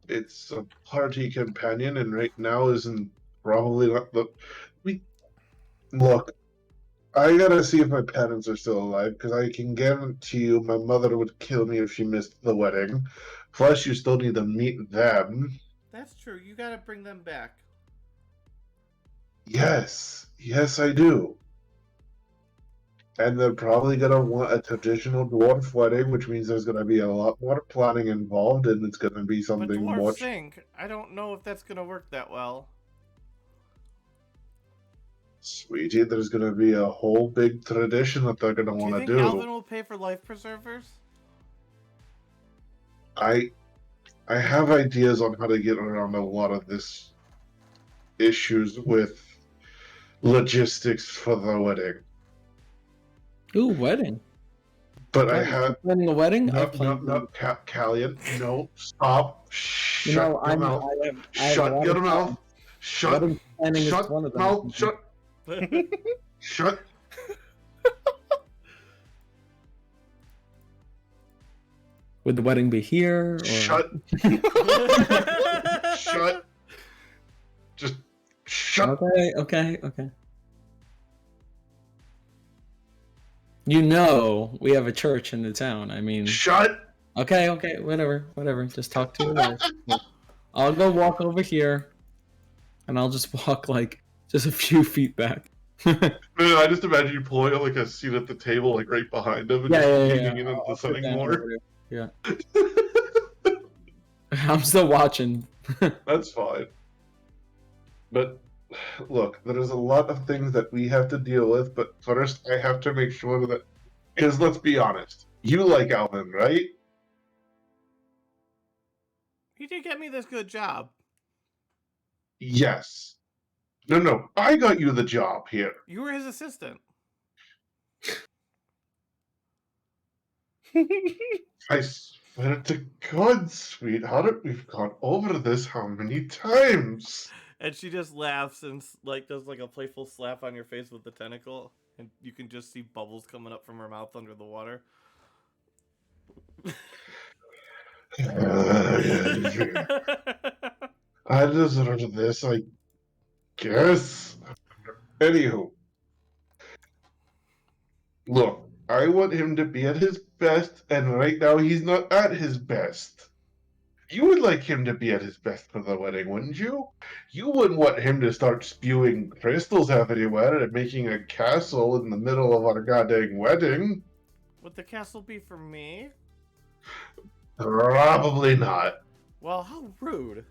It's a party companion, and right now isn't probably not the. Look, I gotta see if my parents are still alive, because I can guarantee you my mother would kill me if she missed the wedding. Plus, you still need to meet them. That's true. You gotta bring them back. Yes, I do. And they're probably gonna want a traditional dwarf wedding, which means there's gonna be a lot more planning involved, and it's gonna be But something dwarves more. sing. I don't know if that's gonna work that well. Sweetie, there's gonna be a whole big tradition that they're gonna Do you want to think do. Alvin will pay for life preservers? I have ideas on how to get around a lot of this issues with logistics for the wedding. Ooh, wedding. But I You're have planning a wedding? no, I've planned Callian, no, stop, You shut know, your mouth, I have a shut lot your of mouth, plans. shut, Wedding planning is shut one of them. mouth, shut, shut. Would the wedding be here? Or... Shut. Shut. Just shut. Okay. You know, we have a church in the town. I mean, Shut. okay, whatever. Just talk to your wife. I'll go walk over here, and I'll just walk like just a few feet back. No, I just imagine you pulling out like a seat at the table, like right behind him, and Yeah, just yeah. leaning in and I'll sit listening down more. over there. Yeah. I'm still watching. That's fine. But look, there's a lot of things that we have to deal with, but first I have to make sure that, because let's be honest, you like Alvin, right? He did get me this good job. Yes. No, I got you the job here. You were his assistant. I swear to God, sweetheart, we've gone over this how many times? And she just laughs and like does like a playful slap on your face with the tentacle, and you can just see bubbles coming up from her mouth under the water. I deserve this, I guess. Anywho, look, I want him to be at his best, and right now he's not at his best. You would like him to be at his best for the wedding, wouldn't you? You wouldn't want him to start spewing crystals everywhere and making a castle in the middle of our goddamn wedding. Would the castle be for me? Probably not. Well, how rude.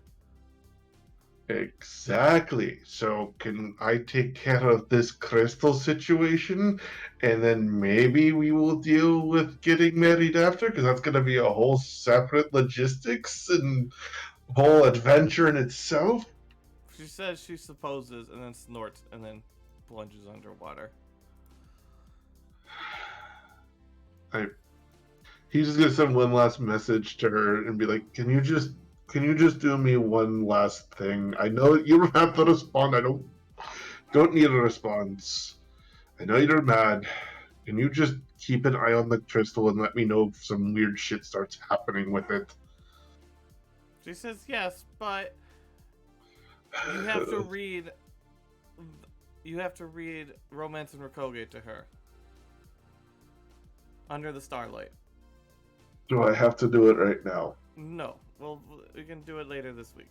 Exactly. So can I take care of this crystal situation, and then maybe we will deal with getting married after? Because that's going to be a whole separate logistics and whole adventure in itself. She says she supposes, and then snorts, and then plunges underwater. He's just gonna send one last message to her and be like, Can you just do me one last thing? I know you don't have to respond. I don't need a response. I know you're mad. Can you just keep an eye on the crystal and let me know if some weird shit starts happening with it? She says yes, but you have to read. You have to read Romance and Roakoge to her. Under the starlight. Do I have to do it right now? No. Well, we can do it later this week.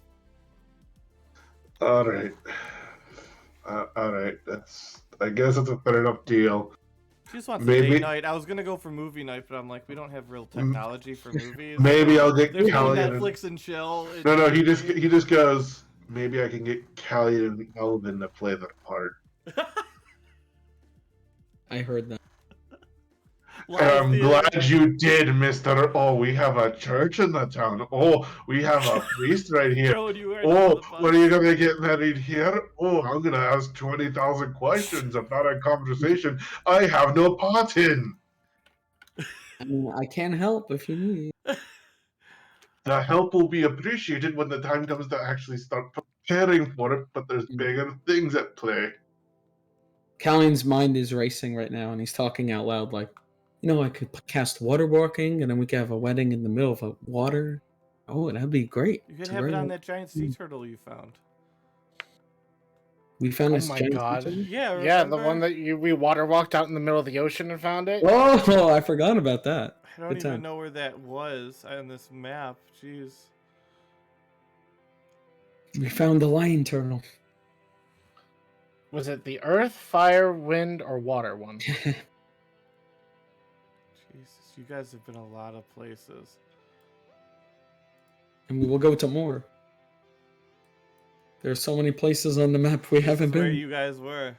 All right. I guess it's a fair enough deal. She just wants Maybe- date night. I was gonna go for movie night, but I'm like, we don't have real technology for movies. Maybe I'll get There's no Callie. Netflix and chill. No. He just goes. Maybe I can get Callie and Elvin to play their part. I heard that. And I'm glad you did, Mister. Oh, we have a church in the town. Oh, we have a priest right here. Oh, when are you gonna get married here? Oh, I'm gonna ask 20,000 questions about a conversation I have no part in. I mean, I can help if you need. The help will be appreciated when the time comes to actually start preparing for it, but there's bigger things at play. Callion's mind is racing right now, and he's talking out loud like, you know, I could cast water walking, and then we could have a wedding in the middle of a water. Oh, that'd be great. You could have it on that giant sea turtle you found. We found Oh this my giant god. sea turtle? Yeah, Yeah, the remember? one that we water walked out in the middle of the ocean and found it. Oh, I forgot about that. I don't Good even time. know where that was on this map. Jeez. We found the lion turtle. Was it the earth, fire, wind, or water one? Jesus, you guys have been a lot of places. And we will go to more. There's so many places on the map we haven't Where been. you guys were.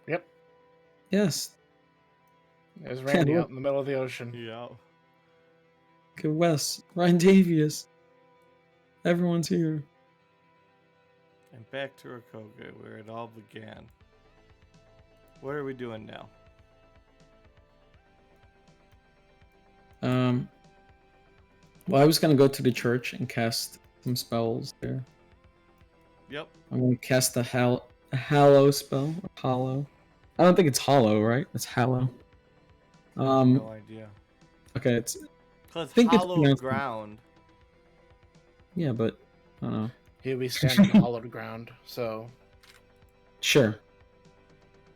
Yep. Yes. There's Randy out in the middle of the ocean. Yeah. Look at Wes. Ryan Davies. Everyone's here. And back to Roakoge, where it all began. What are we doing now? Well, I was gonna go to the church and cast some spells there. Yep. I'm gonna cast the Hallow spell, or Hollow. I don't think it's hollow, right? It's hallow. No idea. Okay, it's Cause think it's hallowed pronounced- ground. yeah, but I don't know. He'll be standing on hollowed ground, so Sure.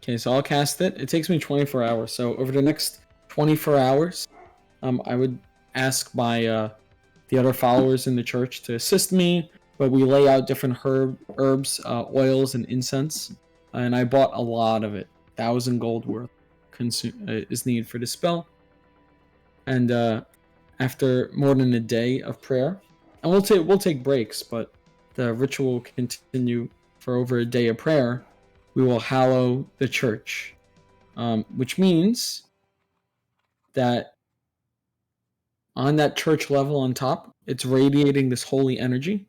Okay, so I'll cast it. It takes me 24 hours. So over the next 24 hours, I would ask my the other followers in the church to assist me. But we lay out different herbs, oils, and incense, and I bought a lot of it. 1,000 gold worth is needed for the spell. And after more than a day of prayer, and we'll take breaks, but the ritual will continue for over a day of prayer. We will hallow the church, which means that on that church level on top, it's radiating this holy energy.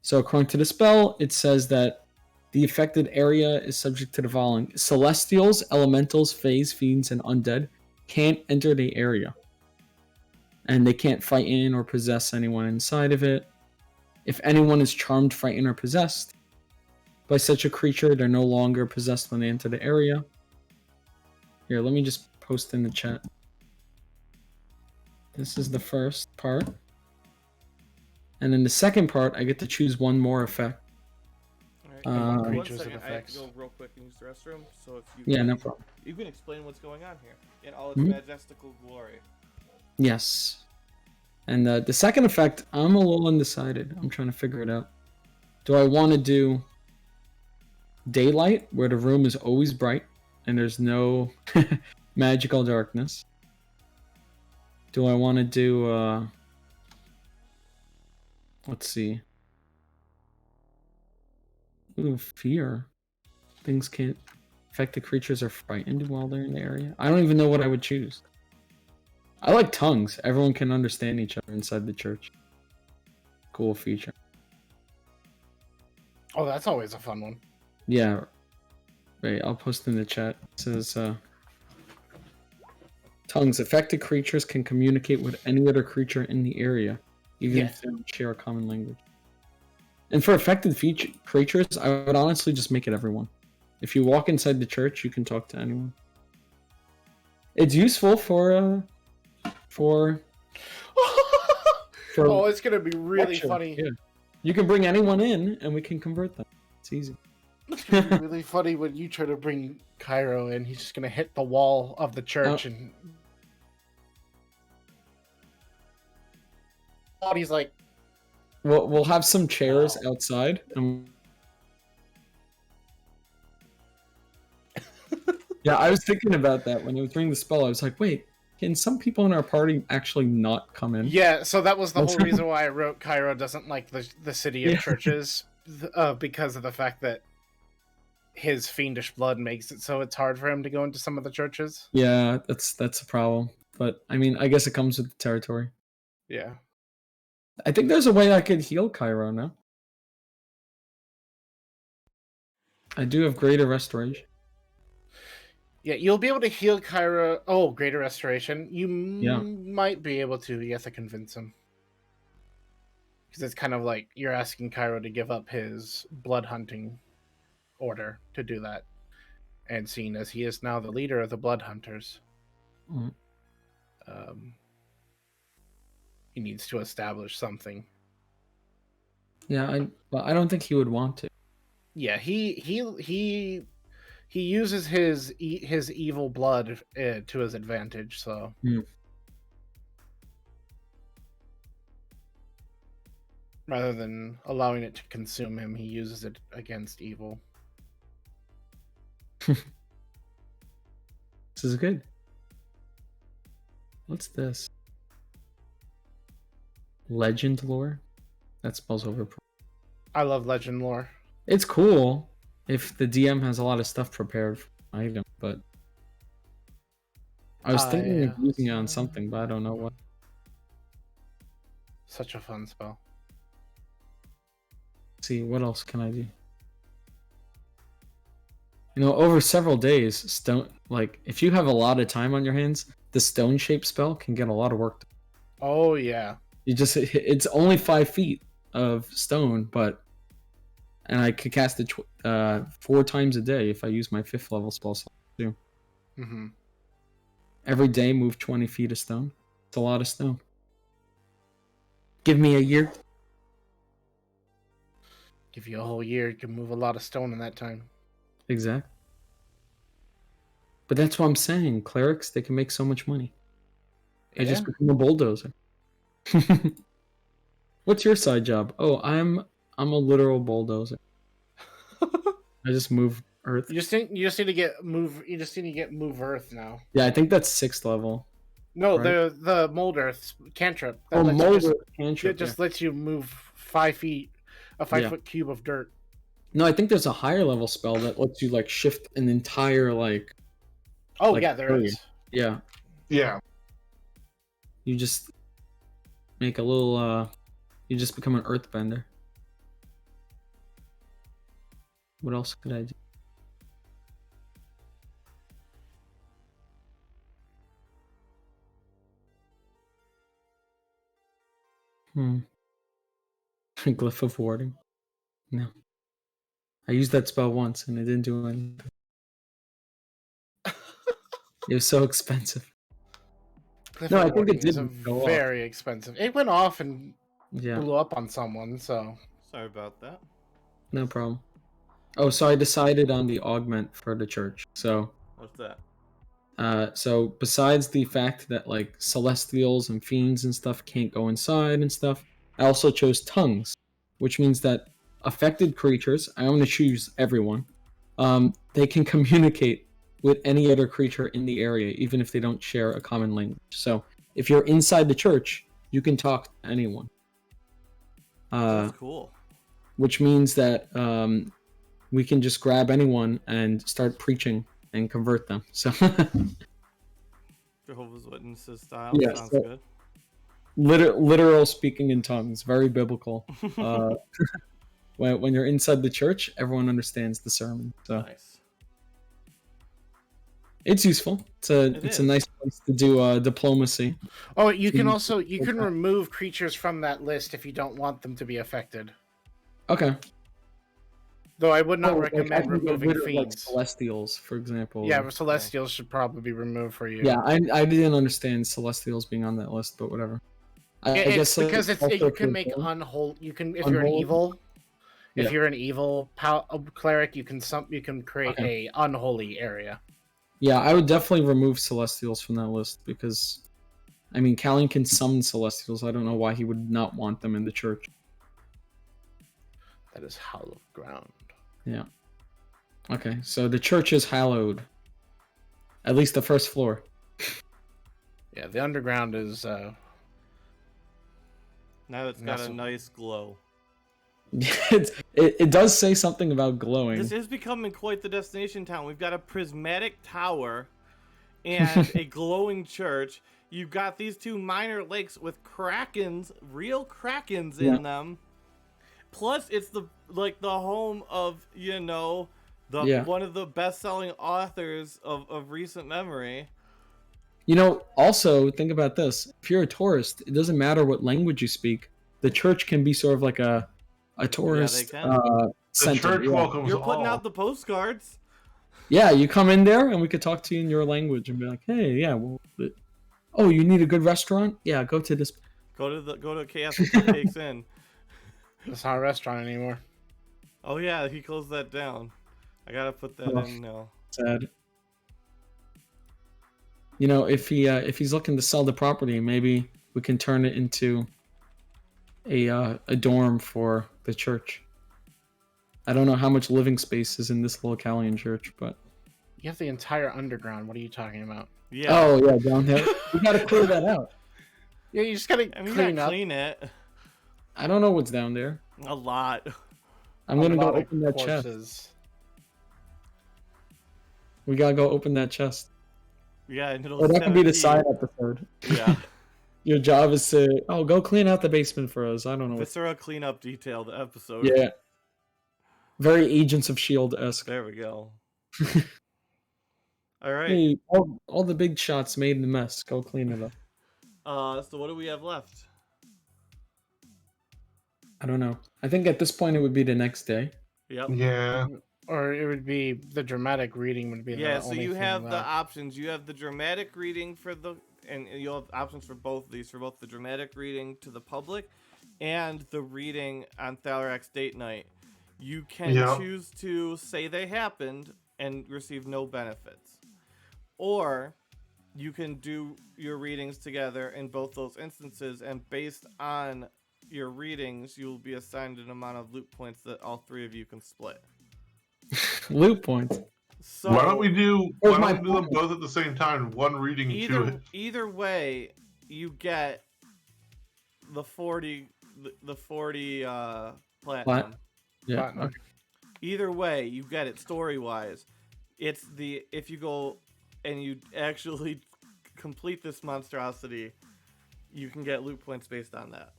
So according to the spell, it says that the affected area is subject to the following: celestials, elementals, fays, fiends, and undead can't enter the area. And they can't fight in or possess anyone inside of it. If anyone is charmed, frightened, or possessed by such a creature, they're no longer possessed when they enter the area. Here, let me just post in the chat. This is the first part. And in the second part, I get to choose one more effect. Alright, one creatures second, and I have effects. to go real quick and use the restroom. So if you Yeah, can, no problem. you can explain what's going on here in all its Mhm. majestical glory. Yes. And the second effect, I'm a little undecided. I'm trying to figure it out. Do I want to do daylight, where the room is always bright and there's no magical darkness? Do I want to do, let's see. Ooh, fear. Things can't affect the creatures are frightened while they're in the area. I don't even know what I would choose. I like tongues. Everyone can understand each other inside the church. Cool feature. oh, that's always a fun one. Yeah. Wait, I'll post in the chat. It says, tongues. Affected creatures can communicate with any other creature in the area, even Yeah. if they don't share a common language. And for affected creatures, I would honestly just make it everyone. If you walk inside the church, you can talk to anyone. It's useful for oh, it's gonna be really lecture. funny. Yeah. You can bring anyone in, and we can convert them. It's easy. It's gonna be really funny when you try to bring Cairo in. He's just gonna hit the wall of the church and he's like, We'll have some chairs outside. Yeah, I was thinking about that when I was doing the spell. I was like, wait, can some people in our party actually not come in? yeah. So that was the whole reason why I wrote Cairo doesn't like the city of Yeah. churches, because of the fact that his fiendish blood makes it so it's hard for him to go into some of the churches. Yeah, that's a problem. But I mean, I guess it comes with the territory. Yeah. I think there's a way I could heal Cairo now. I do have greater restoration. Yeah, you'll be able to heal Cairo. Oh, greater restoration. You Yeah. might be able to. You have to convince him. Because it's kind of like you're asking Cairo to give up his blood hunting order to do that. And seeing as he is now the leader of the blood hunters, Mhm. he needs to establish something. Yeah, I don't think he would want to. Yeah, he uses his evil blood to his advantage. So rather than allowing it to consume him, he uses it against evil. This is good. What's this? Legend lore? That spells over. I love legend lore. It's cool if the DM has a lot of stuff prepared for an item, but I was thinking of using it on something, but I don't know what. Such a fun spell. Let's see, what else can I do? You know, over several days, if you have a lot of time on your hands, the stone shape spell can get a lot of work done. Oh yeah. It's only 5 feet of stone, and I could cast it 4 times a day if I use my 5th level spell slot. too. Mm-hmm. Every day move 20 feet of stone. It's a lot of stone. Give me a year. Give you a whole year, you can move a lot of stone in that time. Exactly. But that's what I'm saying. Clerics, they can make so much money. I just become a bulldozer. What's your side job? Oh, I'm a literal bulldozer. I just move earth. You just need to get move earth now. Yeah, I think that's 6th level. No, right? the mold earth cantrip. Oh, lets you mold just, earth cantrip. it just lets you move 5 feet, a 5-foot cube of dirt. No, I think there's a higher level spell that lets you like shift an entire like. Oh like, yeah, there area. is. Yeah, Yeah. you just make a little. You just become an earthbender. What else could I do? Glyph of warding. No. I used that spell once and it didn't do anything. It was so expensive. Cliff No, I of think Warding it is didn't go very expensive. It went off and Yeah, blew up on someone, so Sorry about that. no problem. Oh, so I decided on the augment for the church. So, What's that? so besides the fact that like celestials and fiends and stuff can't go inside and stuff, I also chose tongues, which means that affected creatures, I'm going to choose everyone, they can communicate with any other creature in the area, even if they don't share a common language. So if you're inside the church, you can talk to anyone. That's cool. Which means that we can just grab anyone and start preaching and convert them. So Jehovah's Witnesses style. Yeah, Sounds so- good. literal speaking in tongues, very biblical. When you're inside the church, everyone understands the sermon. So Nice. it's useful. It's a nice place to do diplomacy. Oh, you can remove creatures from that list if you don't want them to be affected. Okay. Though I would not Like, I recommend can get removing rid of, like, fiends. celestials, for example. Yeah, but celestials should probably be removed for you. Yeah, I didn't understand celestials being on that list, but whatever. I It's guess because also you can for make gold. unholy. You can if you're an Unholy? evil. If Yeah. you're an evil cleric, you can create Okay. a unholy area. Yeah, I would definitely remove celestials from that list because, I mean, Callian can summon celestials. I don't know why he would not want them in the church. That is hallowed ground. Yeah. Okay, so the church is hallowed. At least the first floor. Yeah, the underground is. Now it's got a Massive. nice glow. it does say something about glowing. This is becoming quite the destination town. We've got a prismatic tower and a glowing church. You've got these two minor lakes with krakens, real krakens in them. Plus, it's the home of one of the best-selling authors of recent memory. Also think about this: if you're a tourist, it doesn't matter what language you speak. The church can be sort of like a tourist can. The center. church Yeah. welcomes You're putting all. out the postcards. Yeah, you come in there and we could talk to you in your language and be like, "Hey, yeah, oh, you need a good restaurant? Yeah, go to this." Go to KS Cupcakes Inn. It's not a restaurant anymore. Oh yeah, he closed that down. I gotta put that in now. Sad. If he's looking to sell the property, maybe we can turn it into a dorm for the church. I don't know how much living space is in this little Callian church, but You have the entire underground. What are you talking about? Yeah. oh yeah, down there. We gotta clear that out. Yeah, you just gotta I mean, clean you gotta up. clean it. I don't know what's down there. A lot. I'm A gonna go lot of open that chest. corpses. We gotta go open that chest. Yeah, and it'll Or that set could be a the key. side episode. Yeah. Your job is to go clean out the basement for us. I don't know. Viscera cleanup detailed episode. Yeah. Very Agents of S.H.I.E.L.D.-esque. There we go. All right. Hey, all the big shots made in the mess. Go clean it up. So what do we have left? I don't know. I think at this point it would be the next day. Yep. Yeah. Or it would be the dramatic reading would be Yeah, the so only you thing have the that... options. You have the dramatic reading and you'll have options for both of these, for both the dramatic reading to the public and the reading on Thalarac's date night. You can Yeah. choose to say they happened and receive no benefits. Or you can do your readings together in both those instances, and based on your readings, you will be assigned an amount of loot points that all three of you can split. Loot points. So Why don't we do Where's my them point? both at the same time? One reading to it. either way, you get the 40 platinum. Yeah. Platinum. Okay. Either way, you get it story wise. It's the if you go and you actually complete this monstrosity, you can get loot points based on that.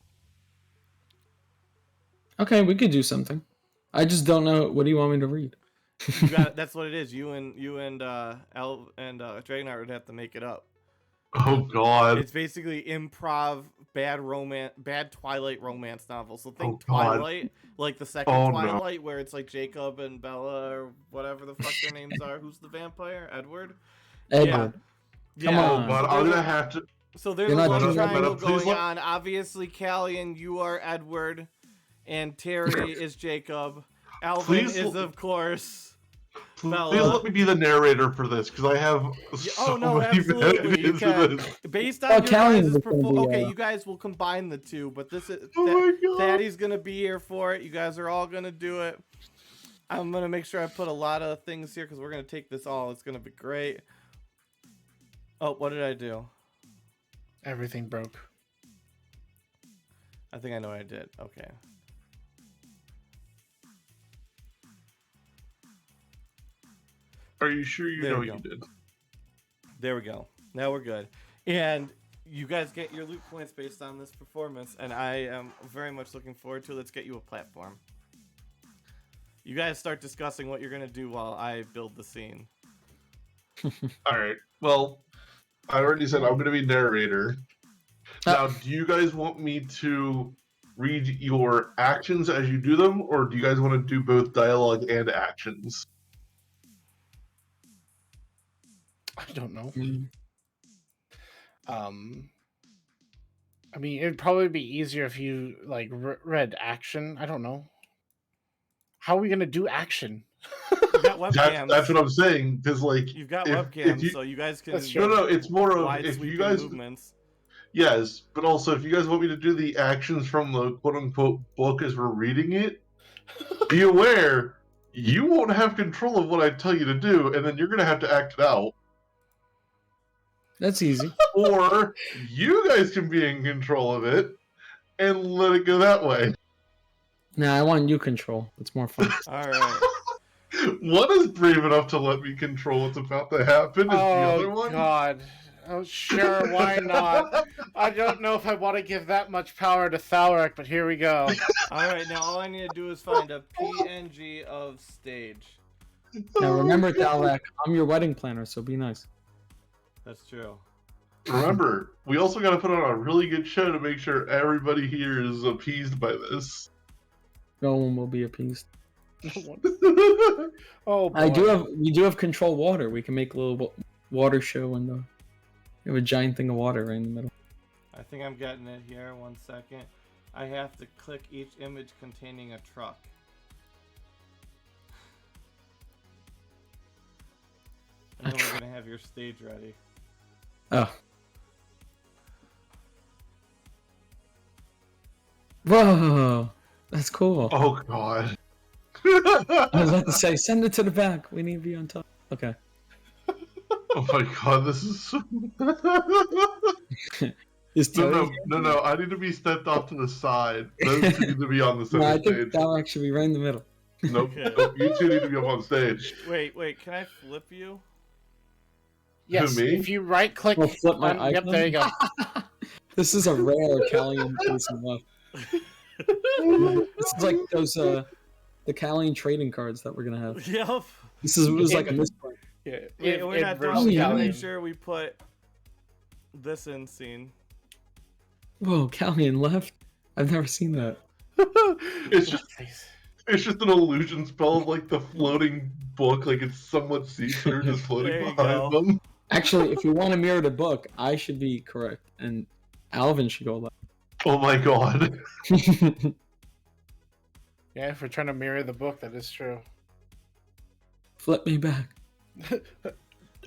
Okay, we could do something. I just don't know. What do you want me to read? You got that's what it is. You and Dragonheart would have to make it up. Oh God. It's basically improv bad Twilight romance novel. So think Oh, God. Twilight, like the second Oh, no. Twilight, where it's like Jacob and Bella or whatever the fuck their names are. Who's the vampire? Edward. Edward. Come Yeah. on. But I'm gonna have to. So there's You're a not love doing that. triangle Please going let- on. Obviously, Callian, you are Edward, and Terry is Jacob. Alvin Please is, l- of course, Please Bella. let me be the narrator for this because I have so Oh no, many absolutely, you ideas can. in this. Based Oh, on your Callian guys' was gonna be, okay, you guys will combine the two, but this is Oh my God. Daddy's gonna be here for it. You guys are all gonna do it. I'm gonna make sure I put a lot of things here because we're gonna take this all. It's gonna be great. Oh, what did I do? Everything broke. I think I know what I did. Okay. Are you sure you There know we what go. you did? There we go. Now we're good. And you guys get your loot points based on this performance, and I am very much looking forward to it. Let's get you a platform. You guys start discussing what you're going to do while I build the scene. All right. Well, I already said I'm going to be narrator. Now, do you guys want me to read your actions as you do them, or do you guys want to do both dialogue and actions? I don't know. Mm. I mean, it'd probably be easier if you like read action. I don't know. How are we gonna do action? You've got webcams. That's what I'm saying. Because like, You've got if webcams, you- so you guys can That's do true. no, it's more of wide if sweeping you guys. movements. Yes, but also if you guys want me to do the actions from the quote unquote book as we're reading it, be aware you won't have control of what I tell you to do, and then you're gonna have to act it out. That's easy. Or you guys can be in control of it and let it go that way. Nah, I want you control. It's more fun. All right. One is brave enough to let me control what's about to happen, and the other Oh one. God. Oh sure, why not? I don't know if I want to give that much power to Thalaric, but here we go. All right. Now all I need to do is find a PNG of stage. Now remember, Dalek, I'm your wedding planner, so be nice. That's true. Remember, we also got to put on a really good show to make sure everybody here is appeased by this. No one will be appeased. Oh, boy. We do have control water. We can make a little water show and we have a giant thing of water right in the middle. I think I'm getting it here. 1 second. I have to click each image containing a truck. And then we're gonna have your stage ready. Oh. Whoa, that's cool. Oh God. I was about to say, send it to the back. We need to be on top. Okay. Oh my God, this is so... Is Terry? No, I need to be stepped off to the side. Those two need to be on the No, I center think stage. that'll actually be right in the middle. Nope, Okay. nope, you two need to be up on stage. Wait, can I flip you? Yes, me? if you right click I'll flip my on, yep, icon. there you go. This is a rare Callian facing left. This is like those the Callian trading cards that we're gonna have. Yep. This was like a misprint. Yeah, Wait, we're not inverse done. We gotta Callian. make sure we put this in scene. Whoa, Callian left. I've never seen that. It's just It's just an illusion spell of like the floating book, like it's somewhat see-through, just floating There you behind go. them. Actually, if you want to mirror the book, I should be correct, and Alvin should go left. Oh my god. Yeah, if we're trying to mirror the book, that is true. Flip me back.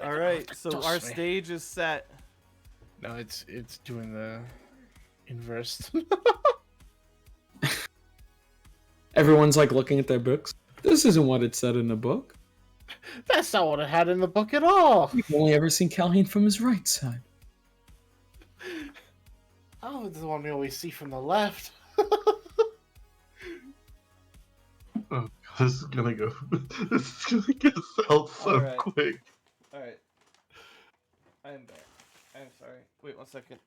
All right, so Toss our me. stage is set. No, it's doing the inverse. Everyone's like looking at their books. This isn't what it said in the book. That's not what it had in the book at all. We've only ever seen Calhoun from his right side. Oh, it's the one we always see from the left. Oh, this is gonna go. This is gonna get south so Alright. quick. All right. I'm back. I'm sorry. Wait 1 second.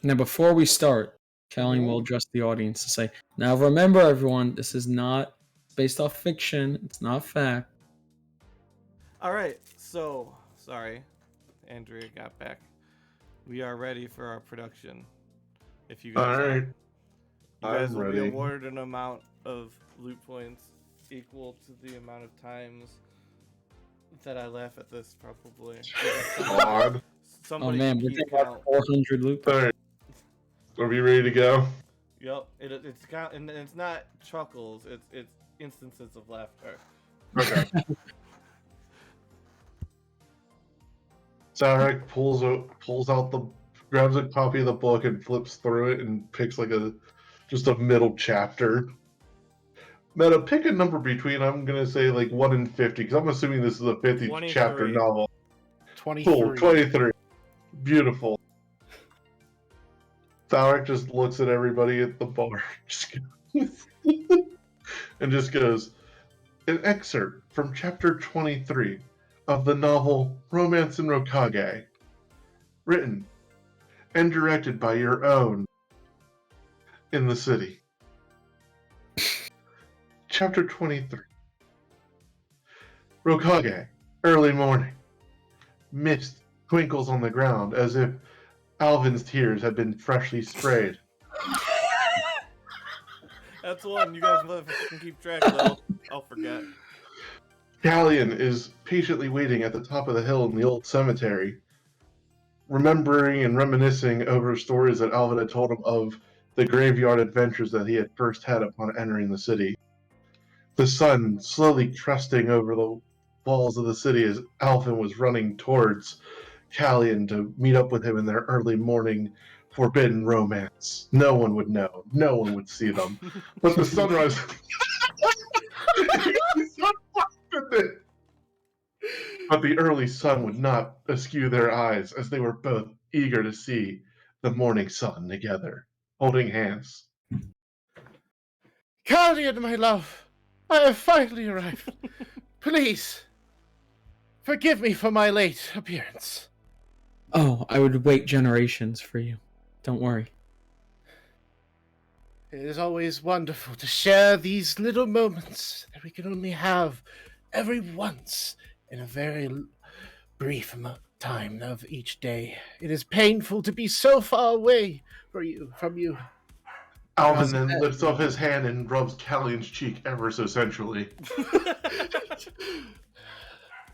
Now, before we start, Calhoun will address the audience to say, now remember, everyone, this is not based off fiction. It's not fact. All right. So sorry, Andrea got back. We are ready for our production. If you guys, Alright. you guys I'm will be ready. awarded an amount of loot points equal to the amount of times that I laugh at this. Probably. God. Oh Somebody man, we're keep getting count. about 400 loot. Alright. Are we ready to go? Yep. It's count, and it's not chuckles. It's instances of laughter. Okay. Zarek grabs a copy of the book and flips through it and picks like just a middle chapter. Meta, pick a number between, I'm gonna say like 1 and 50, because I'm assuming this is a 50 chapter 23. novel. 23. Cool, 23. Beautiful. Zarek just looks at everybody at the bar and just goes, an excerpt from chapter 23 of the novel Romance in Roakoge, written and directed by your own in the city. Chapter 23. Roakoge, early morning. Mist twinkles on the ground as if Alvin's tears had been freshly sprayed. That's one. You guys will have to keep track though. I'll forget. Galleon is patiently waiting at the top of the hill in the old cemetery, remembering and reminiscing over stories that Alvin had told him of the graveyard adventures that he had first had upon entering the city. The sun slowly crusting over the walls of the city as Alvin was running towards Callion to meet up with him in their early morning forbidden romance. No one would know. No one would see them. But the sunrise... But the early sun would not askew their eyes as they were both eager to see the morning sun together, holding hands. Callion, my love, I have finally arrived. Please, forgive me for my late appearance. Oh, I would wait generations for you. Don't worry. It is always wonderful to share these little moments that we can only have every once in a very brief time of each day. It is painful to be so far away from you. Alvin then lifts up his hand and rubs Callion's cheek ever so sensually.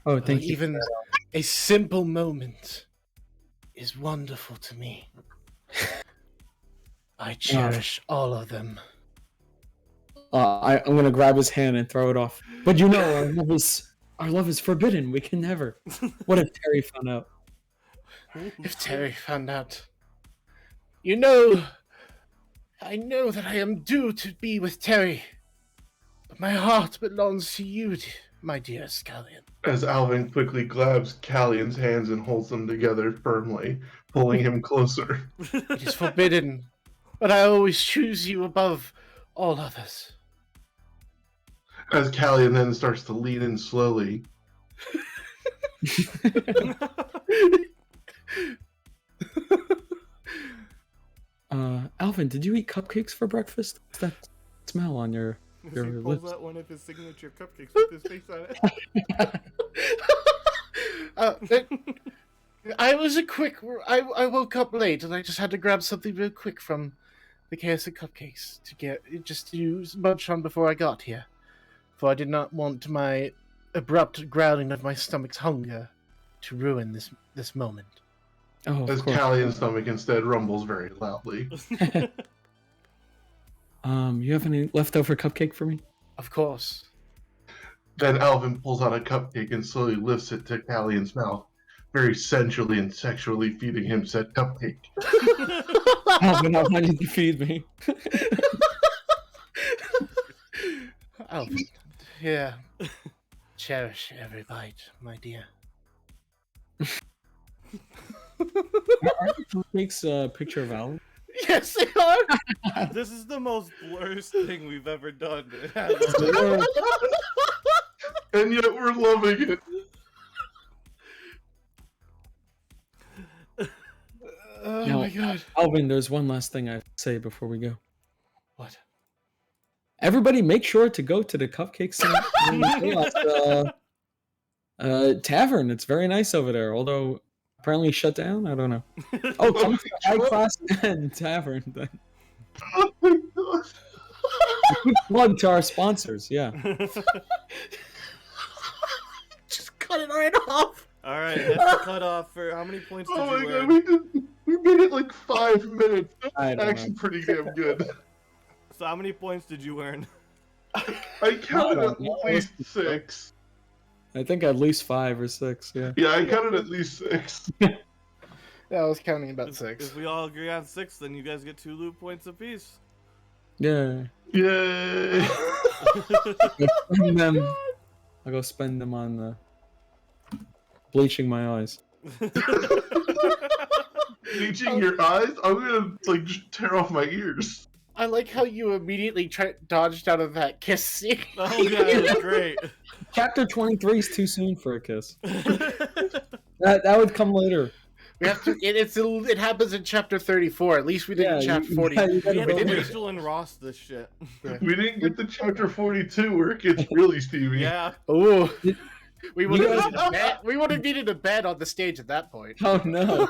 Oh, thank you. Even a simple moment is wonderful to me. I cherish all of them. I'm gonna grab his hand and throw it off. But you know, our love is forbidden. We can never. What if Terry found out? If Terry found out, you know, I know that I am due to be with Terry, but my heart belongs to you, my dear Scallion. As Alvin quickly grabs Callion's hands and holds them together firmly, pulling him closer. It is forbidden, but I always choose you above all others. As Callion then starts to lean in slowly. Alvin, did you eat cupcakes for breakfast? What's that smell on your He pulls lips? out one of his signature cupcakes with his face on it. I woke up late and I just had to grab something real quick from the chaotic cupcakes to munch on before I got here, for I did not want my abrupt growling of my stomach's hunger to ruin this moment. Oh, As of course. Callion's stomach instead rumbles very loudly. You have any leftover cupcake for me? Of course. Then Alvin pulls out a cupcake and slowly lifts it to Callion's mouth, very sensually and sexually feeding him said cupcake. Alvin, I want you to feed me. Alvin, yeah. Cherish every bite, my dear. Aren't the cupcakes a picture of Alvin? Yes, they are. This is the most worst thing we've ever done. And yet we're loving it. Oh No. my god. Alvin, there's one last thing I have to say before we go. What? Everybody, make sure to go to the Cupcakes and Tavern. It's very nice over there, although apparently shut down. I don't know. Oh, come to the High Class and Tavern. Then. Oh my god. Quick plug to our sponsors. Yeah. Just cut it right off. All right, that's the cutoff for how many points did Oh you my earn? god, we made it like 5 minutes. I That's don't actually know. pretty damn good. So how many points did you earn? I counted at No. least 6. I think at least 5 or 6. Yeah. Yeah, I counted at least 6. Yeah, I was counting about If 6. we all agree on 6, then you guys get 2 loot points apiece. Yeah. Yay! Spend them. I'll go spend them on bleaching my eyes. Bleaching your eyes? I'm gonna like just tear off my ears. I like how you immediately dodged out of that kiss scene. Oh yeah, that was great. Chapter 23 is too soon for a kiss. That would come later. We have to. It happens in chapter 34. At least we did in chapter 40. you gotta We had go to there. Rachel and Ross this shit. We didn't get to chapter 42 where it gets really steamy. Yeah. Ooh. We would You have guys- needed a bed. We would have needed a bed on the stage at that point. Oh no.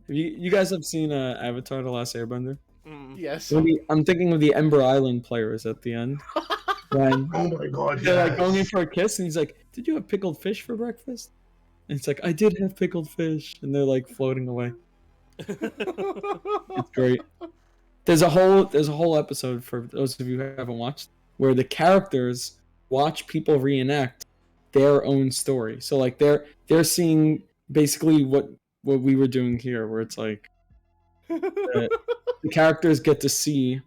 You guys have seen Avatar: The Last Airbender? Mm. Yes. I'm thinking of the Ember Island players at the end. When Oh my god, they're like going in yes. for a kiss, and he's like, "Did you have pickled fish for breakfast?" And it's like, "I did have pickled fish," and they're like floating away. It's great. There's a whole episode for those of you who haven't watched where the characters watch people reenact their own story. So like they're seeing basically what we were doing here, where it's like the characters get to see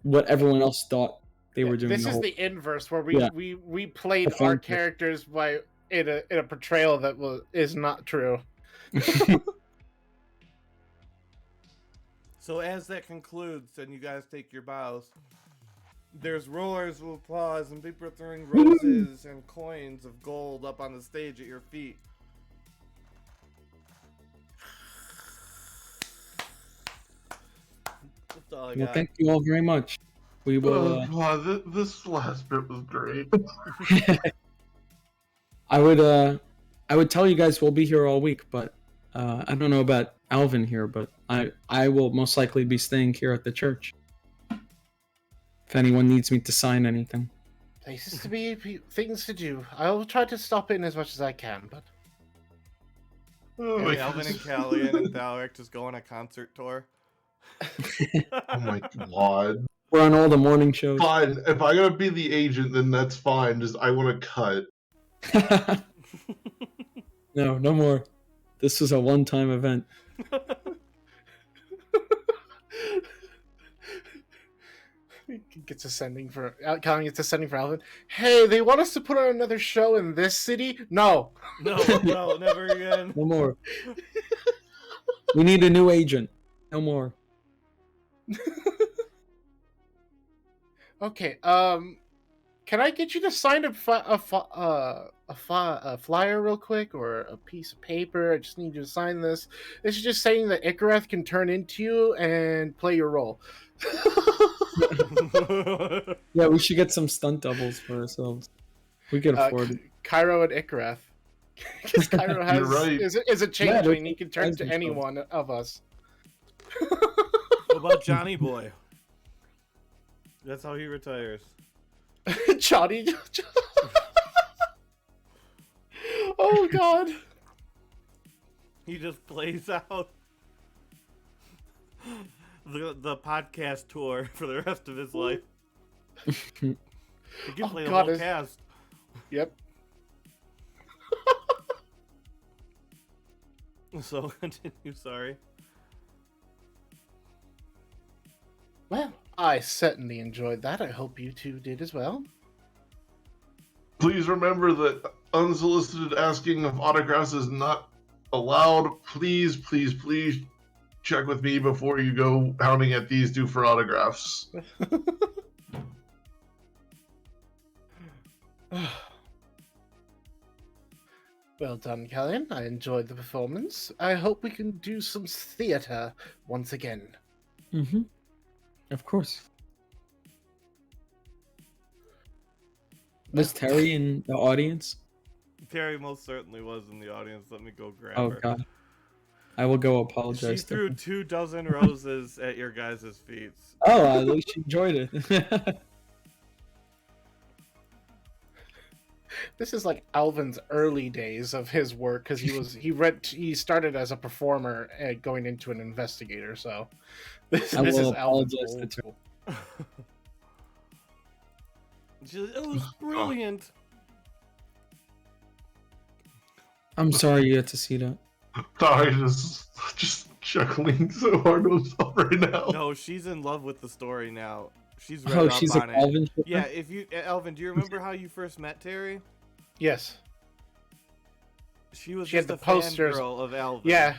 what everyone else thought they were doing. This the is whole- the inverse where we Yeah. we played The fan our fic. characters in a portrayal that is not true. So as that concludes, and you guys take your bows, there's roars of applause and people throwing roses and coins of gold up on the stage at your feet. That's all I Well, got. thank you all very much. We will. Oh god, this last bit was great. I would tell you guys we'll be here all week, but I don't know about Alvin here, but I will most likely be staying here at the church. If anyone needs me to sign anything. Places to be, things to do. I'll try to stop in as much as I can, but Oh my Alvin and god. Callian and Valric just go on a concert tour. Oh my god. We're on all the morning shows. Fine, if I gotta be the agent, then that's fine. Just I want to cut. No more. This was a one-time event. gets a sending for Calvin gets a sending for Alvin. Hey, they want us to put on another show in this city? No. No, never again. No more. We need a new agent. No more. Okay. Can I get you to sign a flyer real quick, or a piece of paper? I just need you to sign this. This is just saying that Icareth can turn into you and play your role. Yeah, we should get some stunt doubles for ourselves. We could afford it. Cairo and Icareth Because Cairo You're right. is a changeling. He can turn That's to true. any one of us. What about Johnny Boy? That's how he retires. Johnny. Oh God. He just plays out the podcast tour for the rest of his life. He can play the whole cast. Yep. So continue. Sorry. Well, I certainly enjoyed that. I hope you two did as well. Please remember that unsolicited asking of autographs is not allowed. Please, please, please check with me before you go hounding at these two for autographs. Well done, Callian. I enjoyed the performance. I hope we can do some theater once again. Mm-hmm. Of course. Was Terry in the audience? Terry most certainly was in the audience. Let me go grab Oh her. God. I will go She apologize. to threw her. 24 roses at your guys' feet. Oh, at least she enjoyed it. This is like Alvin's early days of his work because he started as a performer and going into an investigator. So this I is will Alvin's apologize old to school. It was brilliant. I'm sorry you had to see that. Sorry, just chuckling so hard to himself right now. No, she's in love with the story now. She's read Oh, up she's a on it. Calvin shipper? Yeah, Elvin, do you remember how you first met Terry? Yes. She was She had just the a posters. fangirl of Alvin. Yeah,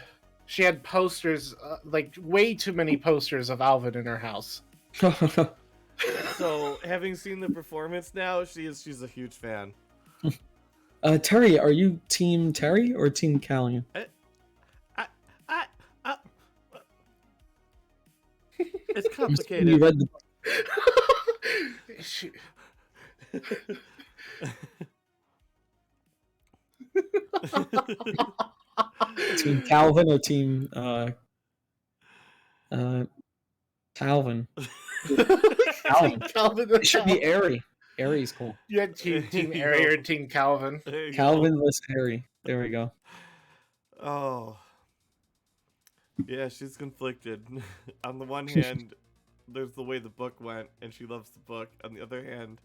she had posters, like way too many posters of Alvin in her house. So, having seen the performance now, she's a huge fan. Terry, are you Team Terry or Team Callian? It's You complicated. read the She- Team Calvin or Team Calvin? Calvin. Calvin It should be Airy. Airy's cool. You had Team Airy or Team Calvin. There you Calvin versus Airy. There we go. go. Oh. Yeah, she's conflicted. On the one hand, there's the way the book went, and she loves the book. On the other hand,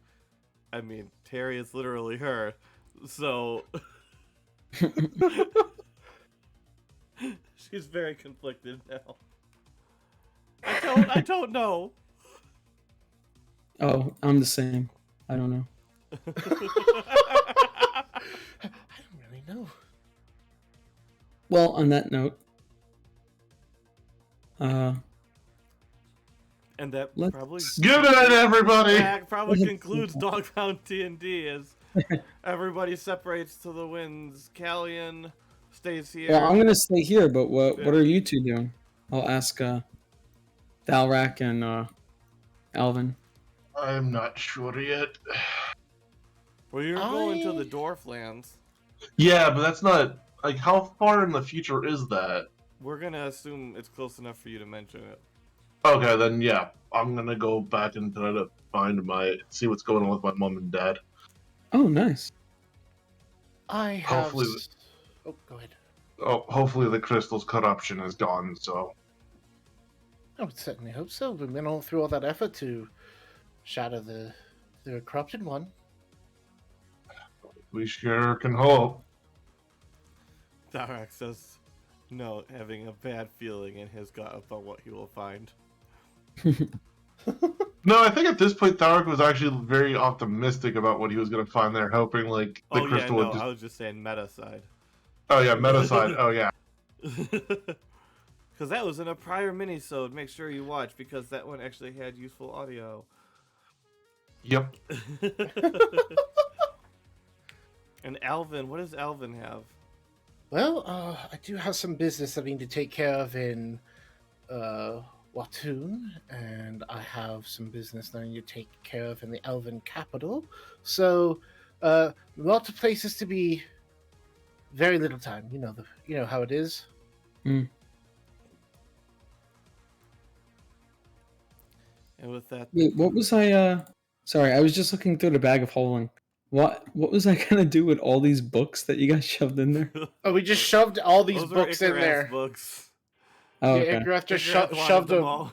I mean, Terry is literally her. So she's very conflicted now. I don't know. Oh, I'm the same. I don't know. I don't really know. Well, on that note, And that Let's- probably Good night, everybody. that probably concludes Dogpound D&D as everybody separates to the winds. Callian stays here. well, I'm gonna stay here. But what are you two doing? I'll ask Dalrak and Alvin. I'm not sure yet. Well, you're going to the Dwarf Lands. Yeah, but that's not like how far in the future is that? We're gonna assume it's close enough for you to mention it. Okay, then yeah, I'm gonna go back and try to see what's going on with my mom and dad. Oh, nice. I have. Hopefully Oh, go ahead. Oh, hopefully the crystal's corruption is gone. So I would certainly hope so. We've been all through all that effort to shatter the corrupted one. we sure can hope. Darak says, no, having a bad feeling in his gut about what he will find. No, I think at this point Tharak was actually very optimistic about what he was gonna find there, hoping like the Oh yeah, crystal no, would just. I was just saying meta side. Oh yeah, meta side. Oh yeah. Because that was in a prior mini-sode. Make sure you watch because that one actually had useful audio. Yep. And Alvin, what does Alvin have? Well, I do have some business I need to take care of in Watoon, and I have some business that I need to take care of in the Elven capital. So, lots of places to be very little time. You know how it is. And with that, Wait, what was I? Sorry, I was just looking through the bag of holding. What was I gonna do with all these books that you guys shoved in there? Oh, we just shoved all these those books were in there. books. Oh, Yeah, okay. Igrath just Igrath wanted shoved them all.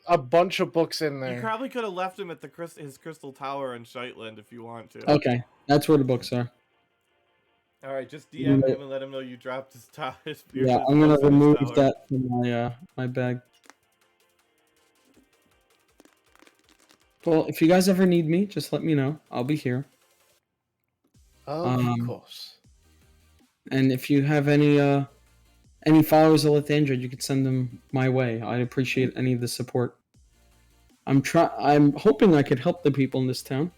a bunch of books in You there. probably could have left him at his crystal tower in Shetland if you want to. Okay, that's where the books are. All right, just DM Right. him and let him know you dropped his tower. Yeah, I'm gonna remove that from my bag. Well, if you guys ever need me, just let me know. I'll be here. Of course. And if you have any followers of Lathandra, you could send them my way. I'd appreciate any of the support. I'm hoping I could help the people in this town.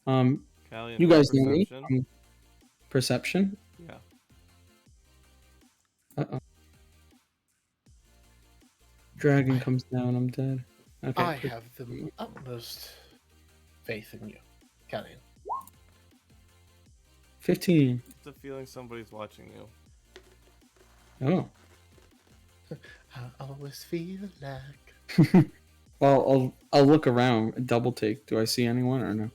You guys know me. Perception. Yeah. Uh-oh. Dragon comes down, I'm dead. Okay. I have the utmost faith in you, Callian. 15. It's a feeling somebody's watching you. Oh. I always feel like. Well, I'll look around. Double take. Do I see anyone or no?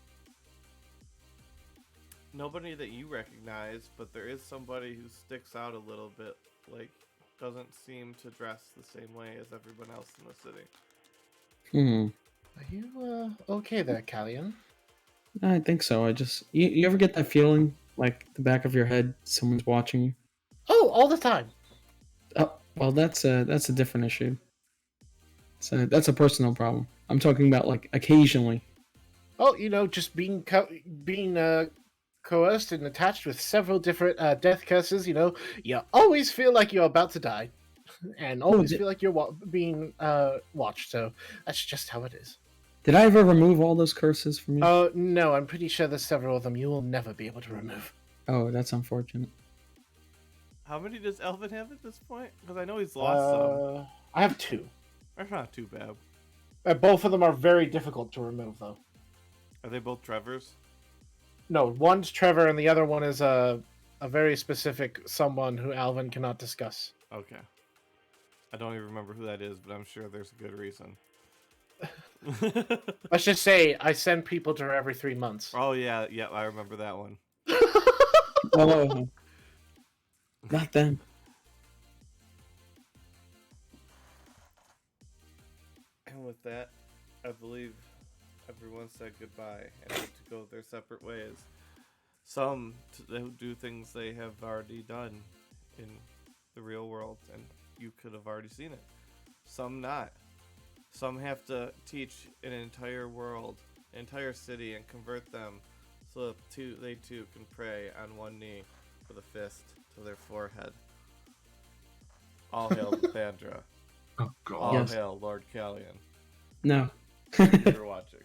Nobody that you recognize, but there is somebody who sticks out a little bit. Like, doesn't seem to dress the same way as everyone else in the city. Are you okay there, Callian? I think so. You ever get that feeling like the back of your head, someone's watching you? Oh, all the time. Oh, well, that's a different issue. So that's a personal problem. I'm talking about like occasionally. Oh, just being coerced and attached with several different death curses. You always feel like you're about to die, and always feel like you're being watched. So that's just how it is. Did I ever remove all those curses from you? Oh no, I'm pretty sure there's several of them you will never be able to remove. Oh, that's unfortunate. How many does Elvin have at this point? Because I know he's lost some. I have 2. That's not too bad. Both of them are very difficult to remove, though. Are they both Trevor's? No, one's Trevor, and the other one is a very specific someone who Alvin cannot discuss. Okay. I don't even remember who that is, but I'm sure there's a good reason. Let's just say I send people to her every 3 months. Oh, yeah, I remember that one. Oh, not them. And with that, I believe everyone said goodbye and had to go their separate ways. Some do things they have already done in the real world, and you could have already seen it. Some not. Some have to teach an entire world, an entire city, and convert them so that they too can pray on one knee with a fist to their forehead. All hail Lathandra. Oh god. All Yes. hail Lord Callian. No. Thank you for watching.